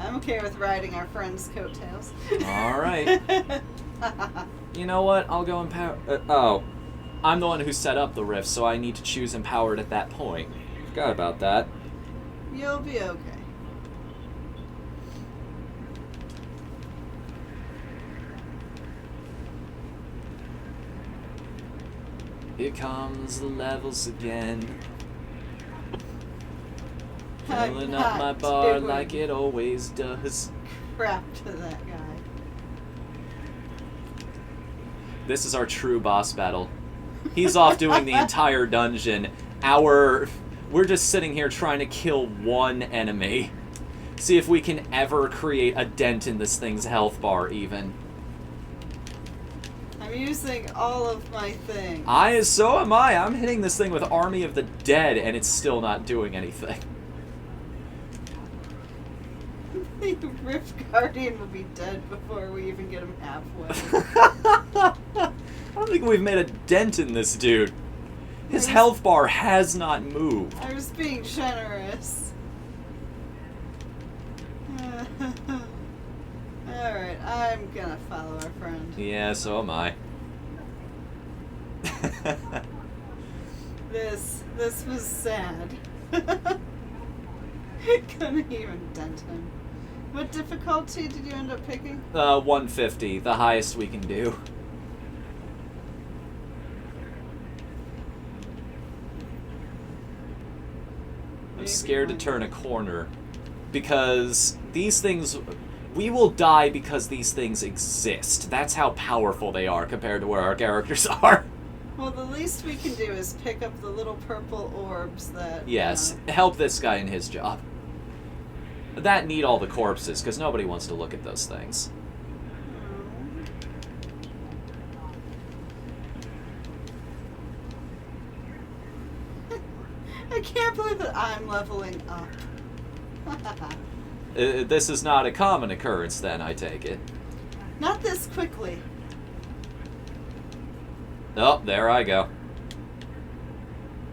I'm okay with riding our friend's coattails. Alright. You know what? I'll go empower... oh. I'm the one who set up the rift, so I need to choose empowered at that point. Forgot about that. You'll be okay. Here comes the levels again. I'm Filling up my not bar doing like it always does. crap to that guy. This is our true boss battle. He's off doing the entire dungeon. We're just sitting here trying to kill one enemy. See if we can ever create a dent in this thing's health bar, even. I'm using all of my things. So am I. I'm hitting this thing with Army of the Dead, and it's still not doing anything. The Rift Guardian will be dead before we even get him halfway. I don't think we've made a dent in this dude. His health bar has not moved. I was being generous. Alright, I'm gonna follow our friend. Yeah, so am I. This was sad. Couldn't even dent him. What difficulty did you end up picking? 150, the highest we can do. I'm scared to turn a corner because these things, we will die because these things exist. That's how powerful they are compared to where our characters are. Well, the least we can do is pick up the little purple orbs that... Yes, help this guy in his job. That need all the corpses, because nobody wants to look at those things. I can't believe that I'm leveling up. This is not a common occurrence, then, I take it. Not this quickly. Oh, there I go.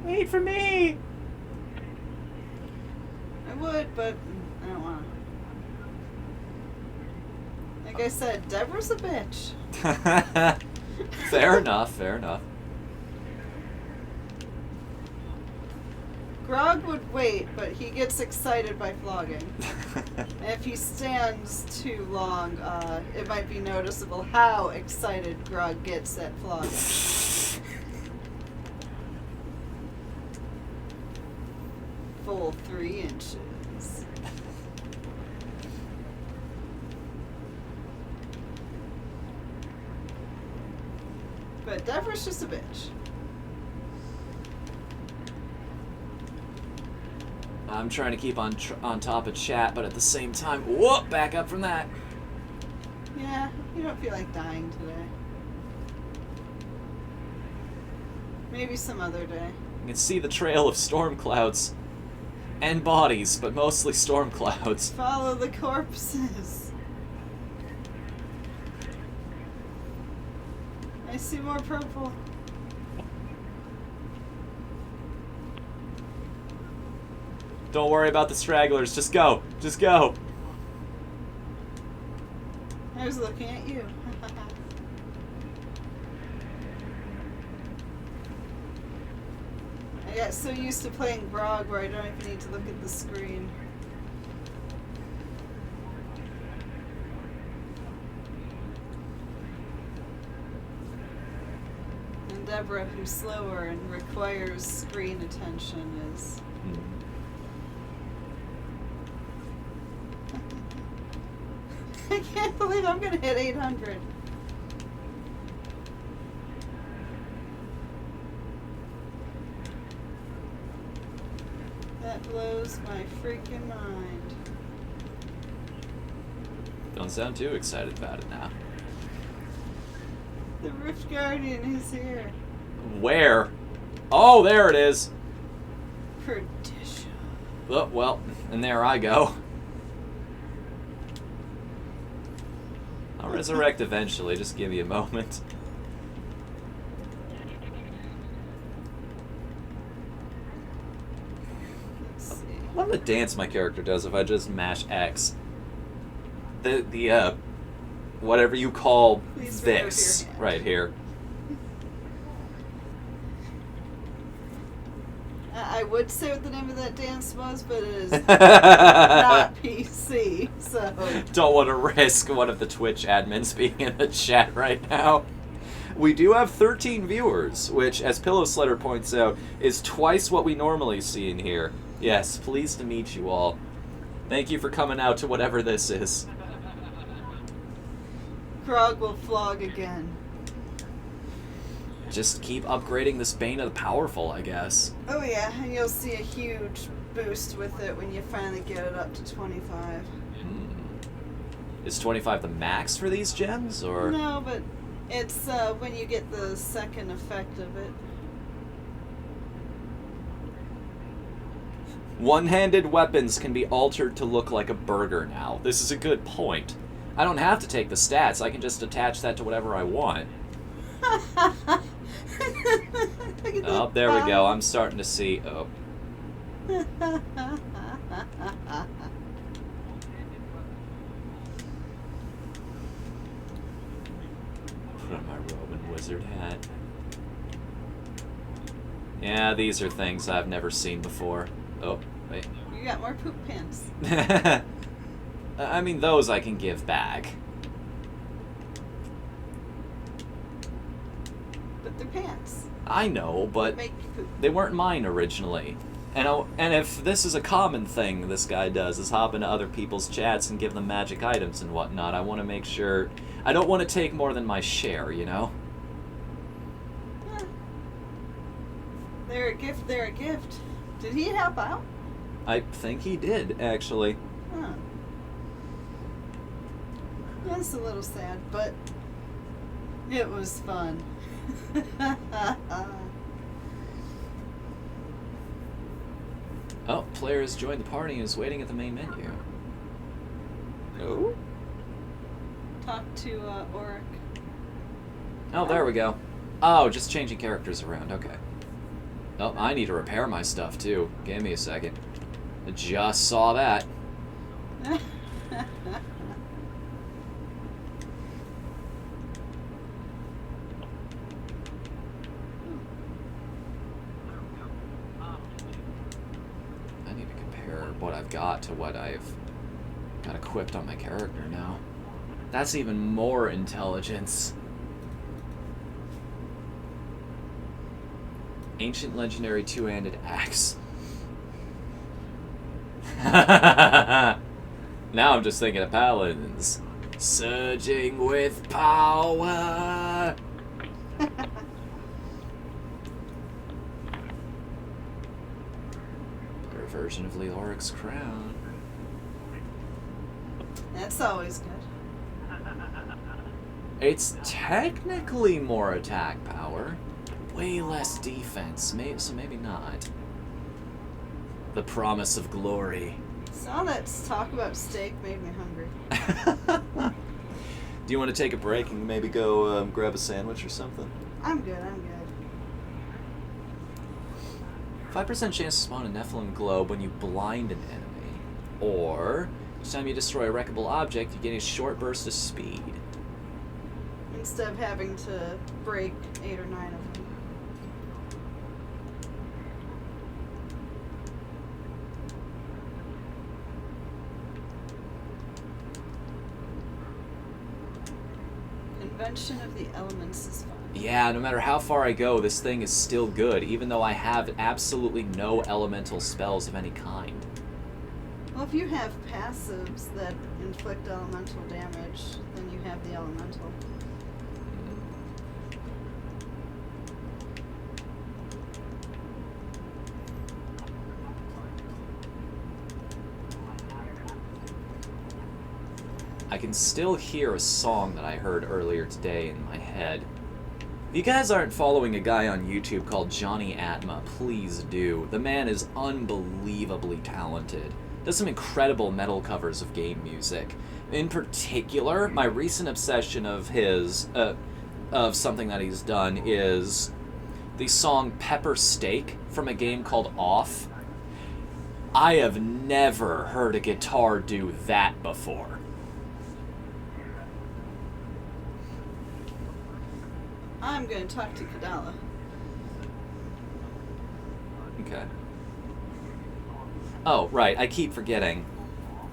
Wait for me! I would, but I don't want to. Like I said, Deborah's a bitch. Fair enough, fair enough. Grog would wait, but he gets excited by flogging. If he stands too long, it might be noticeable how excited Grog gets at flogging. Full 3 inches. But Deborah's just a bitch. I'm trying to keep on top of chat, but at the same time, whoop, back up from that. Yeah, you don't feel like dying today. Maybe some other day. You can see the trail of storm clouds and bodies, but mostly storm clouds. Follow the corpses. I see more purple. Don't worry about the stragglers, just go, just go. I was looking at you. I got so used to playing Grog where I don't even need to look at the screen. And Deborah, who's slower and requires screen attention, is... I can't believe I'm gonna hit 800. That blows my freaking mind. Don't sound too excited about it now. The Rift Guardian is here. Where? Oh, there it is. Perdition. Oh, well, and there I go. I'll resurrect eventually, just give you a moment. Let's see. Love the dance my character does if I just mash X. The whatever you call Please this remove your hand. right here. I would say what the name of that dance was, but it is not PC, so... Don't want to risk one of the Twitch admins being in the chat right now. We do have 13 viewers, which, as Pillow Slitter points out, is twice what we normally see in here. Yes, pleased to meet you all. Thank you for coming out to whatever this is. Grog will flog again. Just keep upgrading this Bane of the Powerful, I guess. Oh yeah, and you'll see a huge boost with it when you finally get it up to 25. Is 25 the max for these gems, or...? No, but it's when you get the second effect of it. One-handed weapons can be altered to look like a burger now. This is a good point. I don't have to take the stats, I can just attach that to whatever I want. Oh, there we go. I'm starting to see... Oh. Put on my robe and wizard hat. Yeah, these are things I've never seen before. Oh, wait. You got more poop pants. I mean, those I can give back. But they're pants. I know, but Make you poop. they weren't mine originally. And if this is a common thing this guy does, is hop into other people's chats and give them magic items and whatnot, I want to make sure... I don't want to take more than my share, you know? Eh. They're a gift, they're a gift. Did he help out? I think he did, actually. Huh. That's a little sad, but it was fun. Oh, player has joined the party and is waiting at the main menu. Oh? Talk to Auric. Oh, there we go. Oh, just changing characters around, okay. Oh, I need to repair my stuff, too. Give me a second. I just saw that. I need to compare what I've got to what I've got equipped on my character now. That's even more intelligence. Ancient legendary two-handed axe. Now I'm just thinking of paladins. Surging with power. Their version of Leoric's crown. That's always good. It's technically more attack power. Way less defense, so maybe not. The promise of glory. So that talk about steak made me hungry. Do you want to take a break and maybe go grab a sandwich or something? I'm good, I'm good. 5% chance to spawn a Nephilim globe when you blind an enemy. Or, each time you destroy a wreckable object, you gain a short burst of speed. Instead of having to break 8 or 9 of them. Invention of the elements is fun. Yeah, no matter how far I go, this thing is still good, even though I have absolutely no elemental spells of any kind. Well, if you have passives that inflict elemental damage, then you have the elemental. I can still hear a song that I heard earlier today in my head. If you guys aren't following a guy on YouTube called Johnny Atma, please do. The man is unbelievably talented. Does some incredible metal covers of game music. In particular, my recent obsession of his, of something that he's done is the song Pepper Steak from a game called Off. I have never heard a guitar do that before. I'm going to talk to Kadala. Okay. Oh, right, I keep forgetting.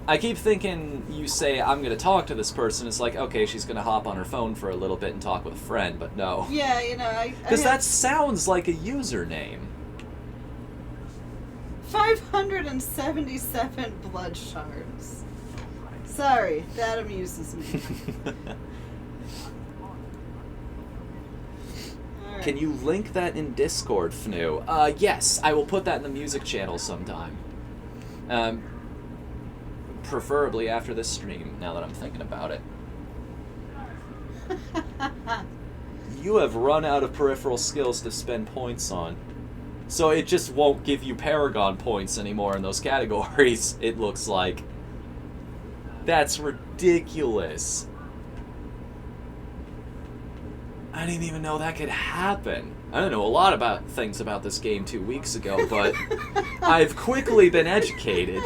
I keep thinking you say, I'm going to talk to this person. It's like, okay, she's going to hop on her phone for a little bit and talk with a friend, but no. Yeah, you know, I Because that sounds like a username. 577 blood shards. Sorry, that amuses me. Alright. Can you link that in Discord, Fnu? Yes, I will put that in the music channel sometime. Preferably after this stream, now that I'm thinking about it. You have run out of peripheral skills to spend points on. So it just won't give you Paragon points anymore in those categories, it looks like. That's ridiculous. I didn't even know that could happen. I don't know a lot about things about this game 2 weeks ago, but I've quickly been educated.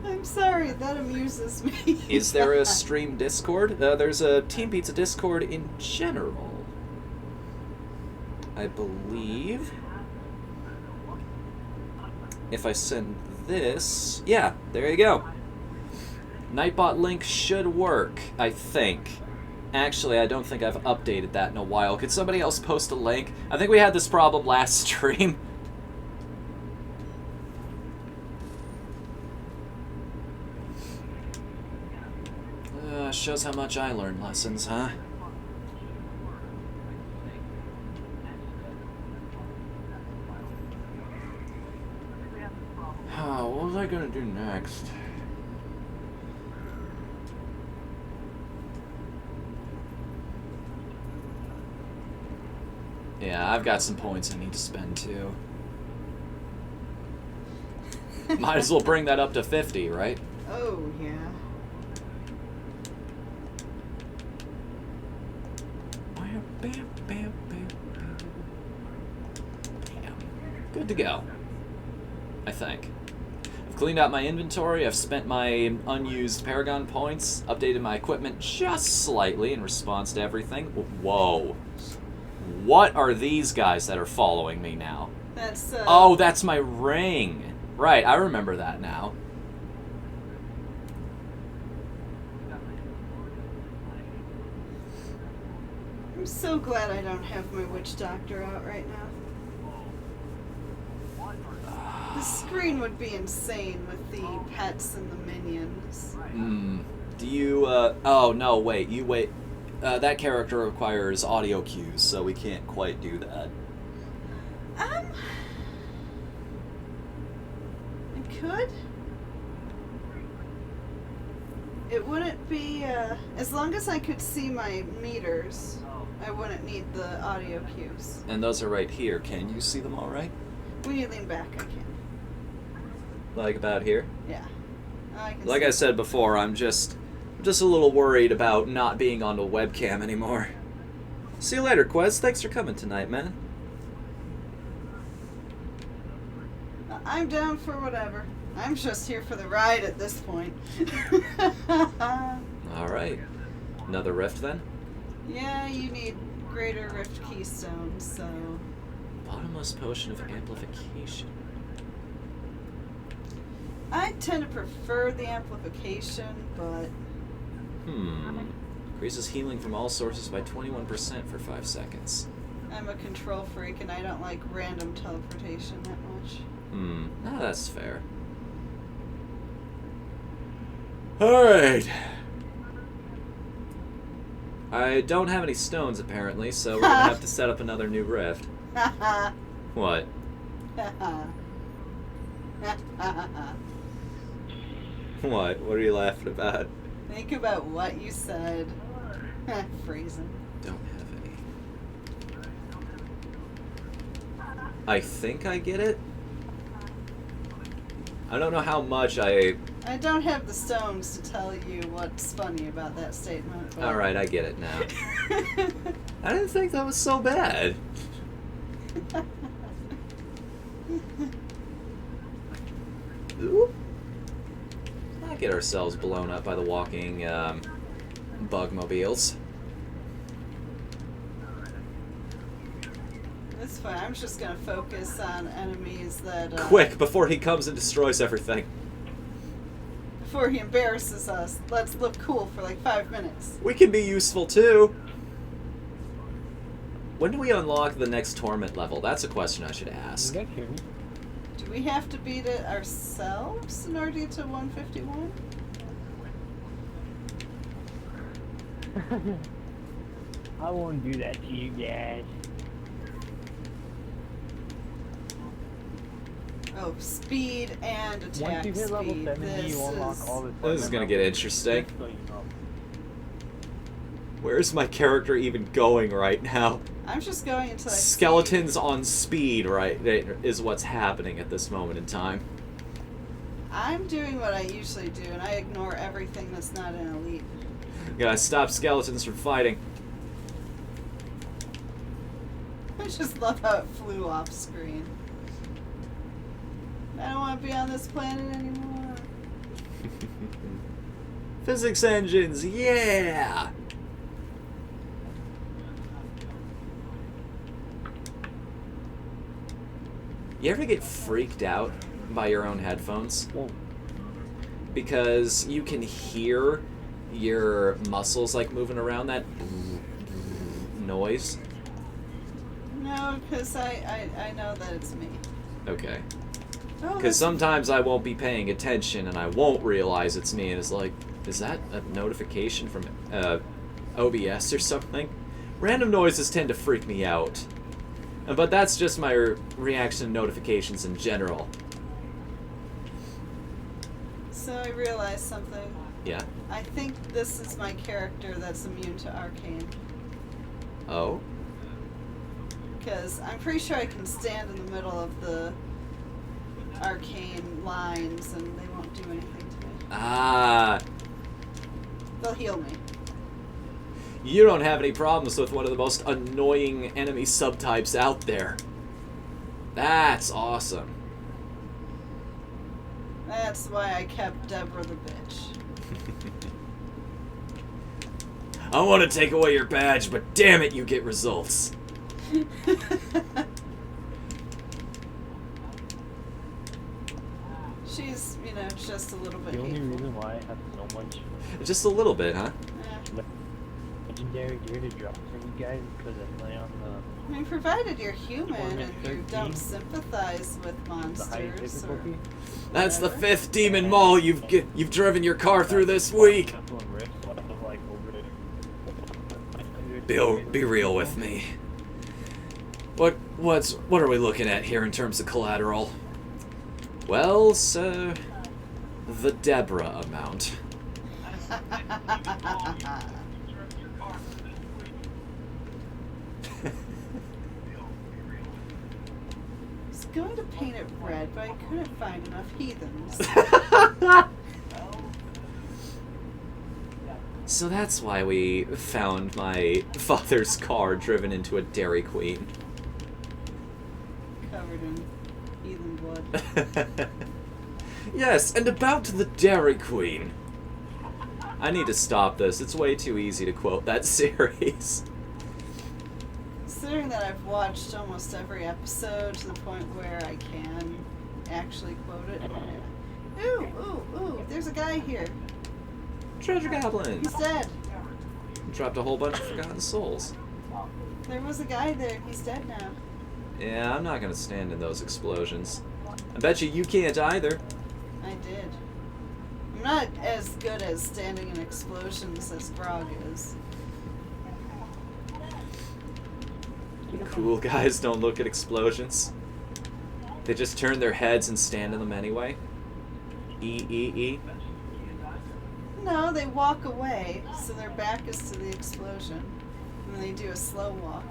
I'm sorry, that amuses me. Is there a stream Discord? There's a Team Pizza Discord in general. I believe if I send this... Yeah, there you go. Nightbot link should work, I think. Actually, I don't think I've updated that in a while. Could somebody else post a link? I think we had this problem last stream. Shows how much I learn lessons, huh? What was I gonna do next? Yeah, I've got some points I need to spend too. Might as well bring that up to 50, right? Oh, yeah. Bam, bam, bam, bam. Bam. Good to go. I think. I've cleaned out my inventory, I've spent my unused Paragon points, updated my equipment just slightly in response to everything. Whoa. What are these guys that are following me now? That's, Oh, that's my ring. Right, I remember that now. I'm so glad I don't have my witch doctor out right now. The screen would be insane with the pets and the minions. Do you, oh, no, wait, you wait. That character requires audio cues, so we can't quite do that. I could. It wouldn't be, as long as I could see my meters, I wouldn't need the audio cues. And those are right here. Can you see them all right? When you lean back, I can. Like about here? Yeah. I can Like see. I said before, I'm just a little worried about not being on the webcam anymore. See you later, Quez. Thanks for coming tonight, man. I'm down for whatever. I'm just here for the ride at this point. Alright. Another rift then? Yeah, you need greater rift keystones, so... Bottomless potion of amplification. I tend to prefer the amplification, but... Increases healing from all sources by 21% for 5 seconds. I'm a control freak and I don't like random teleportation that much. No, that's fair. Alright. I don't have any stones, apparently, so we're gonna have to set up another new rift. What? What? What are you laughing about? Think about what you said. Phrasing. Don't have any. I think I get it. I don't know how much I don't have the stones to tell you what's funny about that statement. But... Alright, I get it now. I didn't think that was so bad. Ooh. Not get ourselves blown up by the walking bugmobiles. It's fine. I'm just gonna focus on enemies that. Quick, before he comes and destroys everything. Before he embarrasses us, let's look cool for like 5 minutes. We can be useful too. When do we unlock the next Torment level? That's a question I should ask. You guys hear me? Do we have to beat it ourselves in order to get to 151? I won't do that to you guys. Oh, speed and attack Once you hit level speed. 70, you unlock all the This is gonna get interesting. Just so you know. Where's my character even going right now? I'm just going until I see- Skeletons on speed, right, is what's happening at this moment in time. I'm doing what I usually do, and I ignore everything that's not an elite. Gotta stop skeletons from fighting. I just love how it flew off screen. I don't want to be on this planet anymore. Physics engines, yeah! You ever get freaked out by your own headphones? Well, Because you can hear your muscles like moving around that noise? No, because I know that it's me. Okay. Oh, Because sometimes I won't be paying attention and I won't realize it's me, and it's like, is that a notification from OBS or something? Random noises tend to freak me out. But that's just my reaction to notifications in general. So I realized something. Yeah. I think this is my character that's immune to arcane. Oh? Because I'm pretty sure I can stand in the middle of the arcane lines and they won't do anything to me. Ah. They'll heal me. You don't have any problems with one of the most annoying enemy subtypes out there. That's awesome. That's why I kept Deborah the bitch. I want to take away your badge, but damn it, you get results. She's, just a little bit the only hateful. reason why I have so much Just a little bit, huh? Yeah. legendary gear to drop from you guys is because I play on I mean, provided you're human Torment and you 13, don't sympathize with the highest monsters or difficulty. That's the whatever. 5th demon mall you've driven your car through this week. Be real with me. What are we looking at here in terms of collateral? Well, sir, the Deborah amount. I was going to paint it red, but I couldn't find enough heathens. So that's why we found my father's car driven into a Dairy Queen. Covered in heathen blood. Yes, and about the Dairy Queen. I need to stop this. It's way too easy to quote that series. Considering that I've watched almost every episode to the point where I can actually quote it. Ooh, there's a guy here. Treasure Goblin! He's dead. Dropped a whole bunch of Forgotten Souls. There was a guy there. He's dead now. Yeah, I'm not gonna stand in those explosions. I bet you can't either. I did. I'm not as good as standing in explosions as Grog is. Cool guys don't look at explosions. They just turn their heads and stand in them anyway. E. No, they walk away, so their back is to the explosion. And then they do a slow walk.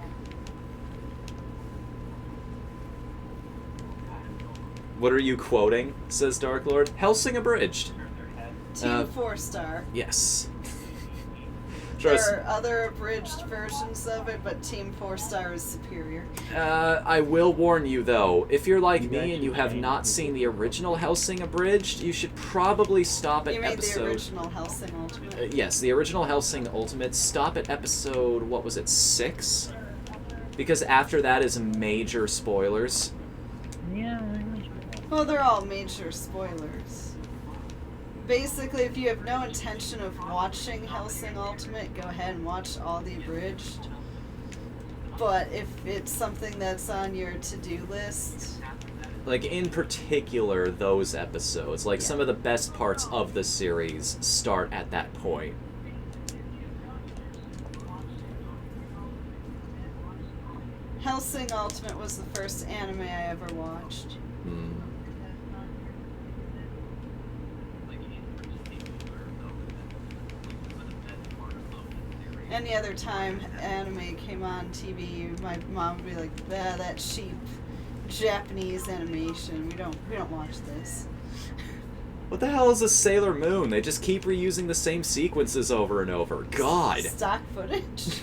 What are you quoting? Says Dark Lord. Helsing Abridged. Team 4-star. Yes. There are other abridged versions of it, but Team 4-star is superior. I will warn you though, if you're like me and you have not seen the original Helsing Abridged, you should probably stop at You made episode... the original Helsing Ultimate. Yes, the original Helsing Ultimate. Stop at episode, what was it, 6? Because after that is major spoilers. Yeah. Well, they're all major spoilers. Basically, if you have no intention of watching Helsing Ultimate, go ahead and watch all the abridged. But if it's something that's on your to-do list... Like, in particular, those episodes. Like, some of the best parts of the series start at that point. Helsing Ultimate was the first anime I ever watched. Hmm. Any other time anime came on TV, my mom would be like, "Ah, that cheap Japanese animation. We don't watch this." What the hell is a Sailor Moon? They just keep reusing the same sequences over and over. God! Stock footage.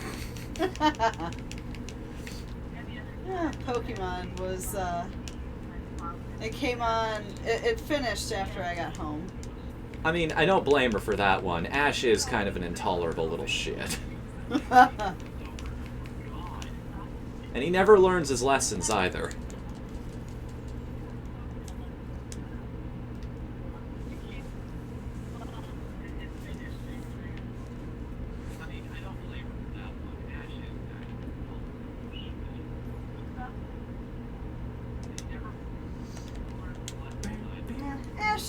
Yeah, Pokemon was, it came on, it finished after I got home. I mean, I don't blame her for that one. Ash is kind of an intolerable little shit. And he never learns his lessons either.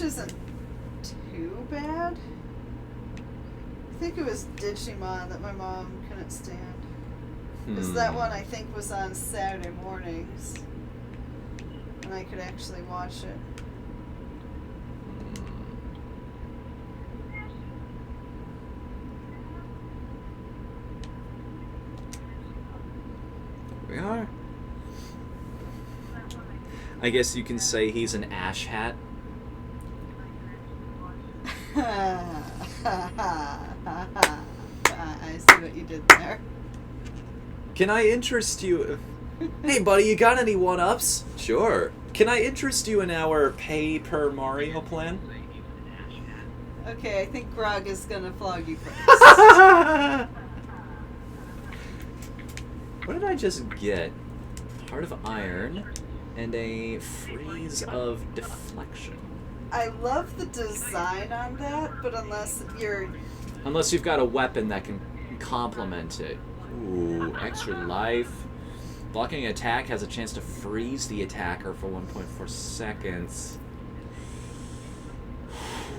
isn't too bad. I think it was Digimon that my mom couldn't stand. Because that one, I think, was on Saturday mornings. And I could actually watch it. We are. I guess you can say he's an ash hat. I see what you did there. Can I interest you? Hey, buddy, you got any one-ups? Sure. Can I interest you in our pay-per Mario plan? Okay, I think Grog is gonna flog you first. What did I just get? Heart of Iron and a Freeze of Deflection. I love the design on that, but unless you've got a weapon that can complement it. Ooh, extra life. Blocking an attack has a chance to freeze the attacker for 1.4 seconds.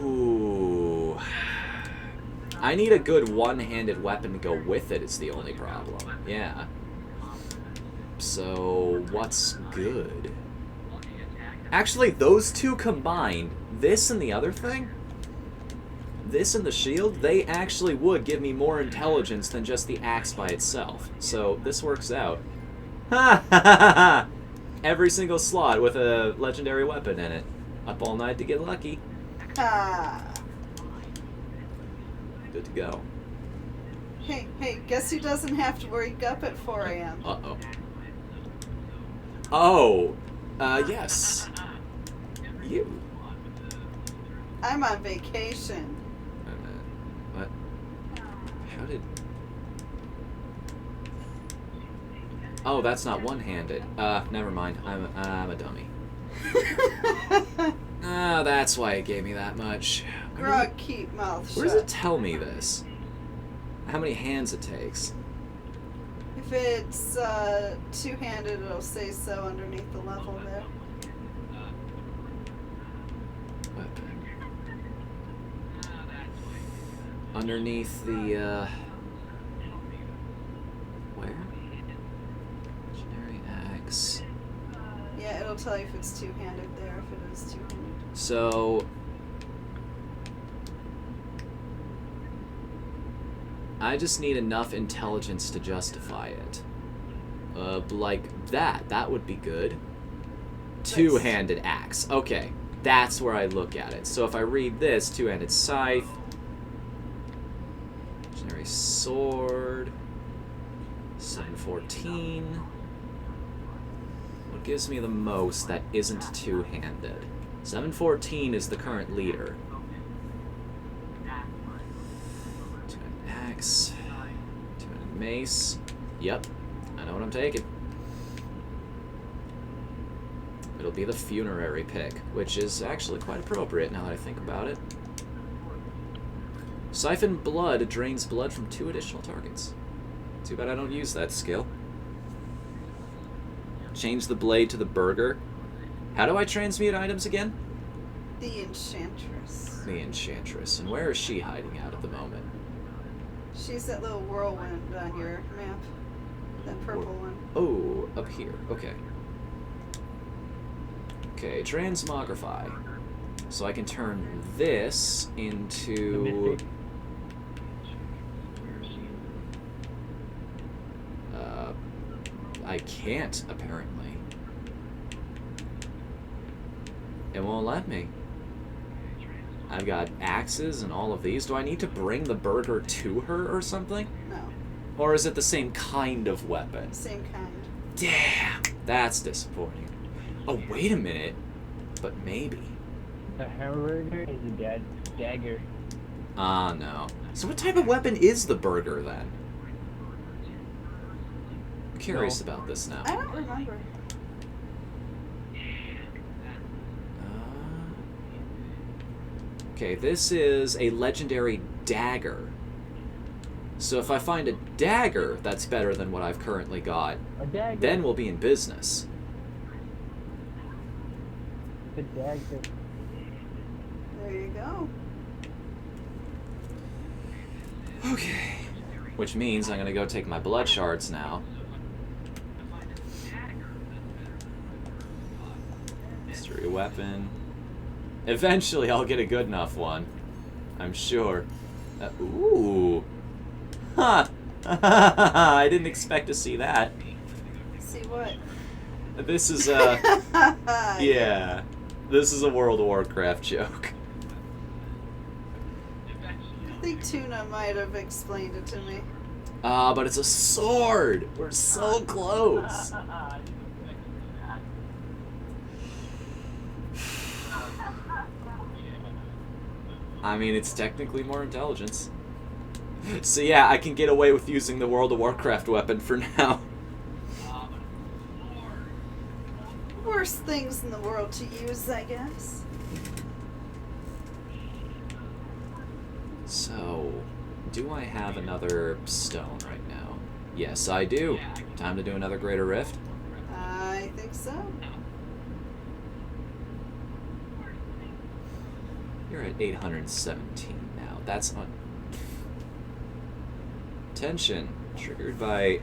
Ooh. I need a good one-handed weapon to go with it is the only problem. Yeah. So, what's good? Actually, those two combined, this and the other thing, this and the shield, they actually would give me more intelligence than just the axe by itself. So, this works out. Ha ha ha ha! Every single slot with a legendary weapon in it. Up all night to get lucky. Ah. Good to go. Hey, guess who doesn't have to wake up at 4 a.m.? Uh-oh. Oh, yes. You. I'm on vacation. Wait a minute. What? How did... Oh, that's not one-handed. Never mind. I'm a dummy. Ah, that's why it gave me that much. Grog, keep mouth shut. Where does it tell me this? How many hands it takes? If it's two-handed, it'll say so underneath the level there. Weapon. Underneath the, where? Legendary axe. Yeah, it'll tell you if it's two-handed there, if it is two-handed. So... I just need enough intelligence to justify it. Like that. That would be good. Two-handed axe. Okay. That's where I look at it. So if I read this, two-handed scythe, legendary sword, 714. What gives me the most that isn't two-handed? 714 is the current leader. Two-handed axe, two-handed mace. Yep, I know what I'm taking. It'll be the funerary pick, which is actually quite appropriate now that I think about it. Siphon blood drains blood from 2 additional targets. Too bad I don't use that skill. Change the blade to the burger. How do I transmute items again? The Enchantress. The Enchantress. And where is she hiding out at the moment? She's that little whirlwind on your map. That purple one. Oh, up here. Okay. Okay, transmogrify. So I can turn this into... I can't, apparently. It won't let me. I've got axes and all of these. Do I need to bring the burger to her or something? No. Or is it the same kind of weapon? Same kind. Damn, that's disappointing. Oh, wait a minute. But maybe. The hamburger is a dagger. Ah, no. So what type of weapon is the burger, then? I'm curious about this now. I don't remember. Okay, this is a legendary dagger. So if I find a dagger that's better than what I've currently got, then we'll be in business. The dagger. There you go. Okay. Which means I'm gonna go take my blood shards now. Mystery weapon. Eventually I'll get a good enough one. I'm sure. Ooh. Huh. I didn't expect to see that. See what? This is yeah. This is a World of Warcraft joke. I think Tuna might have explained it to me. But it's a sword! We're so close! I mean, it's technically more intelligence. So yeah, I can get away with using the World of Warcraft weapon for now. Worst things in the world to use, I guess. So, do I have another stone right now? Yes, I do. Time to do another Greater Rift? I think so. You're at 817 now. That's on... Tension. Triggered by...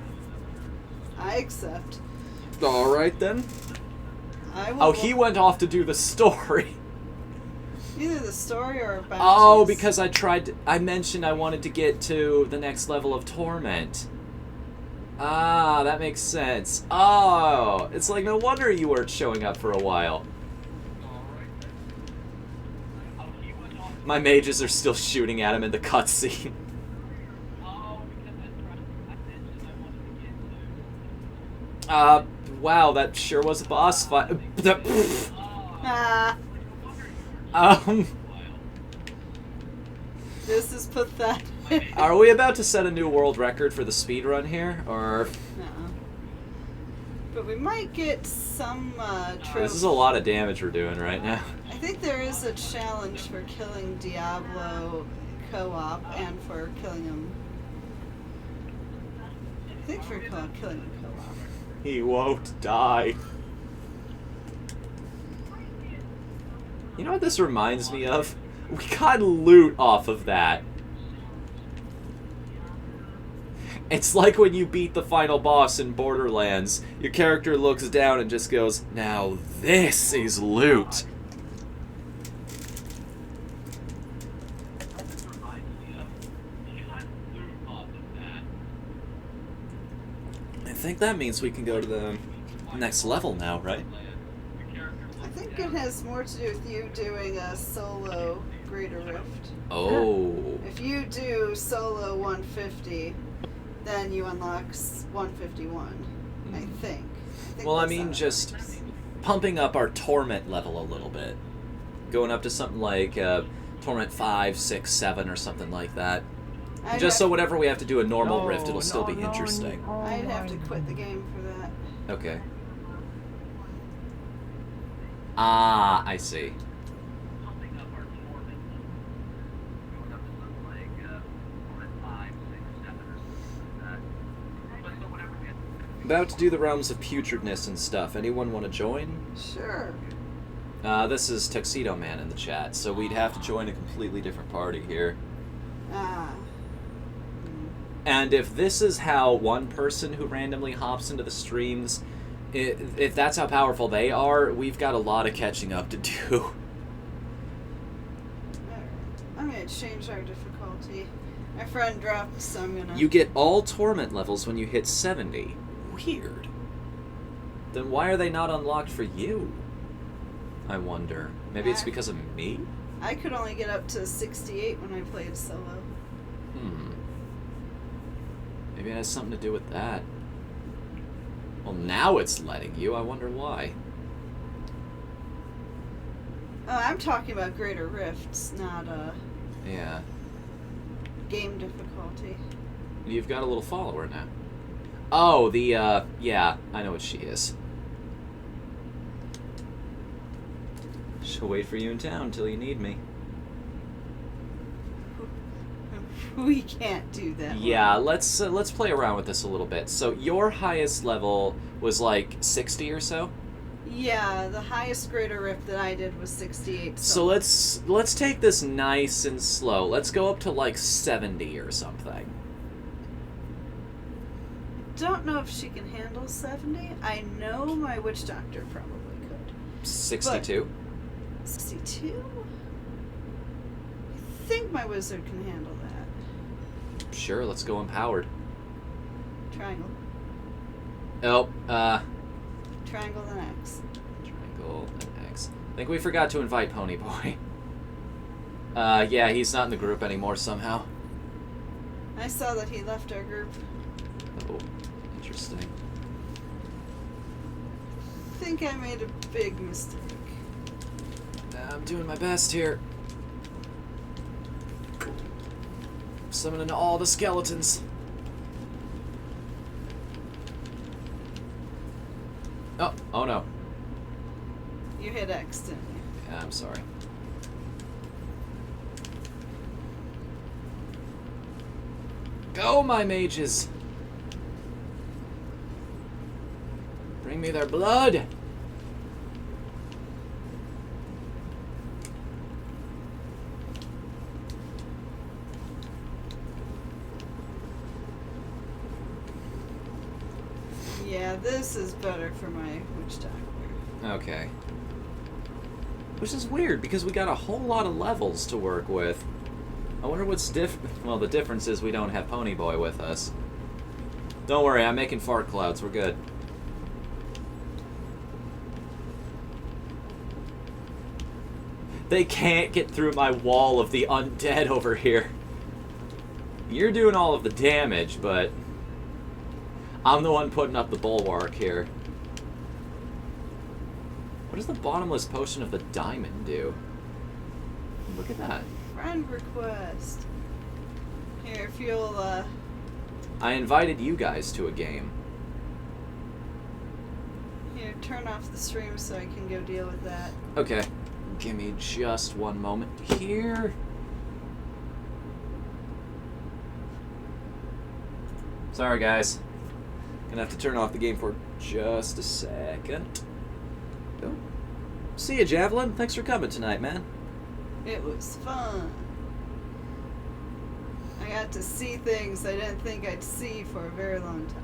I accept. Alright then. I will Oh, he went off to do the story. Either the story or bounties. Oh, because I mentioned I wanted to get to the next level of Torment. Ah, that makes sense. Oh, it's like no wonder you weren't showing up for a while. My mages are still shooting at him in the cutscene. Wow, that sure was a boss fight. This is pathetic. Are we about to set a new world record for the speed run here, or? No. But we might get some trophies. This is a lot of damage we're doing right now. I think there is a challenge for killing Diablo co-op and for killing him. I think for killing him co-op. He won't die. You know what this reminds me of? We got loot off of that. It's like when you beat the final boss in Borderlands. Your character looks down and just goes, "Now this is loot." I think that means we can go to the next level now, right? I think it has more to do with you doing a solo Greater Rift. Oh. If you do solo 150, then you unlock 151. I think. Well, I that's mean, how it just works. pumping up our Torment level a little bit. Going up to something like Torment 5, 6, 7 or something like that. Just so whenever we have to do a normal rift, it'll still be interesting. I'd have to quit the game for that. Okay. Ah, I see. About to do the Realms of Putridness and stuff. Anyone want to join? Sure. This is Tuxedo Man in the chat, so we'd have to join a completely different party here. And if this is how one person who randomly hops into the streams, if that's how powerful they are, we've got a lot of catching up to do. I'm gonna change our difficulty. My friend dropped, so I'm gonna... You get all Torment levels when you hit 70. Weird. Then why are they not unlocked for you? I wonder. Maybe it's because of me? I could only get up to 68 when I played solo. Maybe it has something to do with that. Well, now it's letting you. I wonder why. Oh, I'm talking about Greater Rifts, not Yeah. game difficulty. You've got a little follower now. Oh, the, yeah, I know what she is. She'll wait for you in town till you need me. We can't do that. Yeah, let's play around with this a little bit. So your highest level was like 60 or so? Yeah, the highest greater rift that I did was 68. So let's take this nice and slow. Let's go up to like 70 or something. Don't know if she can handle 70. I know my witch doctor probably could. 62? 62? I think my wizard can handle that. Sure, let's go empowered. Triangle. Oh, Triangle and X. Triangle and X. I think we forgot to invite Ponyboy. Yeah, he's not in the group anymore somehow. I saw that he left our group. Oh, interesting. I think I made a big mistake. I'm doing my best here. Summoning all the skeletons. Oh no. You hit X, didn't you? Yeah, I'm sorry. Go, my mages! Bring me their blood! Yeah, this is better for my witch doctor. Okay. Which is weird, because we got a whole lot of levels to work with. I wonder what's well, the difference is we don't have Ponyboy with us. Don't worry, I'm making fart clouds. We're good. They can't get through my wall of the undead over here. You're doing all of the damage, but I'm the one putting up the bulwark here. What does the bottomless potion of the diamond do? Look at that. Friend request. Here, if you'll, I invited you guys to a game. here, turn off the stream so I can go deal with that. Okay. Give me just one moment here. Sorry, guys. Gonna have to turn off the game for just a second. Oh. See ya, Javelin. Thanks for coming tonight, man. It was fun. I got to see things I didn't think I'd see for a very long time.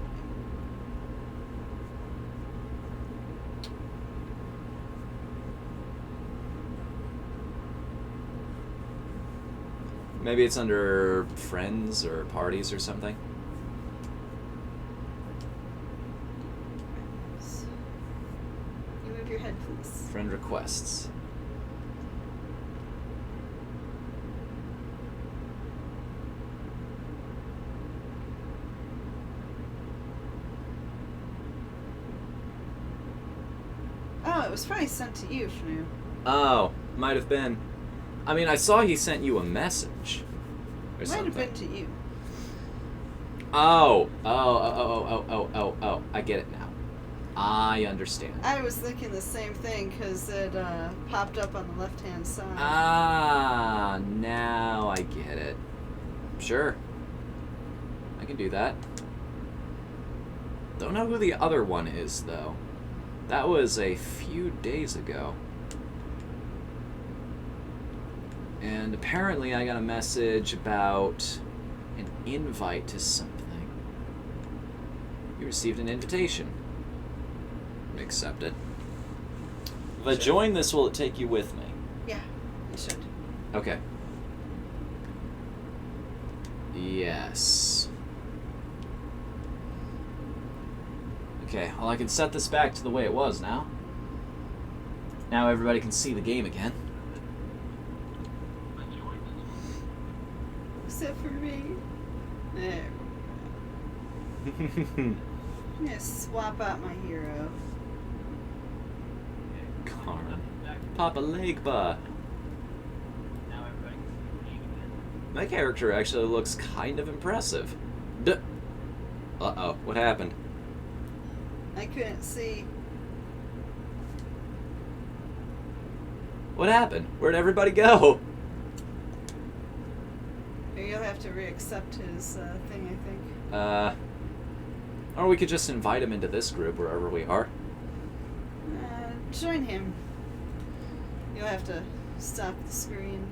Maybe it's under friends or parties or something. You move your head, please. Friend requests. Oh, it was probably sent to you, Fnu. Oh, might have been. I mean, I saw he sent you a message. Or Might something. have been to you. Oh, I get it now. I understand. I was thinking the same thing because it popped up on the left-hand side. Ah, now I get it. Sure. I can do that. Don't know who the other one is, though. That was a few days ago. And apparently I got a message about an invite to something. You received an invitation. Accept it. If I join this, will it take you with me? Yeah, it should. Okay. Yes. Okay, well I can set this back to the way it was now. Now everybody can see the game again. Except for me. There. I'm gonna swap out my hero. Carmen. Papa Legba. My character actually looks kind of impressive. Uh-oh, what happened? I couldn't see. What happened? Where'd everybody go? Or you'll have to re-accept his thing, I think. Or we could just invite him into this group wherever we are. join him. You'll have to stop the screen.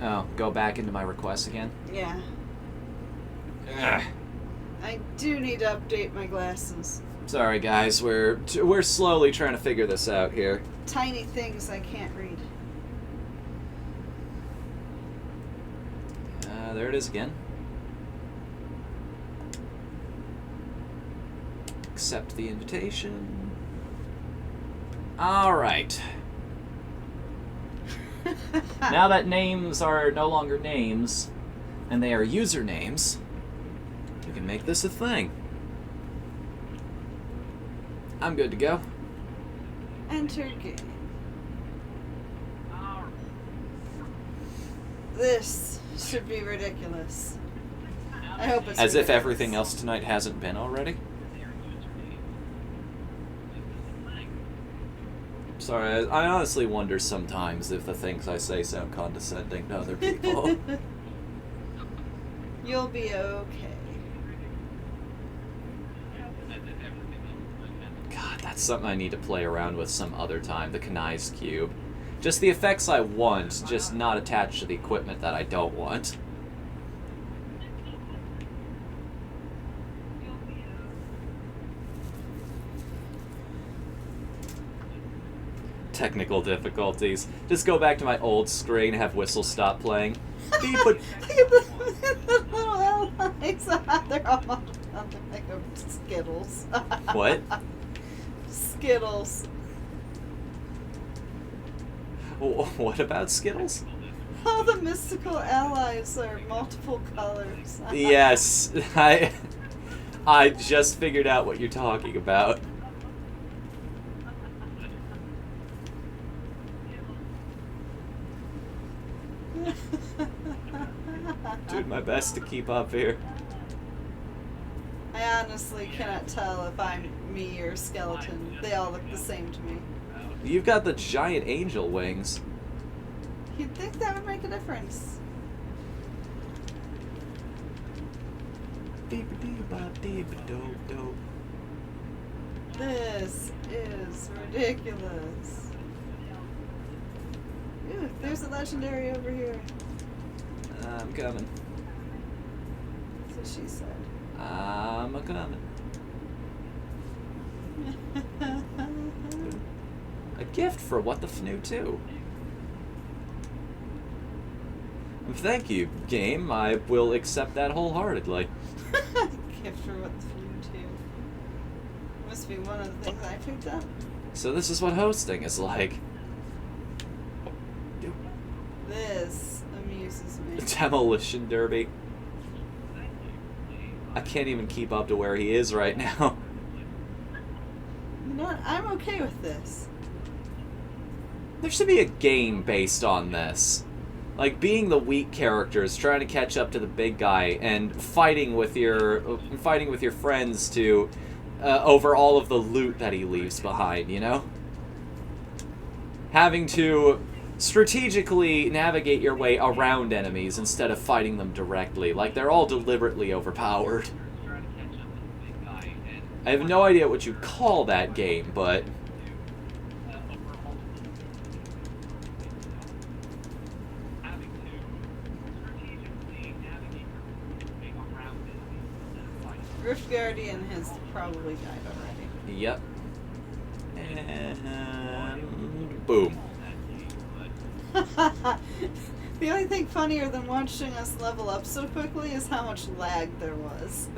Oh, go back into my requests again? Yeah. Ugh. I do need to update my glasses. Sorry, guys. We're slowly trying to figure this out here. Tiny things I can't read. There it is again. Accept the invitation. All right. Now that names are no longer names, and they are usernames, we can make this a thing. I'm good to go. Enter game. This should be ridiculous. I hope it's As if ridiculous. everything else tonight hasn't been already. Sorry, I honestly wonder sometimes if the things I say sound condescending to other people. You'll be okay. God, that's something I need to play around with some other time, the Kanai's Cube. Just the effects I want, just not attached to the equipment that I don't want. Technical difficulties. Just go back to my old screen, have Whistle stop playing. Beep, but Look at the little allies. They're all like Skittles. what? Skittles. What about Skittles? All the mystical allies are multiple colors. Yes, I just figured out what you're talking about. Doing my best to keep up here. I honestly cannot tell if I'm me or skeleton. They all look the same to me. You've got the giant angel wings. You'd think that would make a difference. This is ridiculous. Ooh, there's a legendary over here. I'm coming. That's what she said. I'm a coming. A gift for Whatthefnu too. Thank you, game. I will accept that wholeheartedly. Gift for Whatthefnu too. Must be one of the things I picked up. So this is what hosting is like. This amuses me. Demolition Derby. I can't even keep up to where he is right now. You know what? I'm okay with this. There should be a game based on this. Like being the weak characters, trying to catch up to the big guy, and fighting with your friends to over all of the loot that he leaves behind. You know, having to strategically navigate your way around enemies instead of fighting them directly. Like they're all deliberately overpowered. I have no idea what you call that game, but Rift Guardian has probably died already. yep. And boom. The only thing funnier than watching us level up so quickly is how much lag there was.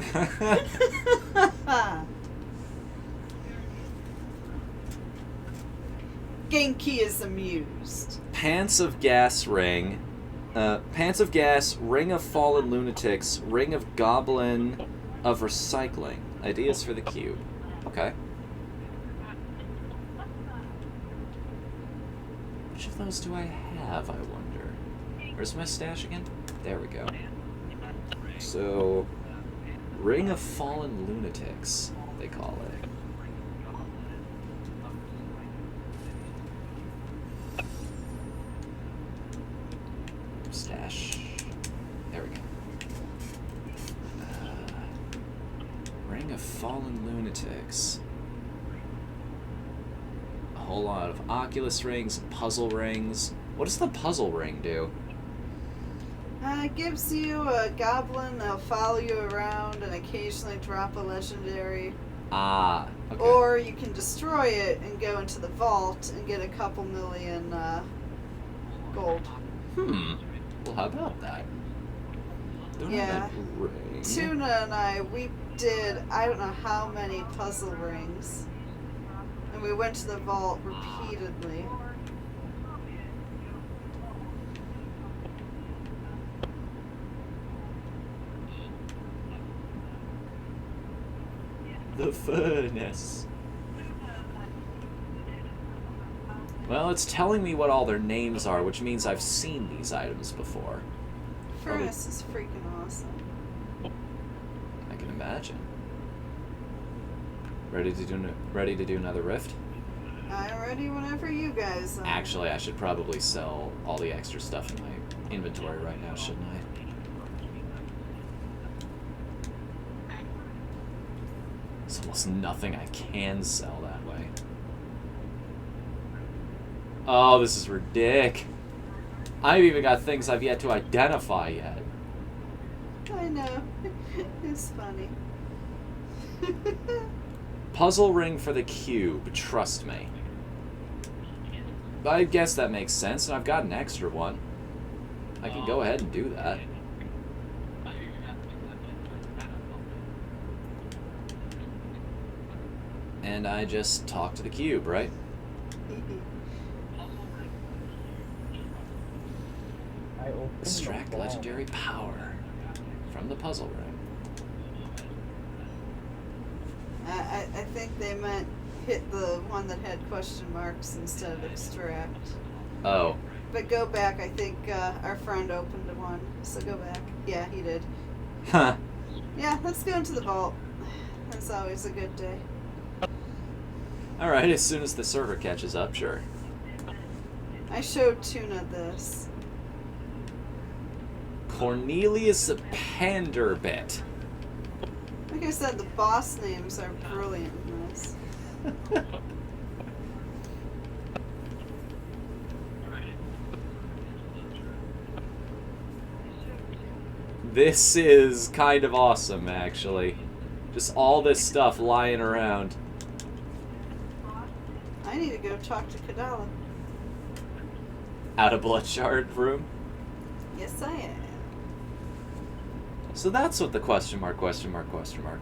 Genki is amused. Pants of Gas Ring. Pants of Gas, Ring of Fallen Lunatics, Ring of Goblin of Recycling. Ideas for the cube. Okay. Which of those do I have, I wonder? Where's my stash again? There we go. So, Ring of Fallen Lunatics, they call it. Stash. There we go. Ring of Fallen Lunatics. whole lot of Oculus rings, puzzle rings. What does the puzzle ring do? It gives you a goblin that'll follow you around and occasionally drop a legendary. Ah, okay. Or you can destroy it and go into the vault and get a couple million gold. Well, how about that? Don't Yeah. have that ring. Tuna and I, we did, I don't know how many puzzle rings. And we went to the vault repeatedly. The furnace. Well, it's telling me what all their names are, which means I've seen these items before. Furnace is freaking awesome. I can imagine. Ready to do another rift? I'm ready whenever you guys are. Actually, I should probably sell all the extra stuff in my inventory right now, shouldn't I? There's almost nothing I can sell that way. Oh, this is ridiculous. I've even got things I've yet to identify yet. I know. It's funny. Puzzle ring for the cube, trust me. I guess that makes sense, and I've got an extra one. I can go ahead and do that. And I just talk to the cube, right? I opened Extract the ball. legendary power from the puzzle ring. I think they meant hit the one that had question marks instead of extract. Oh. But go back, I think our friend opened one, so go back. Yeah, he did. Huh. Yeah, let's go into the vault. That's always a good day. Alright, as soon as the server catches up, sure. I showed Tuna this. Cornelius Panderbit. Like I said, the boss names are brilliant in this. This is kind of awesome, actually. Just all this stuff lying around. I need to go talk to Kadala. Out of Bloodshard room. Yes, I am. So that's what the question mark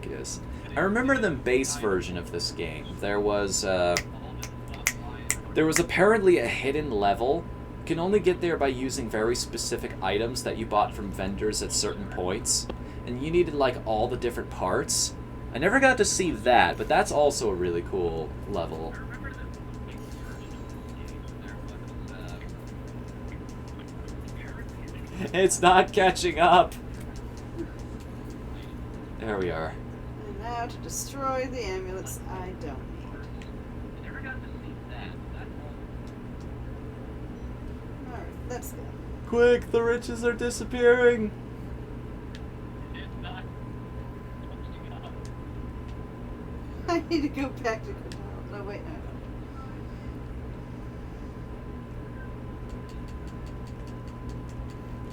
is. I remember the base version of this game. There was apparently a hidden level. You can only get there by using very specific items that you bought from vendors at certain points. And you needed like all the different parts. I never got to see that, but that's also a really cool level. It's not catching up. There we are. And now to destroy the amulets I don't need. Alright, let's go. Quick, the riches are disappearing. I need to go back to Kadala. No, wait, no.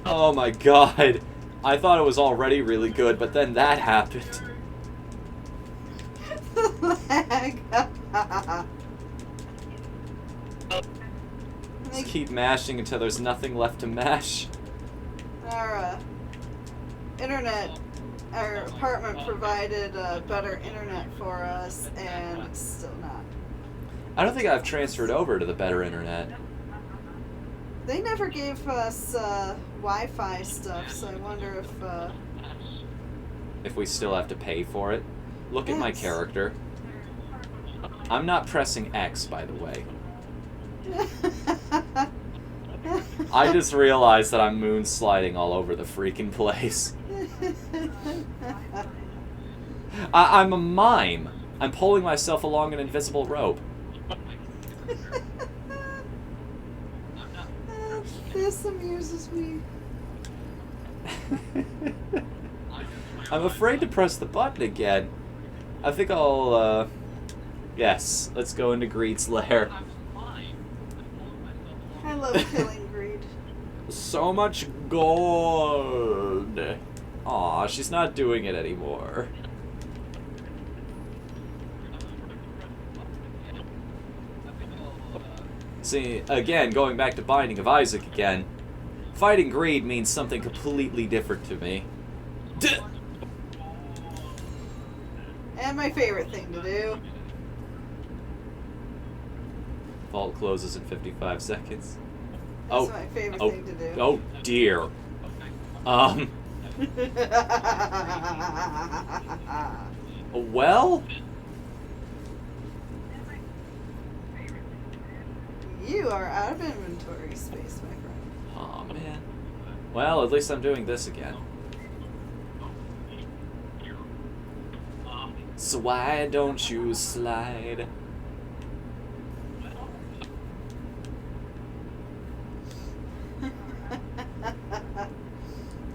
Oh my god. I thought it was already really good, but then that happened. Lag. Just keep mashing until there's nothing left to mash. Our internet, our apartment provided better internet for us, and it's still not. I don't think I've transferred over to the better internet. They never gave us Wi-Fi stuff, so I wonder If we still have to pay for it. Look at my Yes. character. I'm not pressing X, by the way. I just realized that I'm moon sliding all over the freaking place. I'm a mime. I'm pulling myself along an invisible rope. This amuses me. I'm afraid to press the button again. I think I'll, yes, let's go into Greed's lair. love killing greed. So much gold. Aw, she's not doing it anymore. See, again, going back to Binding of Isaac again, fighting greed means something completely different to me. And my favorite thing to do. Vault closes in 55 seconds. That's my favorite thing to do. Oh dear. Well? You are out of inventory space, my friend. Aw, man. Well, at least I'm doing this again. So why don't you slide?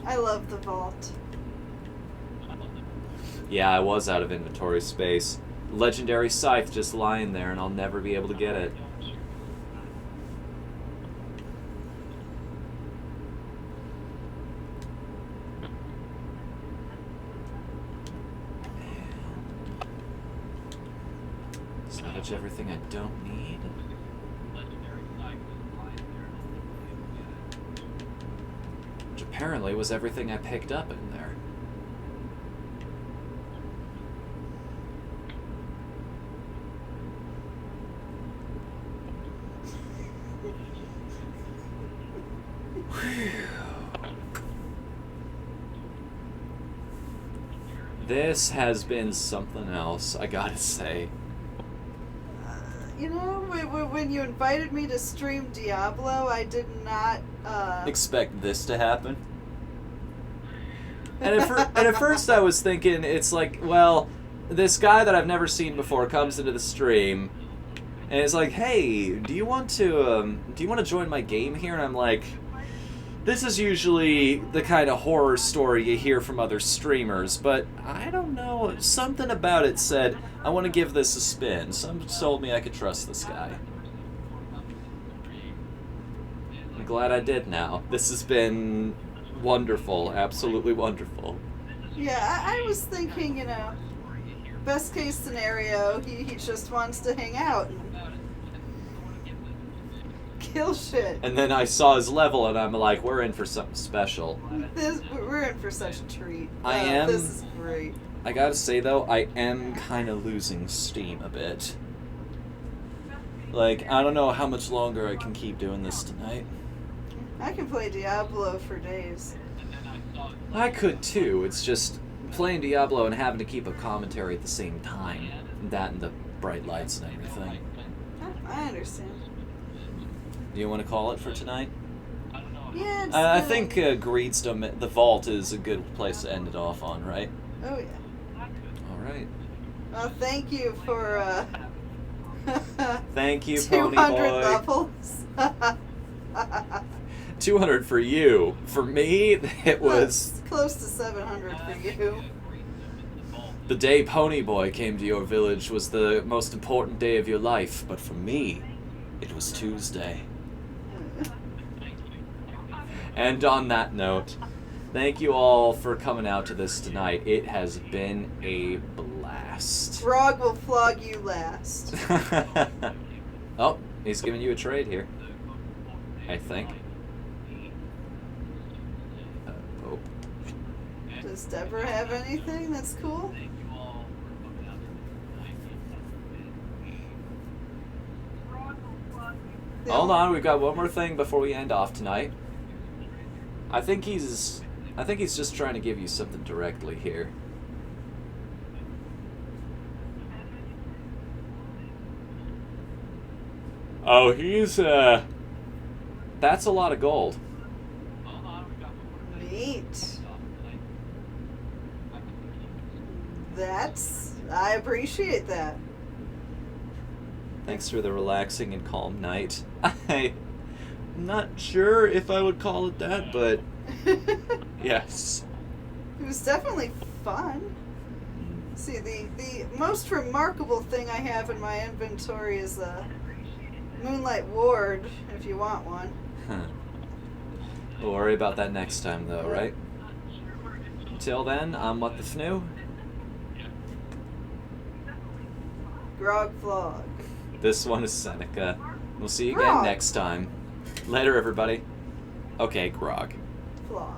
I love the vault. Yeah, I was out of inventory space. Legendary scythe just lying there, and I'll never be able to get it. Salvage everything I don't need. Which apparently was everything I picked up in there. This has been something else, I gotta say. You know, when you invited me to stream Diablo, I did not Expect this to happen. And at first I was thinking, it's like, well, this guy that I've never seen before comes into the stream, and it's like, hey, do you want to join my game here? And I'm like, this is usually the kind of horror story you hear from other streamers, but I don't know, something about it said, I want to give this a spin. Some told me I could trust this guy. I'm glad I did now. This has been wonderful, absolutely wonderful. Yeah, I was thinking, you know, best case scenario, he just wants to hang out and kill shit. And then I saw his level, and I'm like, we're in for something special. We're in for such a treat. I am. This is great. I gotta say, though, I am kind of losing steam a bit. Like, I don't know how much longer I can keep doing this tonight. I can play Diablo for days. I could, too. It's just playing Diablo and having to keep a commentary at the same time. That and the bright lights and everything. I understand. Do you want to call it for tonight? Yeah, it's I good. think Greedstone, the Vault, is a good place to end it off on, right? Oh, yeah. Alright. Well, thank you for, Thank you, Pony 200 Boy. levels. 200 for you. For me, it was close to 700 for you. the day Pony Boy came to your village was the most important day of your life, but for me, it was Tuesday. And on that note, thank you all for coming out to this tonight. It has been a blast. Frog will flog you last. Oh, he's giving you a trade here. I think. Oh. Does Deborah have anything that's cool? Hold on, we've got one more thing before we end off tonight. I think he's just trying to give you something directly here. Oh, that's a lot of gold. Neat. I appreciate that. Thanks for the relaxing and calm night. I'm not sure if I would call it that, but yes. It was definitely fun. See, the most remarkable thing I have in my inventory is Moonlight Ward, if you want one. We'll worry about that next time, though, right? Until then, I'm Whatthefnu. Grog Flog. This one is Seneca. We'll see you again Grog. next time. Later, everybody. Okay, Grog. Flog.